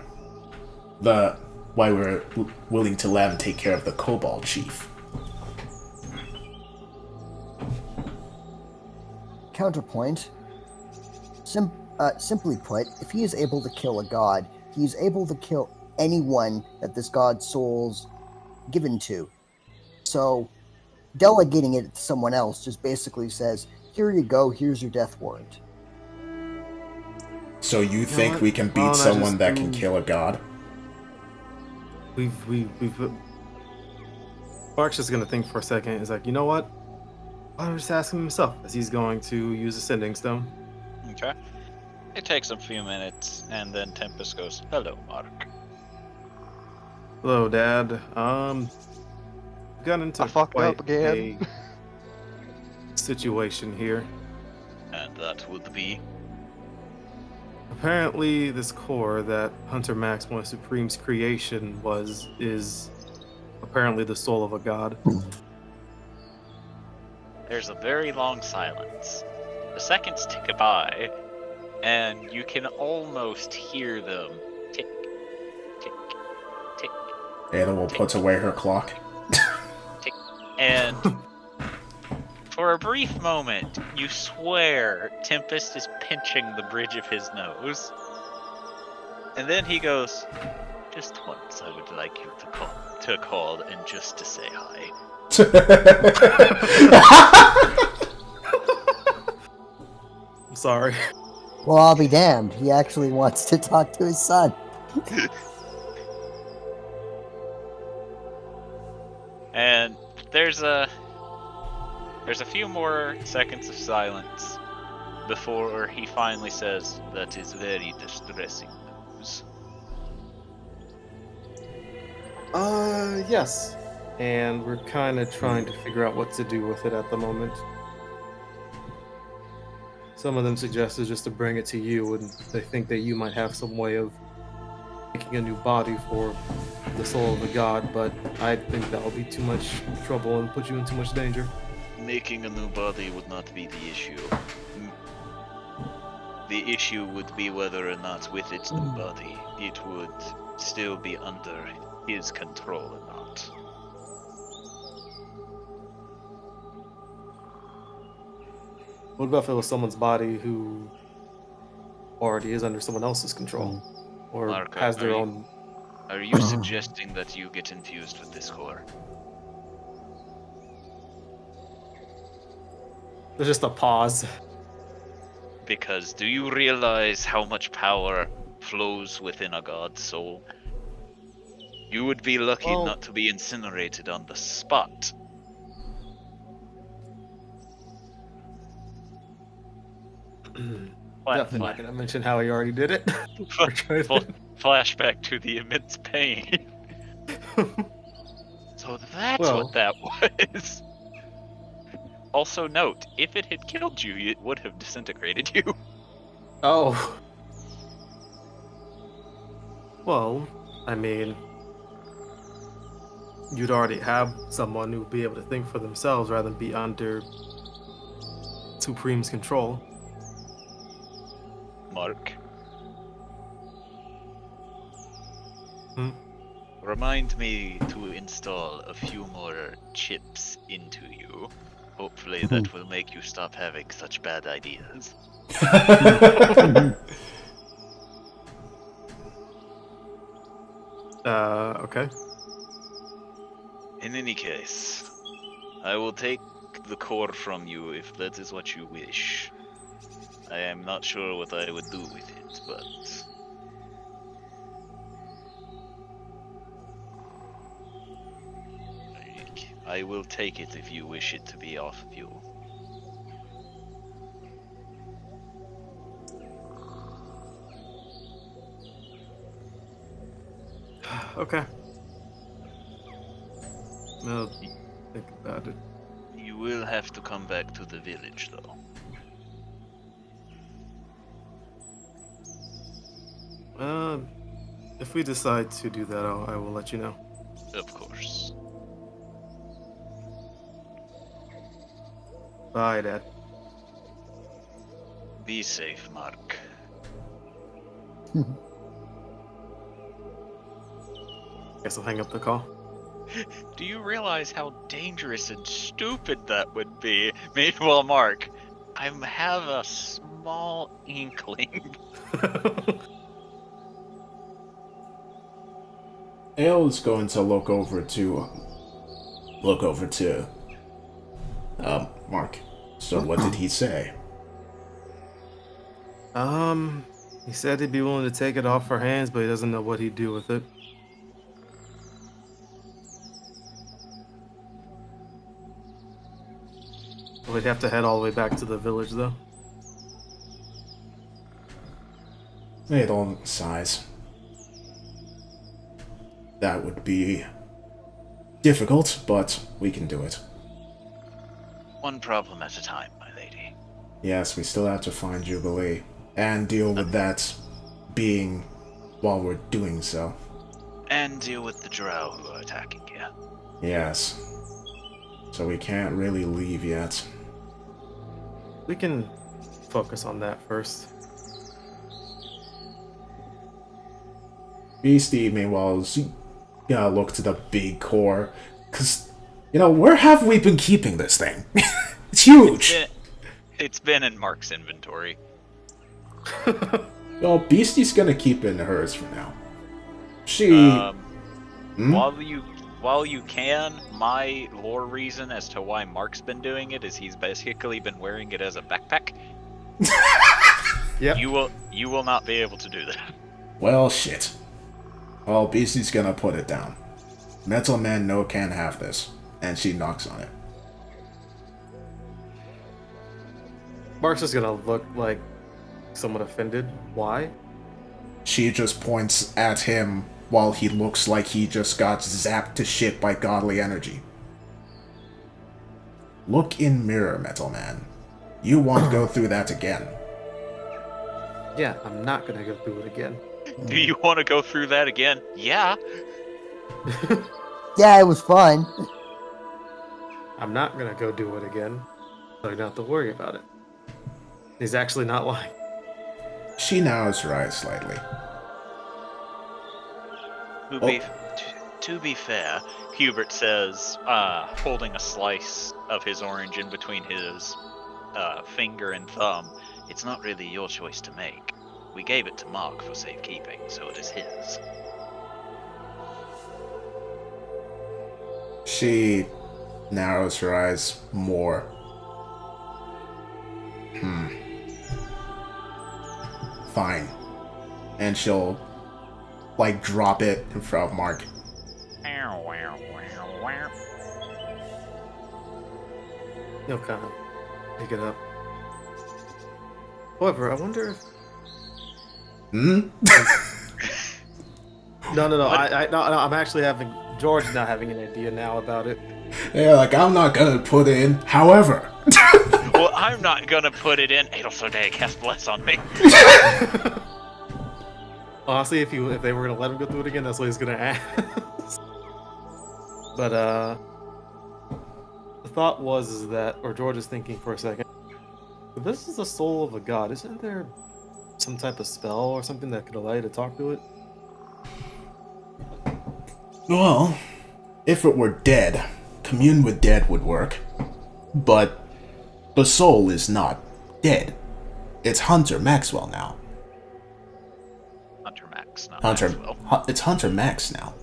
Why we were willing to let him take care of the Cobalt Chief. Counterpoint. Simply put, if he is able to kill a god, he is able to kill anyone that this god's soul's given to. So, delegating it to someone else just basically says, here you go, here's your death warrant. So you think we can beat someone that can kill a god? Mark's just gonna think for a second. He's like, you know what? I'll just ask him himself, as he's going to use a sending stone. Okay. It takes a few minutes, and then Tempest goes, "Hello, Mark." Hello, Dad. Got into I fucked quite up again. a situation here. And that would be. Apparently, this core that Hunter Max, one of Supreme's creation, is apparently the soul of a god. There's a very long silence. The seconds tick by, and you can almost hear them tick, tick, tick, Ada will put away her clock. tick. And for a brief moment, you swear Tempest is pinching the bridge of his nose. And then he goes, "Just once I would like you to call and just to say hi." I'm sorry. Well, I'll be damned. He actually wants to talk to his son. And there's a few more seconds of silence before he finally says, "That is very distressing news." Yes. And we're kind of trying to figure out what to do with it at the moment. Some of them suggested just to bring it to you, and they think that you might have some way of making a new body for the soul of the god, but I think that'll be too much trouble and put you in too much danger. Making a new body would not be the issue. The issue would be whether or not with its new body, it would still be under his control or not. What about if it was someone's body who already is under someone else's control? Or Marco, has their own... Are you suggesting that you get infused with this core? There's just a pause. Because do you realize how much power flows within a god's soul? You would be lucky not to be incinerated on the spot. Definitely not going to mention how he already did it. Flashback to the immense pain. So that's what that was. Also note, if it had killed you, it would have disintegrated you. Oh. Well, I mean, you'd already have someone who would be able to think for themselves rather than be under Supreme's control. Mark, Remind me to install a few more chips into you. Hopefully that will make you stop having such bad ideas. Okay. In any case, I will take the core from you if that is what you wish. I am not sure what I would do with it, but... I will take it if you wish it to be off of you. Okay. I'll think about it. You will have to come back to the village, though. If we decide to do that, I will let you know. Of course. Bye, Dad. Be safe, Mark. Guess I'll hang up the call. Do you realize how dangerous and stupid that would be? Meanwhile, Mark, I have a small inkling. Ale's going to look over to Mark. So what did he say? He said he'd be willing to take it off our hands, but he doesn't know what he'd do with it. We'd have to head all the way back to the village, though. They don't size. That would be difficult, but we can do it. One problem at a time, my lady. Yes, we still have to find Jubilee and deal with that being while we're doing so. And deal with the drow who are attacking you. Yes. So we can't really leave yet. We can focus on that first. Beastie, meanwhile, look to the big core. Because, where have we been keeping this thing? It's huge! It's been in Mark's inventory. Well, Beastie's gonna keep it in hers for now. She... While you can, my lore reason as to why Mark's been doing it is he's basically been wearing it as a backpack. Yep. You will not be able to do that. Well, shit. Well, Beastie's gonna put it down. Metal Man can't have this. And she knocks on it. Mark's just gonna look like somewhat offended. Why? She just points at him while he looks like he just got zapped to shit by godly energy. Look in mirror, Metal Man. You won't go through that again. Yeah, I'm not gonna go through it again. Do you want to go through that again? Yeah. Yeah, it was fun. I'm not gonna go do it again, so you don't have to worry about it. He's actually not lying. She narrows her eyes slightly. To be fair, Hubert says, holding a slice of his orange in between his finger and thumb, it's not really your choice to make. We gave it to Mark for safekeeping, so it is his. She narrows her eyes more. Fine. And she'll, drop it in front of Mark. He'll kind of pick it up. However, I wonder if... No. I'm actually having... George's not having an idea now about it. Yeah, I'm not gonna put in, however. Well, I'm not gonna put it in. Adelsoday, cast bless on me. Honestly, if they were gonna let him go through it again, that's what he's gonna ask. But the thought was that, or George is thinking for a second, if this is the soul of a god, isn't there some type of spell or something that could allow you to talk to it? Well, if it were dead, commune with dead would work. But the soul is not dead. It's Hunter Maxwell now. Hunter Max, not Hunter, Maxwell. It's Hunter Max now.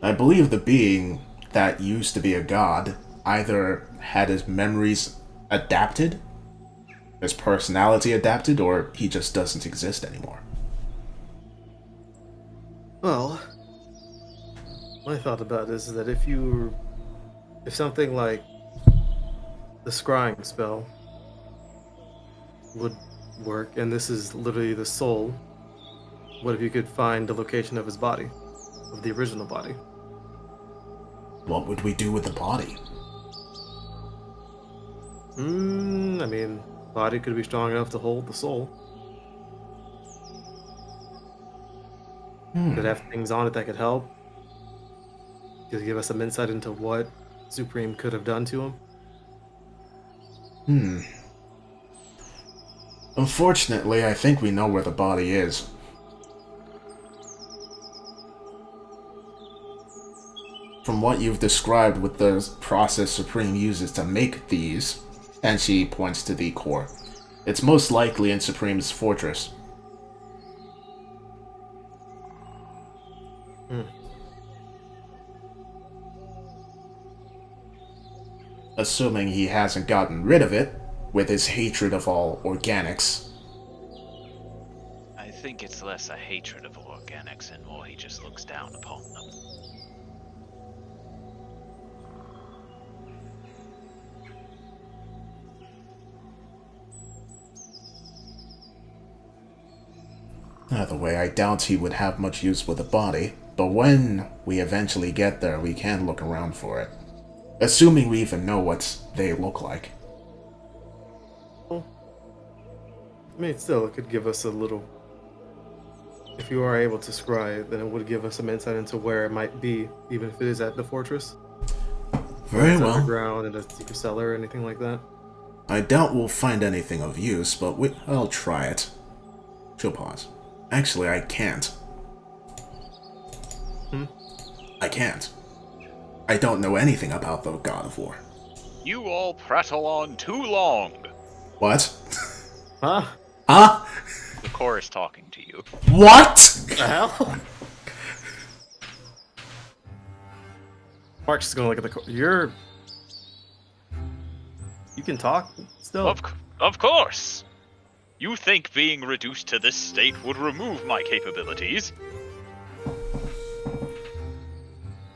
I believe the being that used to be a god either had his memories adapted, his personality adapted, or he just doesn't exist anymore. Well, my thought about it is that if something like the scrying spell would work, and this is literally the soul, what if you could find the location of his body, of the original body? What would we do with the body? I mean, body could be strong enough to hold the soul. Could have things on it that could help. Could give us some insight into what Supreme could have done to him. Unfortunately, I think we know where the body is. From what you've described with the process Supreme uses to make these, and she points to the core, it's most likely in Supreme's fortress. Assuming he hasn't gotten rid of it, with his hatred of all organics. I think it's less a hatred of organics and more he just looks down upon them. Either way, I doubt he would have much use with the body, but when we eventually get there, we can look around for it. Assuming we even know what they look like. I mean, still, it could give us a little... If you are able to scry it, then it would give us some insight into where it might be, even if it is at the fortress. Very It's well. underground in a secret cellar or anything like that. I doubt we'll find anything of use, but I'll try it. She'll pause. Actually, I can't. I can't. I don't know anything about the God of War. You all prattle on too long. What? Huh? Huh? The core is talking to you. What? The hell? Mark's just gonna look at the... You can talk still. Of course. You think being reduced to this state would remove my capabilities?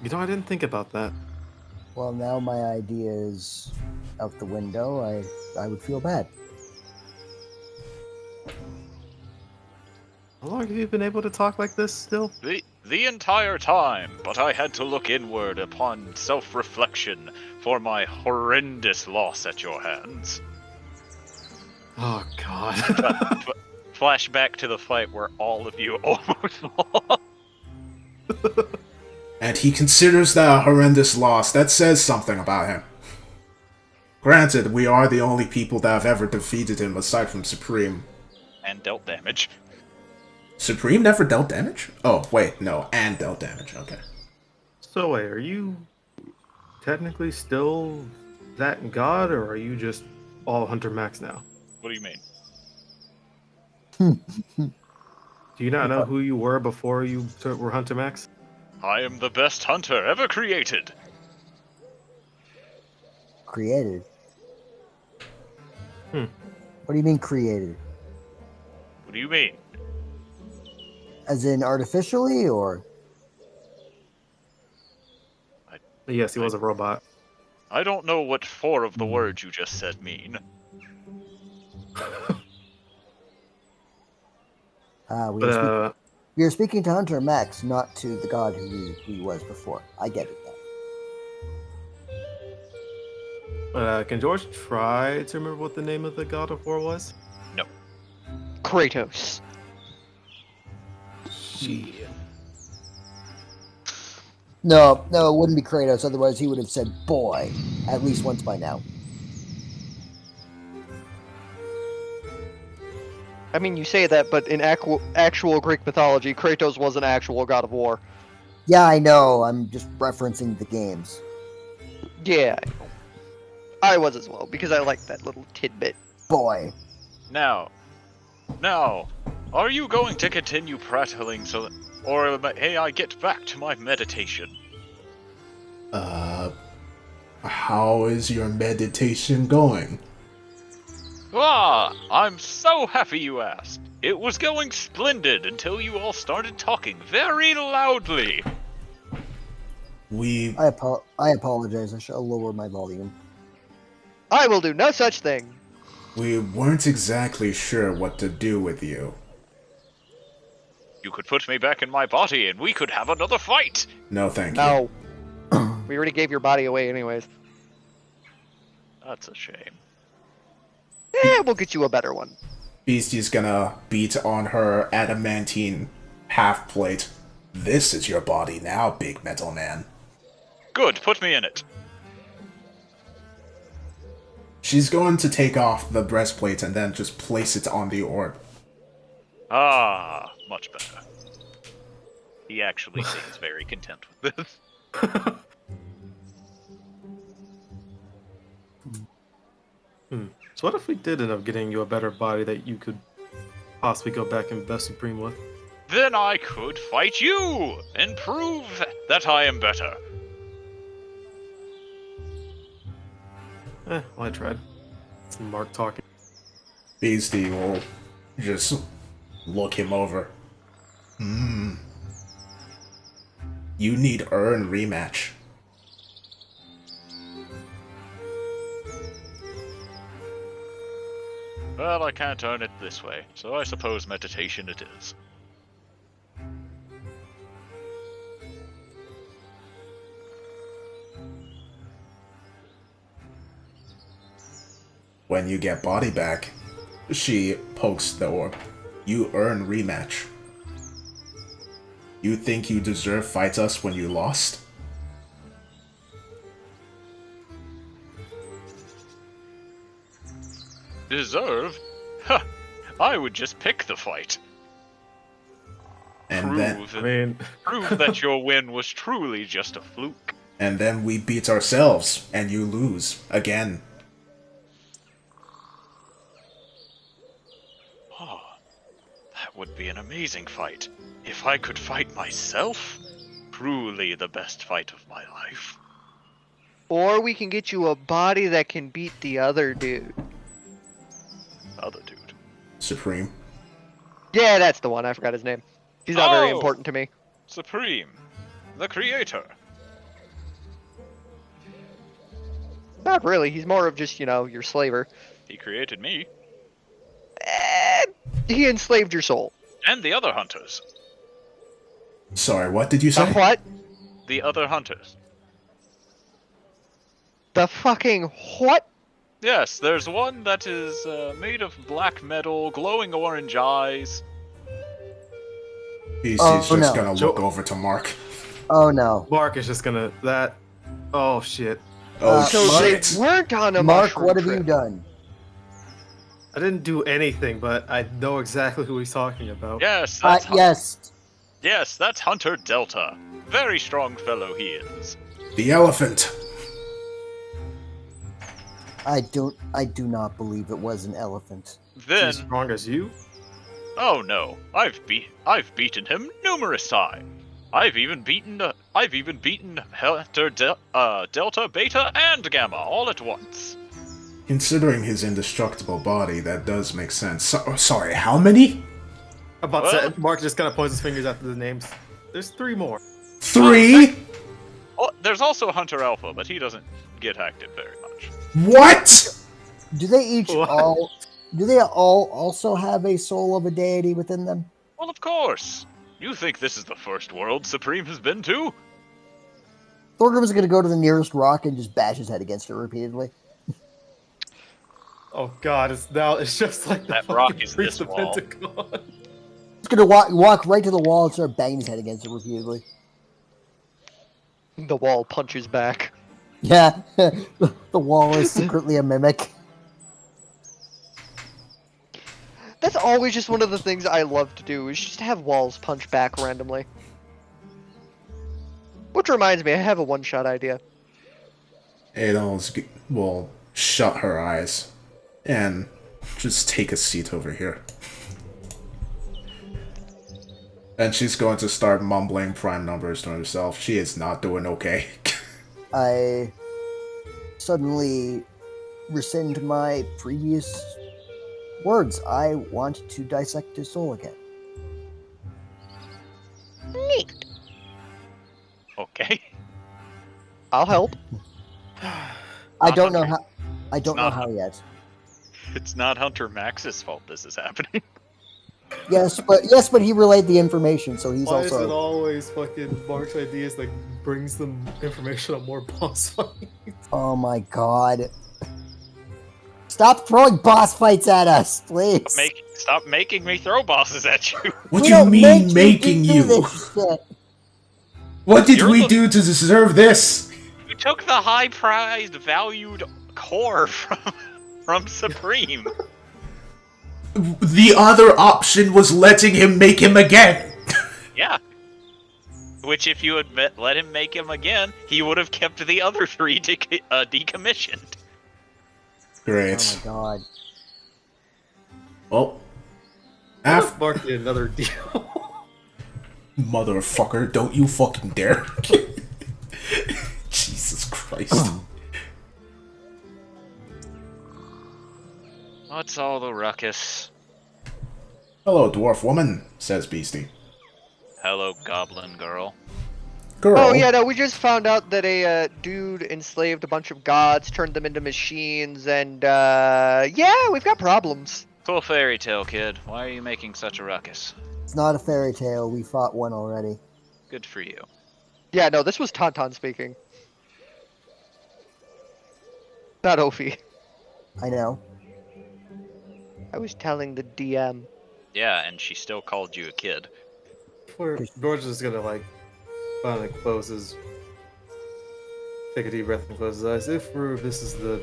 You know, I didn't think about that. Well, now my idea is out the window. I would feel bad. How long have you been able to talk like this still? The entire time, but I had to look inward upon self-reflection for my horrendous loss at your hands. Oh, God. Flashback to the fight where all of you almost lost. And he considers that a horrendous loss. That says something about him. Granted, we are the only people that have ever defeated him aside from Supreme. And dealt damage. Supreme never dealt damage? Oh, wait, no, and dealt damage, okay. So wait, are you technically still that god, or are you just all Hunter Max now? What do you mean? Do you not know who you were before you were Hunter Max? I am the best hunter ever created. Created? Hmm. What do you mean created? What do you mean? As in artificially, or? Yes, he was a robot. I don't know what 4 of the words you just said mean. We were speaking to Hunter Max, not to the god who he was before. I get it now. Can George try to remember what the name of the god of war was? No. Kratos. Shit. No, it wouldn't be Kratos. Otherwise, he would have said "boy" at least once by now. I mean, you say that, but in actual Greek mythology, Kratos was an actual god of war. Yeah, I know. I'm just referencing the games. Yeah, I was as well, because I like that little tidbit. Boy. Now, are you going to continue prattling or may I get back to my meditation? How is your meditation going? Ah, I'm so happy you asked. It was going splendid until you all started talking very loudly. We I apologize. I shall lower my volume. I will do no such thing. weren't exactly sure what to do with you. You could put me back in my body and we could have another fight. No, thank you. No. We already gave your body away anyways. That's a shame. We'll get you a better one. Beastie's gonna beat on her adamantine half plate. This is your body now, big metal man. Good, put me in it. She's going to take off the breastplate and then just place it on the orb. Ah, much better. He actually seems very content with this. So what if we did end up getting you a better body that you could possibly go back and best Supreme with? Then I could fight you and prove that I am better. Well, I tried. It's Mark talking. Beastie will just look him over. You need earn rematch. Well, I can't earn it this way, so I suppose meditation it is. When you get body back, she pokes the orb. You earn rematch. You think you deserve fight us when you lost? Deserve? Huh, I would just pick the fight. And then Prove that your win was truly just a fluke. and then we beat ourselves and you lose again. Oh, that would be an amazing fight. If I could fight myself, truly the best fight of my life. Or we can get you a body that can beat the other dude. Other dude. Supreme. Yeah, that's the one. I forgot his name. He's not very Oh! important to me. Supreme. The creator. Not really. He's more of just, your slaver. He created me. He enslaved your soul. And the other hunters. Sorry, what did you The say? what? The other hunters. The fucking what? Yes, there's one that is made of black metal, glowing orange eyes. Beastie's Oh, just no. gonna look over to Mark. Oh no. Mark is just gonna oh shit. Oh So shit. they weren't on a Mark, mushroom what have trip. you done? I didn't do anything, but I know exactly who he's talking about. Yes, that's Yes. Yes, that's Hunter Delta. Very strong fellow he is. The elephant. I do not believe it was an elephant. Is Then, he as strong as you? oh no, I've beaten him numerous times. I've even beaten Hunter Delta, Beta, and Gamma all at once. Considering his indestructible body, that does make sense. Sorry, how many? About Well- to say, Mark just kind of points his fingers after the names. There's 3 more. 3? Oh, there's also Hunter Alpha, but he doesn't get active very much. What? Do they each What? all? Do they all also have a soul of a deity within them? Well, of course. You think this is the first world Supreme has been to? Thorgrim's gonna go to the nearest rock and just bash his head against it repeatedly. Oh god, it's just like the That rock fucking is priest this of wall. Pentagon. He's gonna walk right to the wall and start banging his head against it repeatedly. The wall punches back. Yeah, the wall is secretly a mimic. That's always just one of the things I love to do, is just have walls punch back randomly. Which reminds me, I have a one-shot idea. Will shut her eyes and just take a seat over here. And she's going to start mumbling prime numbers to herself. She is not doing okay. I suddenly rescind my previous words. I want to dissect his soul again. Neat. Okay. I'll help. I don't know Hunter. how. I don't know not- how yet. It's not Hunter Max's fault this is happening. Yes, but he relayed the information, so he's Why is it also. always fucking Mark's ideas that brings them information on more boss fights? Oh my god! Stop throwing boss fights at us, please. Stop making me throw bosses at you. What We do you don't mean make making do you? this shit. What did You're we the- do to deserve this? You took the high-prized, valued core from Supreme. The other option was letting him make him again. Yeah. Which, if you had let him make him again, he would have kept the other 3 decommissioned. Great. Oh my god! Well, What if Mark did another deal? motherfucker, don't you fucking dare. Jesus Christ. What's all the ruckus? Hello, dwarf woman, says Beastie. Hello, goblin girl. Girl. Oh yeah, no, we just found out that a dude enslaved a bunch of gods, turned them into machines, and yeah, we've got problems. Cool fairy tale, kid. Why are you making such a ruckus? It's not a fairy tale. We fought one already. Good for you. Yeah, no, this was Tauntaun speaking. Not Ophi. I know. I was telling the DM. Yeah, and she still called you a kid. George is gonna like finally take a deep breath and close his eyes. If this is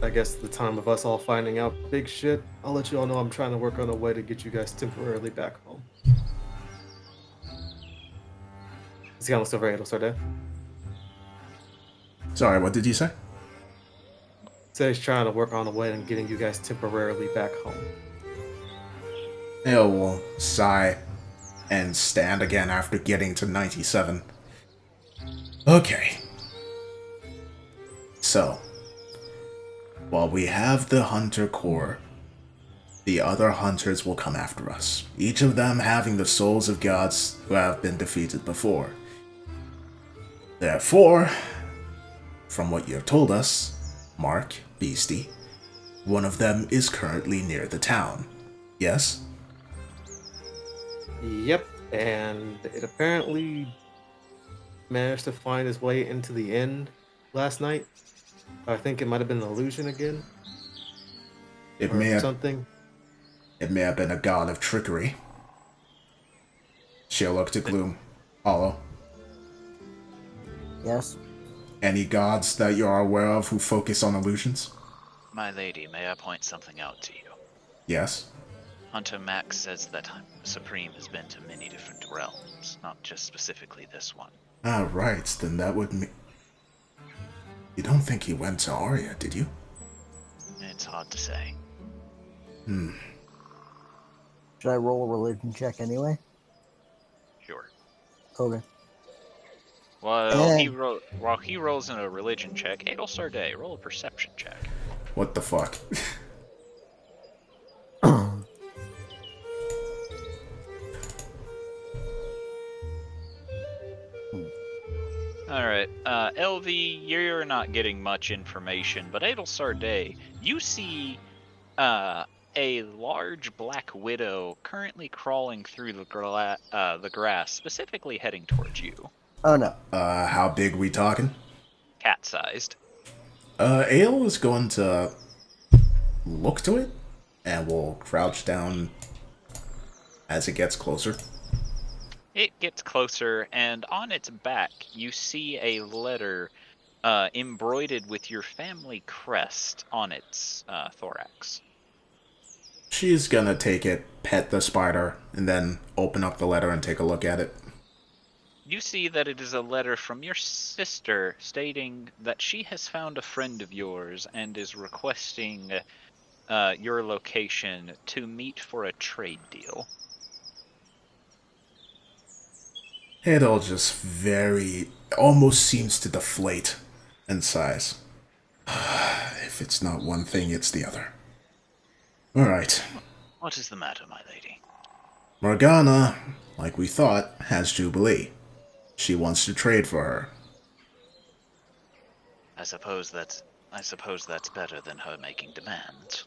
I guess the time of us all finding out big shit, I'll let you all know I'm trying to work on a way to get you guys temporarily back home. Is he almost over Adel Sarday? Sorry, what did you say? So he's trying to work on a way and getting you guys temporarily back home. Hale will sigh and stand again after getting to 97. Okay. So, while we have the hunter core, the other hunters will come after us, each of them having the souls of gods who have been defeated before. Therefore, from what you have told us, Mark, Beastie, one of them is currently near the town. Yes? Yep, and it apparently managed to find his way into the inn last night. I think it might have been an illusion again. It Or may have something. It may have been a god of trickery. She'll look to Gloom Hollow. Yes. Any gods that you are aware of who focus on illusions? My lady, may I point something out to you? Yes. Hunter Max says that Supreme has been to many different realms, not just specifically this one. Ah, right. Then that would mean... You don't think he went to Aria, did you? It's hard to say. Should I roll a religion check anyway? Sure. Okay. While he Eh. rolls in a religion check, Adel Sarday, roll a perception check. What the fuck? Alright, LV, you're not getting much information, but Adel Sarday, you see a large black widow currently crawling through the grass, specifically heading towards you. Oh no. How big we talking? Cat-sized. Ale is going to look to it, and will crouch down as it gets closer. It gets closer, and on its back, you see a letter embroidered with your family crest on its thorax. She's gonna take it, pet the spider, and then open up the letter and take a look at it. You see that it is a letter from your sister stating that she has found a friend of yours and is requesting your location to meet for a trade deal. It all just almost seems to deflate in size. If it's not one thing, it's the other. Alright. What is the matter, my lady? Morgana, like we thought, has Jubilee. She wants to trade for her. I suppose that's better than her making demands.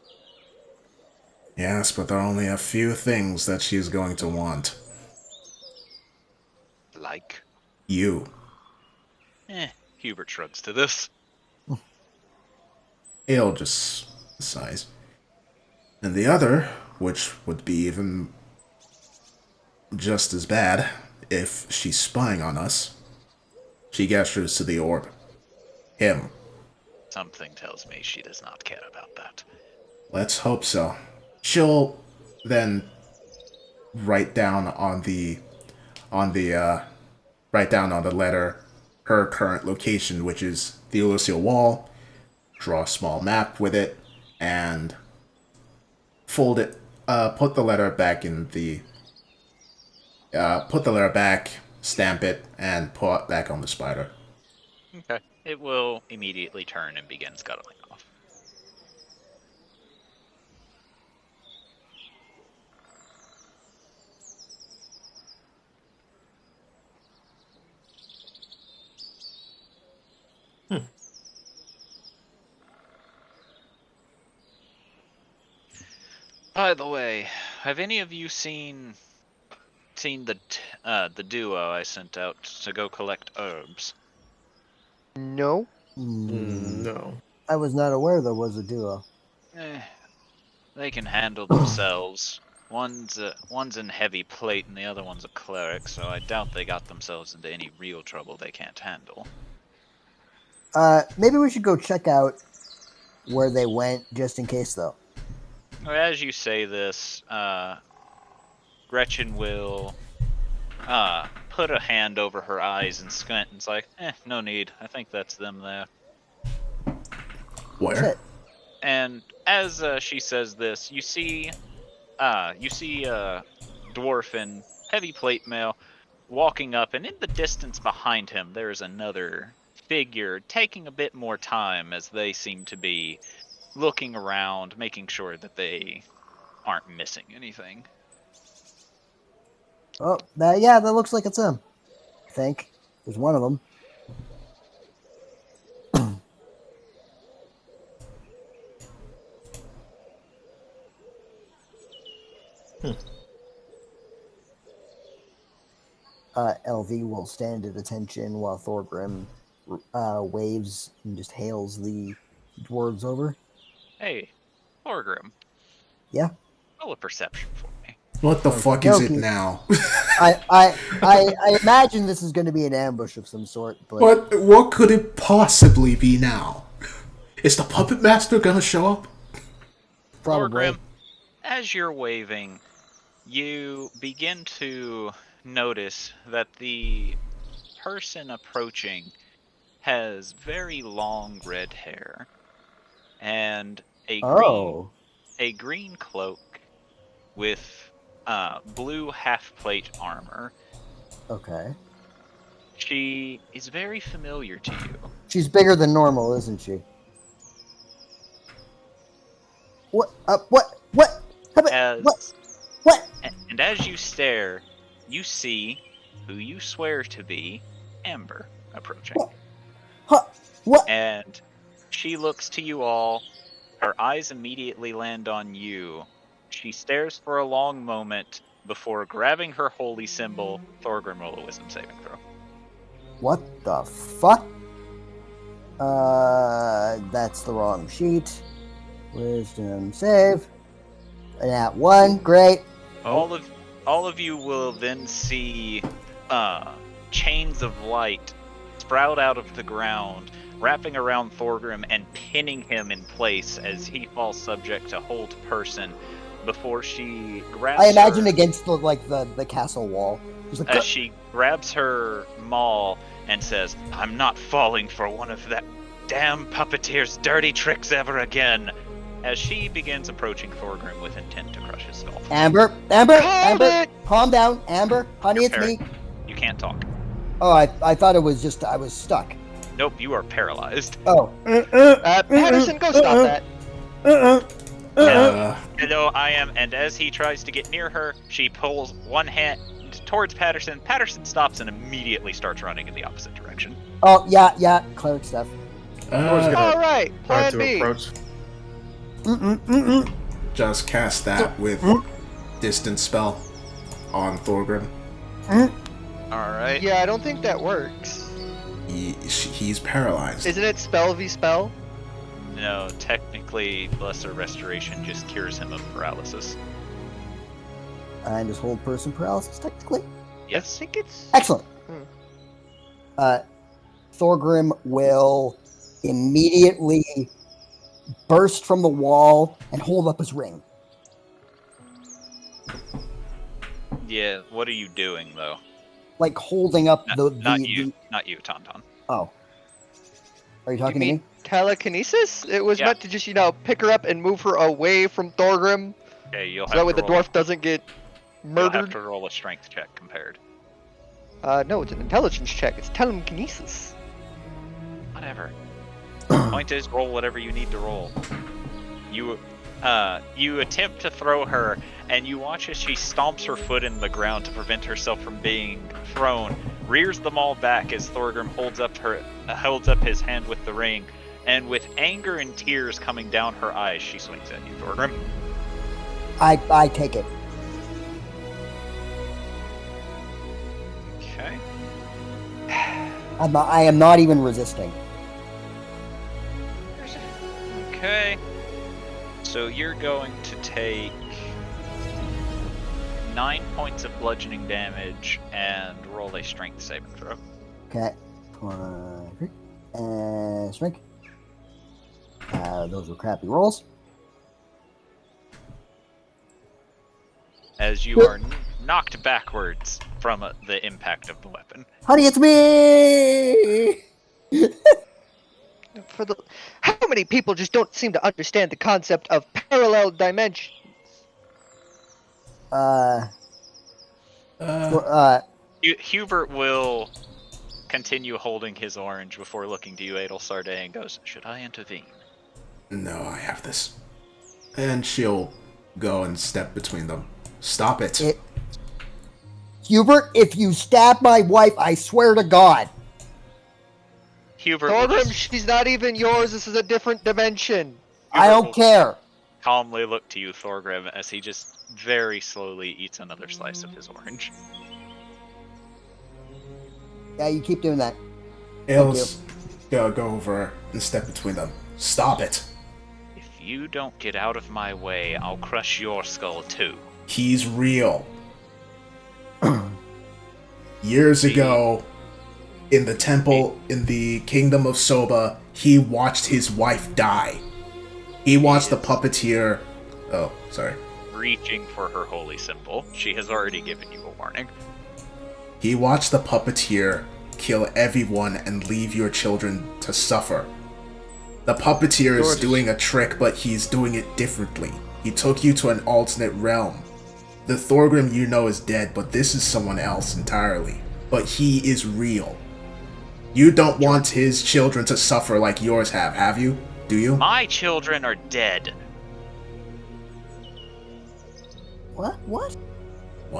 Yes, but there are only a few things that she's going to want. Like? You. Hubert shrugs to this. It'll just size. And the other, which would be even just as bad if she's spying on us, she gestures to the orb. Him. Something tells me she does not care about that. Let's hope so. She'll then write down on the letter her current location, which is the Elysial Wall. Draw a small map with it and fold it. Put the letter back in the. Put the letter back, stamp it, and pull it back on the spider. Okay. It will immediately turn and begin scuttling off. By the way, have any of you seen the duo I sent out to go collect herbs? No? No. I was not aware there was a duo. They can handle themselves. One's in heavy plate and the other one's a cleric, so I doubt they got themselves into any real trouble they can't handle. Maybe we should go check out where they went, just in case, though. As you say this, Gretchen will put a hand over her eyes and squint and it's like, no need. I think that's them there. Where? Shit. And as she says this, you see a dwarf in heavy plate mail walking up, and in the distance behind him there is another figure taking a bit more time as they seem to be looking around, making sure that they aren't missing anything. Oh, that looks like it's him. I think. There's one of them. LV will stand at attention while Thorgrim waves and just hails the dwarves over. Hey, Orgrim. Yeah? Roll a perception for me. What the fuck is it Okey-dokey. now? I imagine this is going to be an ambush of some sort, but What could it possibly be now? Is the puppet master gonna show up? probably. Orgrim, as you're waving, you begin to notice that the person approaching has very long red hair and a green cloak with blue half-plate armor. Okay. She is very familiar to you. She's bigger than normal, isn't she? What? What? What? And as you stare, you see who you swear to be Amber approaching. What? And she looks to you all. Her eyes immediately land on you. She stares for a long moment before grabbing her holy symbol. Thorgrim, roll a wisdom saving throw. What the fuck? That's the wrong sheet. Wisdom save. And at 1, great. All of you will then see chains of light sprout out of the ground, wrapping around Thorgrim and pinning him in place as he falls subject to hold person. before she grabs I imagine her, against the castle wall. She's like, as she grabs her maul and says, "I'm not falling for one of that damn puppeteer's dirty tricks ever again," as she begins approaching Thorgrim with intent to crush his skull. Amber, Called it! calm down. Amber, honey, it's me. You can't talk. Oh, I thought it was just I was stuck. Nope, you are paralyzed. Oh. Patterson, go stop that. Hello, I am, and as he tries to get near her, she pulls one hand towards Patterson. Patterson stops and immediately starts running in the opposite direction. Oh, yeah, cleric stuff. All right, Hard plan to B. approach. Just cast that with distance spell on Thorgrim. Alright. Yeah, I don't think that works. He's paralyzed. Isn't it spell v spell? No, technically, Lesser Restoration just cures him of paralysis. And just hold person paralysis, technically. I Yes. think it's... Excellent. Thorgrim will immediately burst from the wall and hold up his ring. Yeah, what are you doing, though? Like holding up Not you, Tauntaun. Oh. Are you You talking to mean me? telekinesis? It was Yeah. meant to just, pick her up and move her away from Thorgrim, Okay, you'll so have that way to the roll, dwarf doesn't get you'll have murdered. to roll a strength check compared. No, it's an intelligence check. It's telekinesis. Whatever. Point is, roll whatever you need to roll. You attempt to throw her, and you watch as she stomps her foot in the ground to prevent herself from being thrown, rears the maul back as Thorgrim holds up his hand with the ring, and with anger and tears coming down her eyes, she swings at you, Thorgrim. I take it. Okay. I am not even resisting. Okay. So you're going to take 9 points of bludgeoning damage and roll a strength saving throw. Okay. Strength. Those were crappy rolls. As you are knocked backwards from the impact of the weapon. Honey, it's me! How many people just don't seem to understand the concept of parallel dimension? Hubert will continue holding his orange before looking to you, Adel Sarday, and goes, "Should I intervene?" No, I have this. And she'll go and step between them. Stop it. Hubert, if you stab my wife, I swear to God. Hubert will Thorgrim, just she's not even yours. This is a different dimension. I don't care. calmly look to you, Thorgrim, as he just very slowly eats another slice of his orange. Yeah, you keep doing that. Ails, go over and step between them. Stop it. If you don't get out of my way, I'll crush your skull too. He's real. Years ago, in the temple in the kingdom of Soba, he watched his wife die. He watched the puppeteer... Oh, sorry. Reaching for her holy symbol. She has already given you a warning. He watched the puppeteer kill everyone and leave your children to suffer. The puppeteer is doing a trick, but he's doing it differently. He took you to an alternate realm. The Thorgrim you know is dead, but this is someone else entirely. But he is real. You don't want his children to suffer like yours have you? Do you? My children are dead. What? What?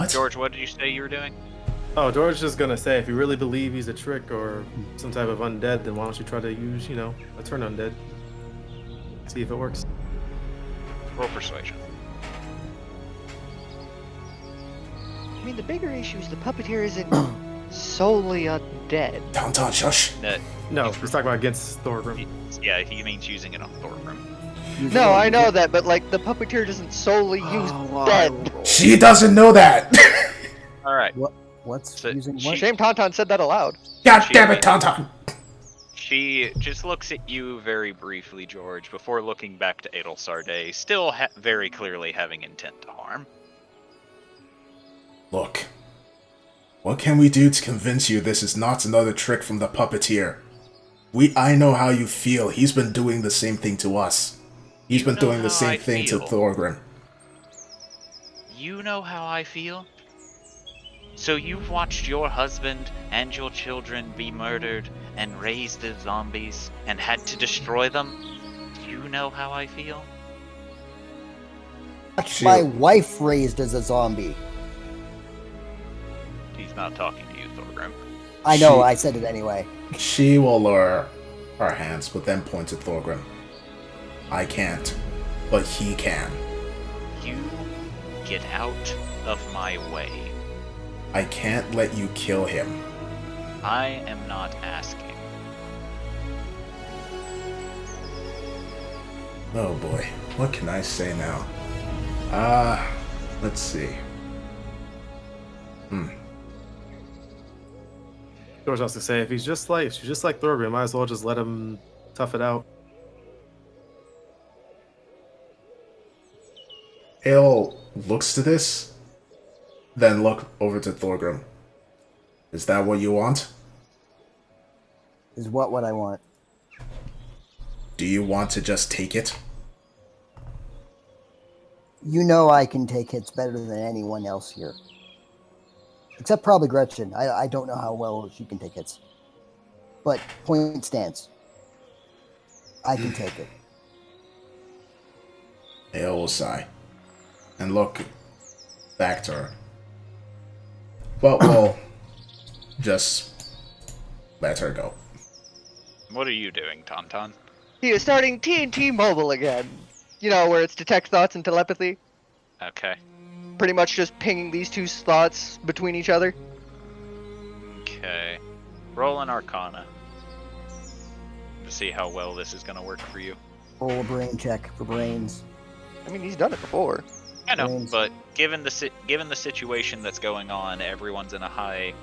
George, what did you say you were doing? Oh, George's just gonna say, if you really believe he's a trick or some type of undead, then why don't you try to use, a turn undead? See if it works. Roll persuasion. I mean, the bigger issue is the puppeteer isn't solely undead. Downtown, shush. No, he's talking about against Thorgrim. Yeah, he means using it on Thorgrim. No, I know that, but like the puppeteer doesn't solely use dead. She doesn't know that. Alright. What's So using she- what? Shame Tauntaun said that aloud. God damn it, Tauntaun. She just looks at you very briefly, George, before looking back to Adel Sarday, still very clearly having intent to harm. Look, what can we do to convince you this is not another trick from the puppeteer? I know how you feel. He's been doing the same thing to us. He's been doing the same thing to Thorgrim. You know how I feel? So you've watched your husband and your children be murdered and raised as zombies and had to destroy them? Do you know how I feel? Watched my wife raised as a zombie. He's not talking to you, Thorgrim. I know, I said it anyway. She will lower her hands, but then point at Thorgrim. I can't, but he can. You get out of my way. I can't let you kill him. I am not asking. Oh boy, what can I say now? Let's see. George wants to say, if she's just like Thorgrim, might as well just let him tough it out. Ale looks to this, then look over to Thorgrim. Is that what you want? Is what I want. Do you want to just take it? You know I can take hits better than anyone else here. Except probably Gretchen. I don't know how well she can take hits. But point stands. I can take it. Ale will sigh and look back to her. But we'll just let her go. What are you doing, Tauntaun? He is starting TNT Mobile again. You know, where it's detect thoughts and telepathy. Okay. Pretty much just pinging these two thoughts between each other. Okay. Roll an Arcana to see how well this is going to work for you. Roll a brain check for brains. I mean, he's done it before. I know, Brains. but given the situation that's going on, everyone's in a high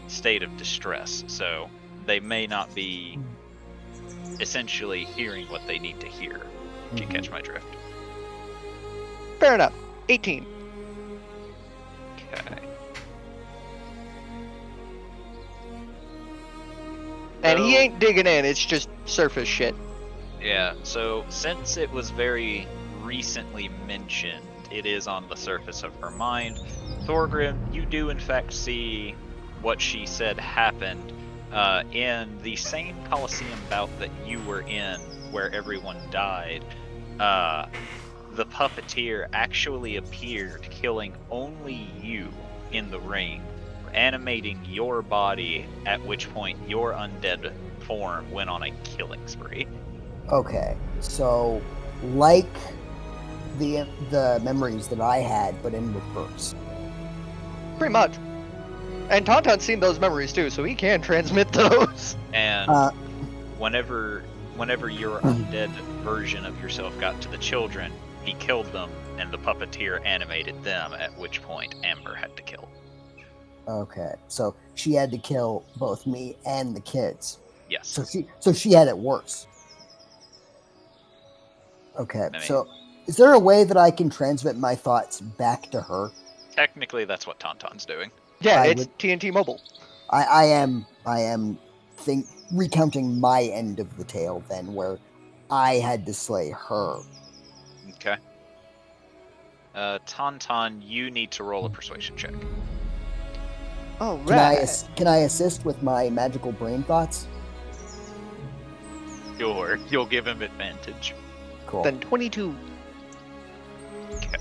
state of distress, so they may not be essentially hearing what they need to hear. Do you catch my drift? Fair enough. 18. Okay. And he So- ain't digging in, it's just surface shit. Yeah, so since it was very recently mentioned, it is on the surface of her mind. Thorgrim, you do in fact see what she said happened in the same Colosseum bout that you were in, where everyone died. The puppeteer actually appeared, killing only you in the ring, animating your body, at which point your undead form went on a killing spree. Okay, so like the memories that I had, but in reverse. Pretty much. And Tauntaun's seen those memories too, so he can transmit those. And whenever your undead version of yourself got to the children, he killed them, and the puppeteer animated them, at which point Amber had to kill. Okay, so she had to kill both me and the kids. Yes. So she had it worse. Okay, I mean- so is there a way that I can transmit my thoughts back to her? Technically, that's what Tauntaun's doing. Yeah, I it's would- TNT Mobile. I am recounting my end of the tale then, where I had to slay her. Okay. Tauntaun, you need to roll a persuasion check. Oh, Can I right. can I assist with my magical brain thoughts? Sure, you'll give him advantage. Cool. Then 22. Okay.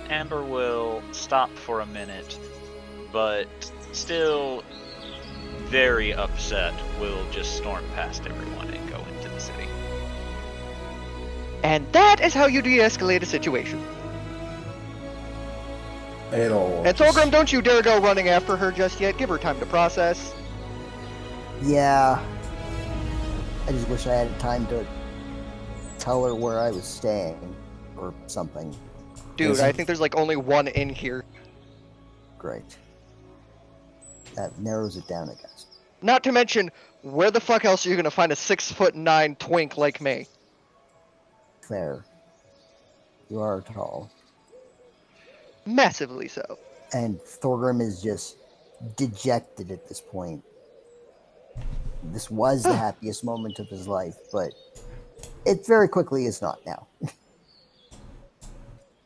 Amber will stop for a minute, but still very upset, will just storm past everyone and go into the city. And that is how you de-escalate a situation. It'll. And Thorgrim, don't you dare go running after her just yet. Give her time to process. Yeah. I just wish I had time to tell her where I was staying or something. Dude, Is I it- think there's like only one in here. Great. That narrows it down, I guess. Not to mention, where the fuck else are you gonna find a 6'9" twink like me? Fair. You are tall. Massively so. And Thorgrim is just dejected at this point. This was the happiest moment of his life, but it very quickly is not now.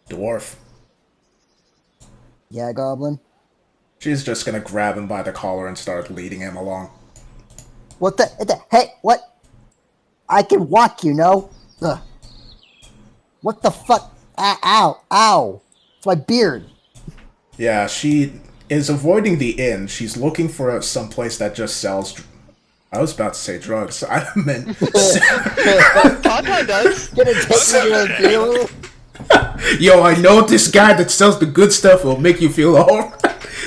Dwarf. Yeah, Goblin? She's just gonna grab him by the collar and start leading him along. What the hey, what? I can walk, you know? Ugh. What the fuck? Ow, ow. It's my beard. Yeah, she is avoiding the inn. She's looking for some place that just sells... I was about to say drugs. I meant... Tauntaun does. Gonna take me to a dealer? Yo, I know this guy that sells the good stuff will make you feel alright.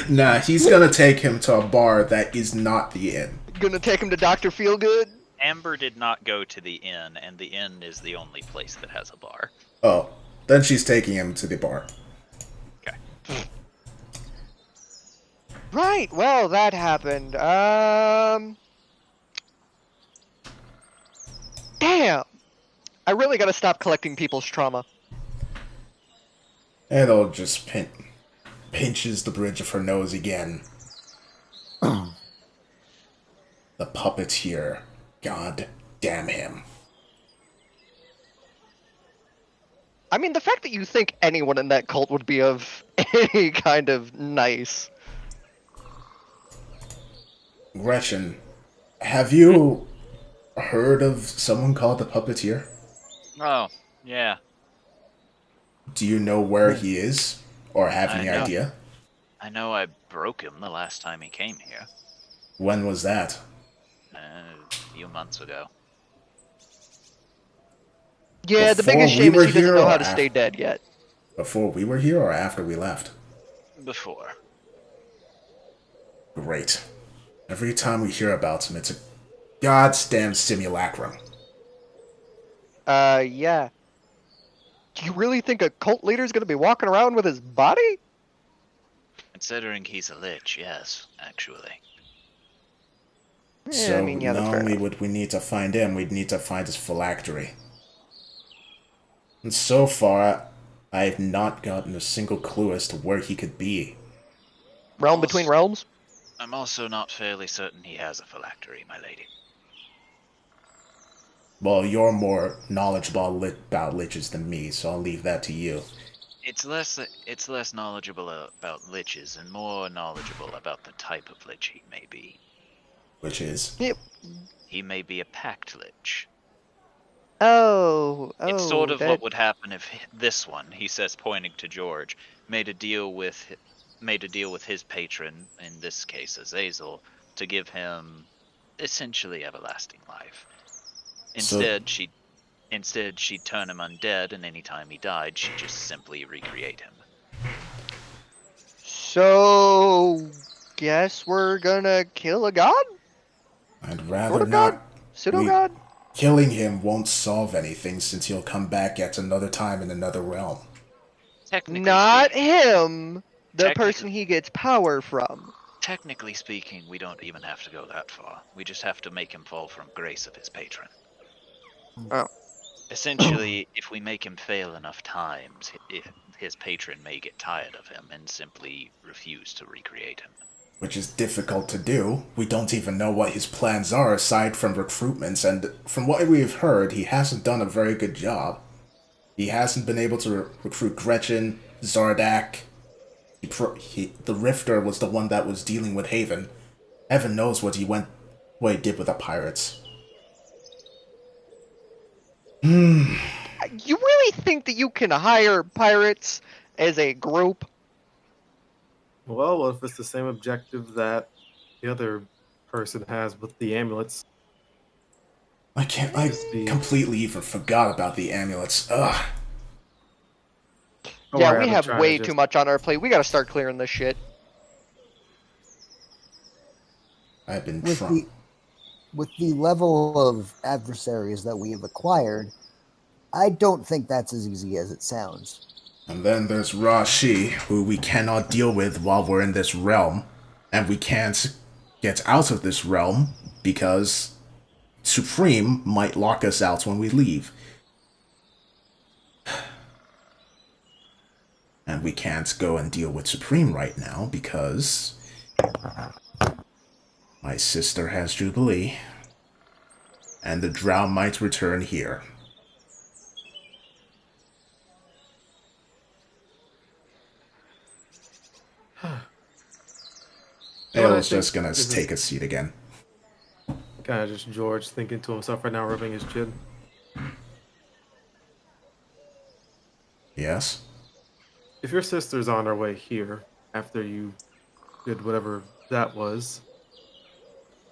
Nah, he's gonna take him to a bar that is not the inn. Gonna take him to Dr. Feelgood? Amber did not go to the inn, and the inn is the only place that has a bar. Oh, then she's taking him to the bar. Okay. Right, well, that happened. Damn! I really gotta stop collecting people's trauma. It'll just pinches the bridge of her nose again. The puppeteer. God damn him. I mean, the fact that you think anyone in that cult would be of any kind of nice. Gretchen, have you heard of someone called the puppeteer? Oh, yeah. Do you know where he is? Or have any I know. idea? I know I broke him the last time he came here. When was that? A few months ago. Yeah, the Before biggest we shame were is he doesn't here know or how to after? stay dead yet. Before we were here or after we left? Before. Great. Every time we hear about him, it's a goddamn simulacrum. Yeah. Do you really think a cult leader's gonna be walking around with his body? Considering he's a lich, yes, actually. Yeah, So I mean, yeah, that's not fair only enough. would we need to find him, we'd need to find his phylactery. And so far, I have not gotten a single clue as to where he could be. Realm between realms? I'm also not fairly certain he has a phylactery, my lady. Well, you're more knowledgeable about liches than me, so I'll leave that to you. It's less knowledgeable about liches and more knowledgeable about the type of lich he may be. Which is? Yep. He may be a pact lich. Oh, It's sort of that... what would happen if this one, he says, pointing to George, made a deal with his patron, in this case Azazel, to give him essentially everlasting life. Instead, she'd turn him undead, and anytime he died, she'd just simply recreate him. So, guess we're gonna kill a god? I'd rather Sort of god? not. Pseudo-god? Killing him won't solve anything since he'll come back at another time in another realm. Technically Not speaking, him! The Technically- person he gets power from. technically speaking, we don't even have to go that far. We just have to make him fall from grace of his patron. Oh. Essentially, if we make him fail enough times, his patron may get tired of him and simply refuse to recreate him. Which is difficult to do. We don't even know what his plans are aside from recruitments, and from what we've heard, he hasn't done a very good job. He hasn't been able to recruit Gretchen, Zardak. The Rifter was the one that was dealing with Haven. Heaven knows what he did with the pirates. You really think that you can hire pirates as a group? Well, what if it's the same objective that the other person has with the amulets? I completely even forgot about the amulets. Ugh. Or Yeah, are we they have trying to way just- too much on our plate. We gotta start clearing this shit. I've been With drunk. with the level of adversaries that we have acquired, I don't think that's as easy as it sounds. And then there's Rashi, who we cannot deal with while we're in this realm. And we can't get out of this realm because Supreme might lock us out when we leave. And we can't go and deal with Supreme right now because my sister has Jubilee. And the Drow might return here. Ael's just gonna take a seat again. Kind of just George thinking to himself right now, rubbing his chin. Yes? If your sister's on her way here after you did whatever that was,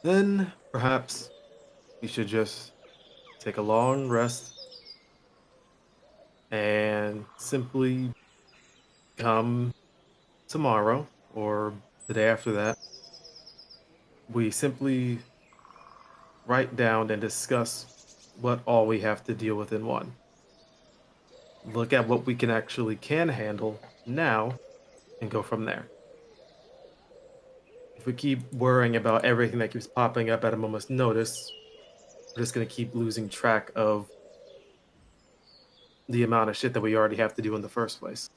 then perhaps you should just take a long rest and simply come tomorrow or the day after that. We simply write down and discuss what all we have to deal with in one. Look at what we can handle now and go from there. If we keep worrying about everything that keeps popping up at a moment's notice, we're just going to keep losing track of the amount of shit that we already have to do in the first place.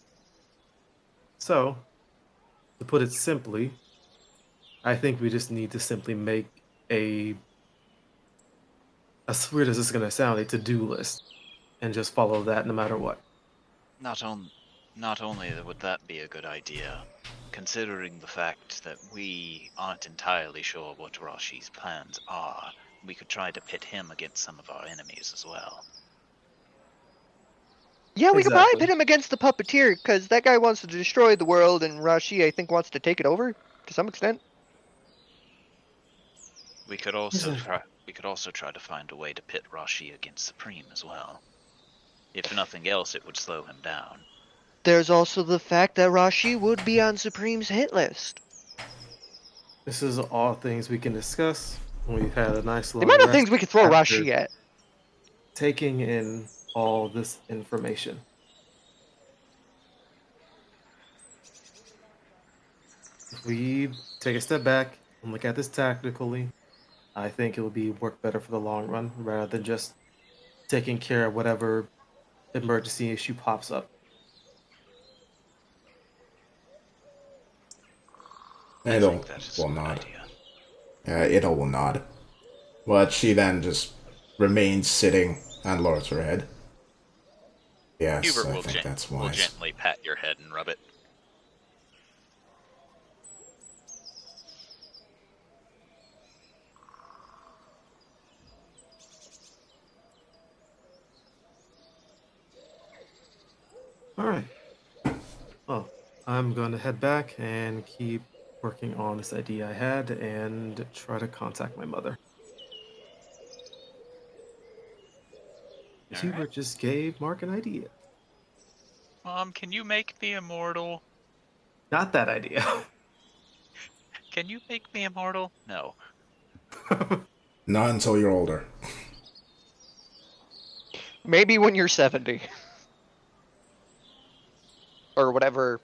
So, to put it simply, I think we just need to simply make as weird as this is going to sound, a to-do list and just follow that no matter what. Not only would that be a good idea, considering the fact that we aren't entirely sure what Rashi's plans are, we could try to pit him against some of our enemies as well. Yeah, we could probably Exactly. pit him against the puppeteer, because that guy wants to destroy the world, and Rashi, I think, wants to take it over to some extent. We could also try to find a way to pit Rashi against Supreme as well. If nothing else, it would slow him down. There's also the fact that Rashi would be on Supreme's hit list. This is all things we can discuss. We've had a nice The long amount of rest things we could throw after Rashi at. taking in all this information. If we take a step back and look at this tactically, I think it will work better for the long run rather than just taking care of whatever emergency issue pops up. I think that is a will good nod. idea. Idle will nod. But she then just remains sitting and lowers her head. Yes, Hubert I will, think that's will wise. gently pat your head and rub it. All right. Well, I'm going to head back and keep working on this idea I had and try to contact my mother. All Hubert right. just gave Mark an idea. Mom, can you make me immortal? Not that idea. Can you make me immortal? No. Not until you're older. Maybe when you're 70. Or whatever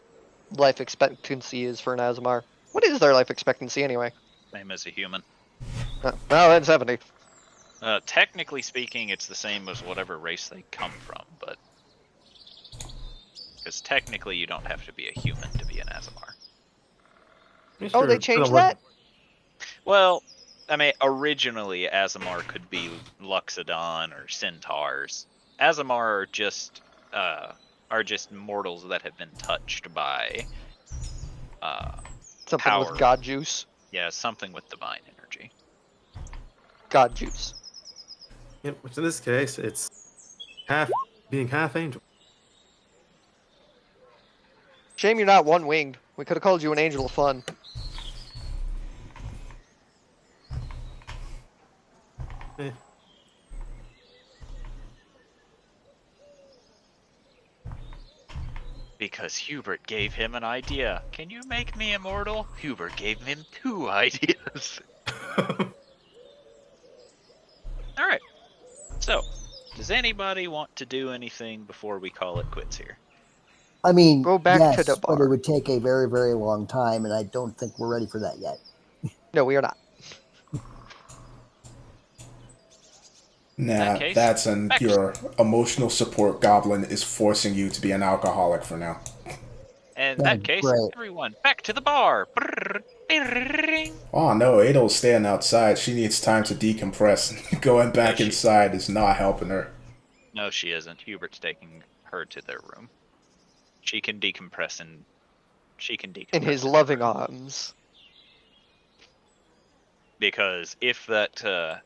life expectancy is for an Azamar. What is their life expectancy anyway? Same as a human. Well, then 70. Technically speaking, it's the same as whatever race they come from, but... Because technically you don't have to be a human to be an Azamar. Oh, they changed that? Well, I mean, originally Azamar could be Luxodon or Centaurs. Azamar are just mortals that have been touched by Something power. with God juice. Yeah, something with divine energy. God juice. Yep, which in this case, it's being half angel. Shame you're not one-winged. We could have called you an angel of fun. Eh. Because Hubert gave him an idea. Can you make me immortal? Hubert gave him 2 ideas. Alright. So, does anybody want to do anything before we call it quits here? I mean, Go back yes, to the but it bar. would take a very, very long time, and I don't think we're ready for that yet. No, we are not. Nah, case, that's an back- your emotional support goblin is forcing you to be an alcoholic for now. In Yeah, that case, great. everyone back to the bar. Oh no, Adel's staying outside. She needs time to decompress. Going back she- inside is not helping her. No, she isn't. Hubert's taking her to their room. She can decompress and she can decompress In his her loving room. arms. Because if the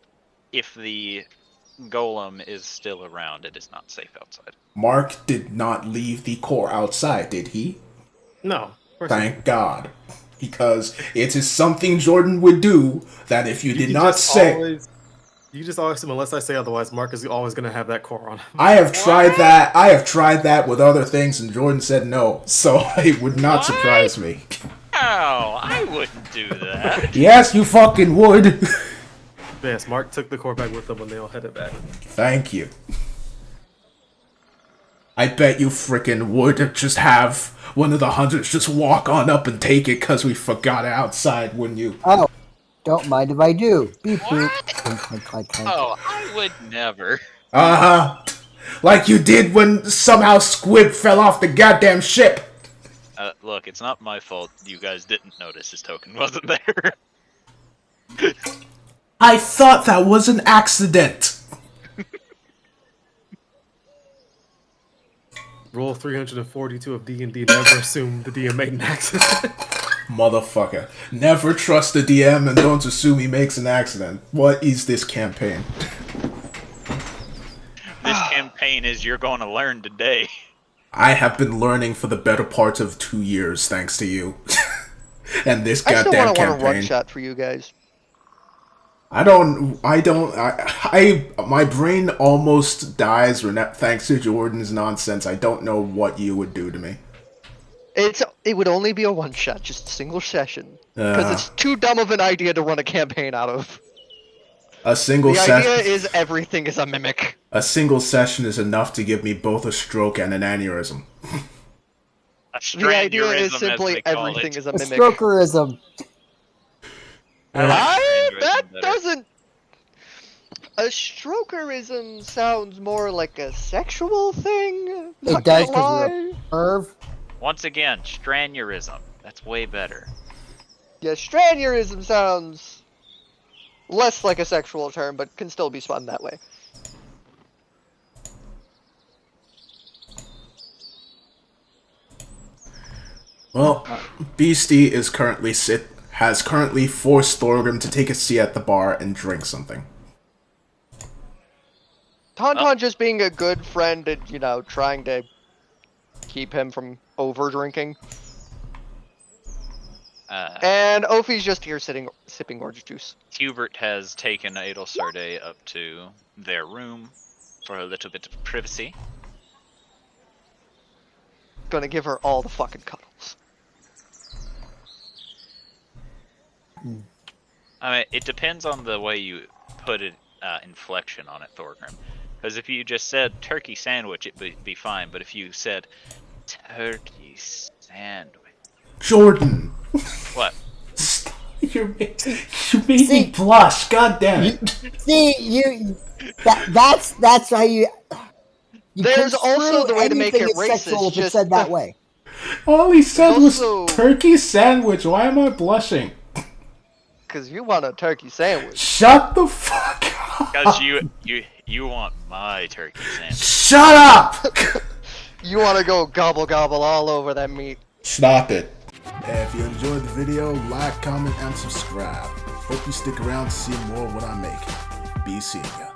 golem is still around, it is not safe outside. Mark did not leave the core outside, did he? No. Of course Thank God. Because it is something Jordan would do that if you did not say... You just always assume, unless I say otherwise, Mark is always going to have that core on him. I have tried that. I have tried that with other things, and Jordan said no. So it would not surprise me. Oh, I wouldn't do that. Yes, you fucking would. Yes, Mark took the core back with them when they all headed back. Thank you. I bet you frickin' would just have one of the hunters just walk on up and take it because we forgot it outside, wouldn't you? Oh, don't mind if I do. Beep boop. What? Clink, clink, clink, clink. Oh, I would never. Uh-huh. Like you did when somehow Squib fell off the goddamn ship. Look, it's not my fault you guys didn't notice his token wasn't there. I thought that was an accident. Roll 342 of D&D, never assume the DM made an accident. Motherfucker. Never trust the DM and don't assume he makes an accident. What is this campaign? This campaign is you're going to learn today. I have been learning for the better part of 2 years, thanks to you. And this I still goddamn want to run a campaign. one shot for you guys. I my brain almost dies thanks to Jordan's nonsense. I don't know what you would do to me. It would only be a one shot, just a single session. Because it's too dumb of an idea to run a campaign out of. A single The session. idea is everything is a mimic. A single session is enough to give me both a stroke and an aneurysm. A The idea is strandurism, as simply they call everything it. is a A mimic. strokerism. That better. doesn't. A strokerism sounds more like a sexual thing. It does because you're a perv. Once again, stranurism. That's way better. Yeah, stranurism sounds less like a sexual term, but can still be spun that way. Well, Beastie has currently forced Thorgrim to take a seat at the bar and drink something. Tauntaun just being a good friend and, trying to keep him from over drinking. And Ophi's just here sipping orange juice. Hubert has taken Adelsarde up to their room for a little bit of privacy. Gonna give her all the fucking cuddles. I mean, it depends on the way you put it, inflection on it, Thorgrim. Because if you just said turkey sandwich, it would be fine. But if you said turkey sandwich, Jordan! what? You made me blush, god damn it. See, that's how you There's also the way to make it anything is sexual racist, if it's just- said that way. All he said was Also- turkey sandwich. Why am I blushing? Because you want a turkey sandwich. Shut the fuck up. Because you want my turkey sandwich. Shut up! You want to go gobble gobble all over that meat. Stop it. If you enjoyed the video, like, comment, and subscribe. Hope you stick around to see more of what I make. Be seeing ya.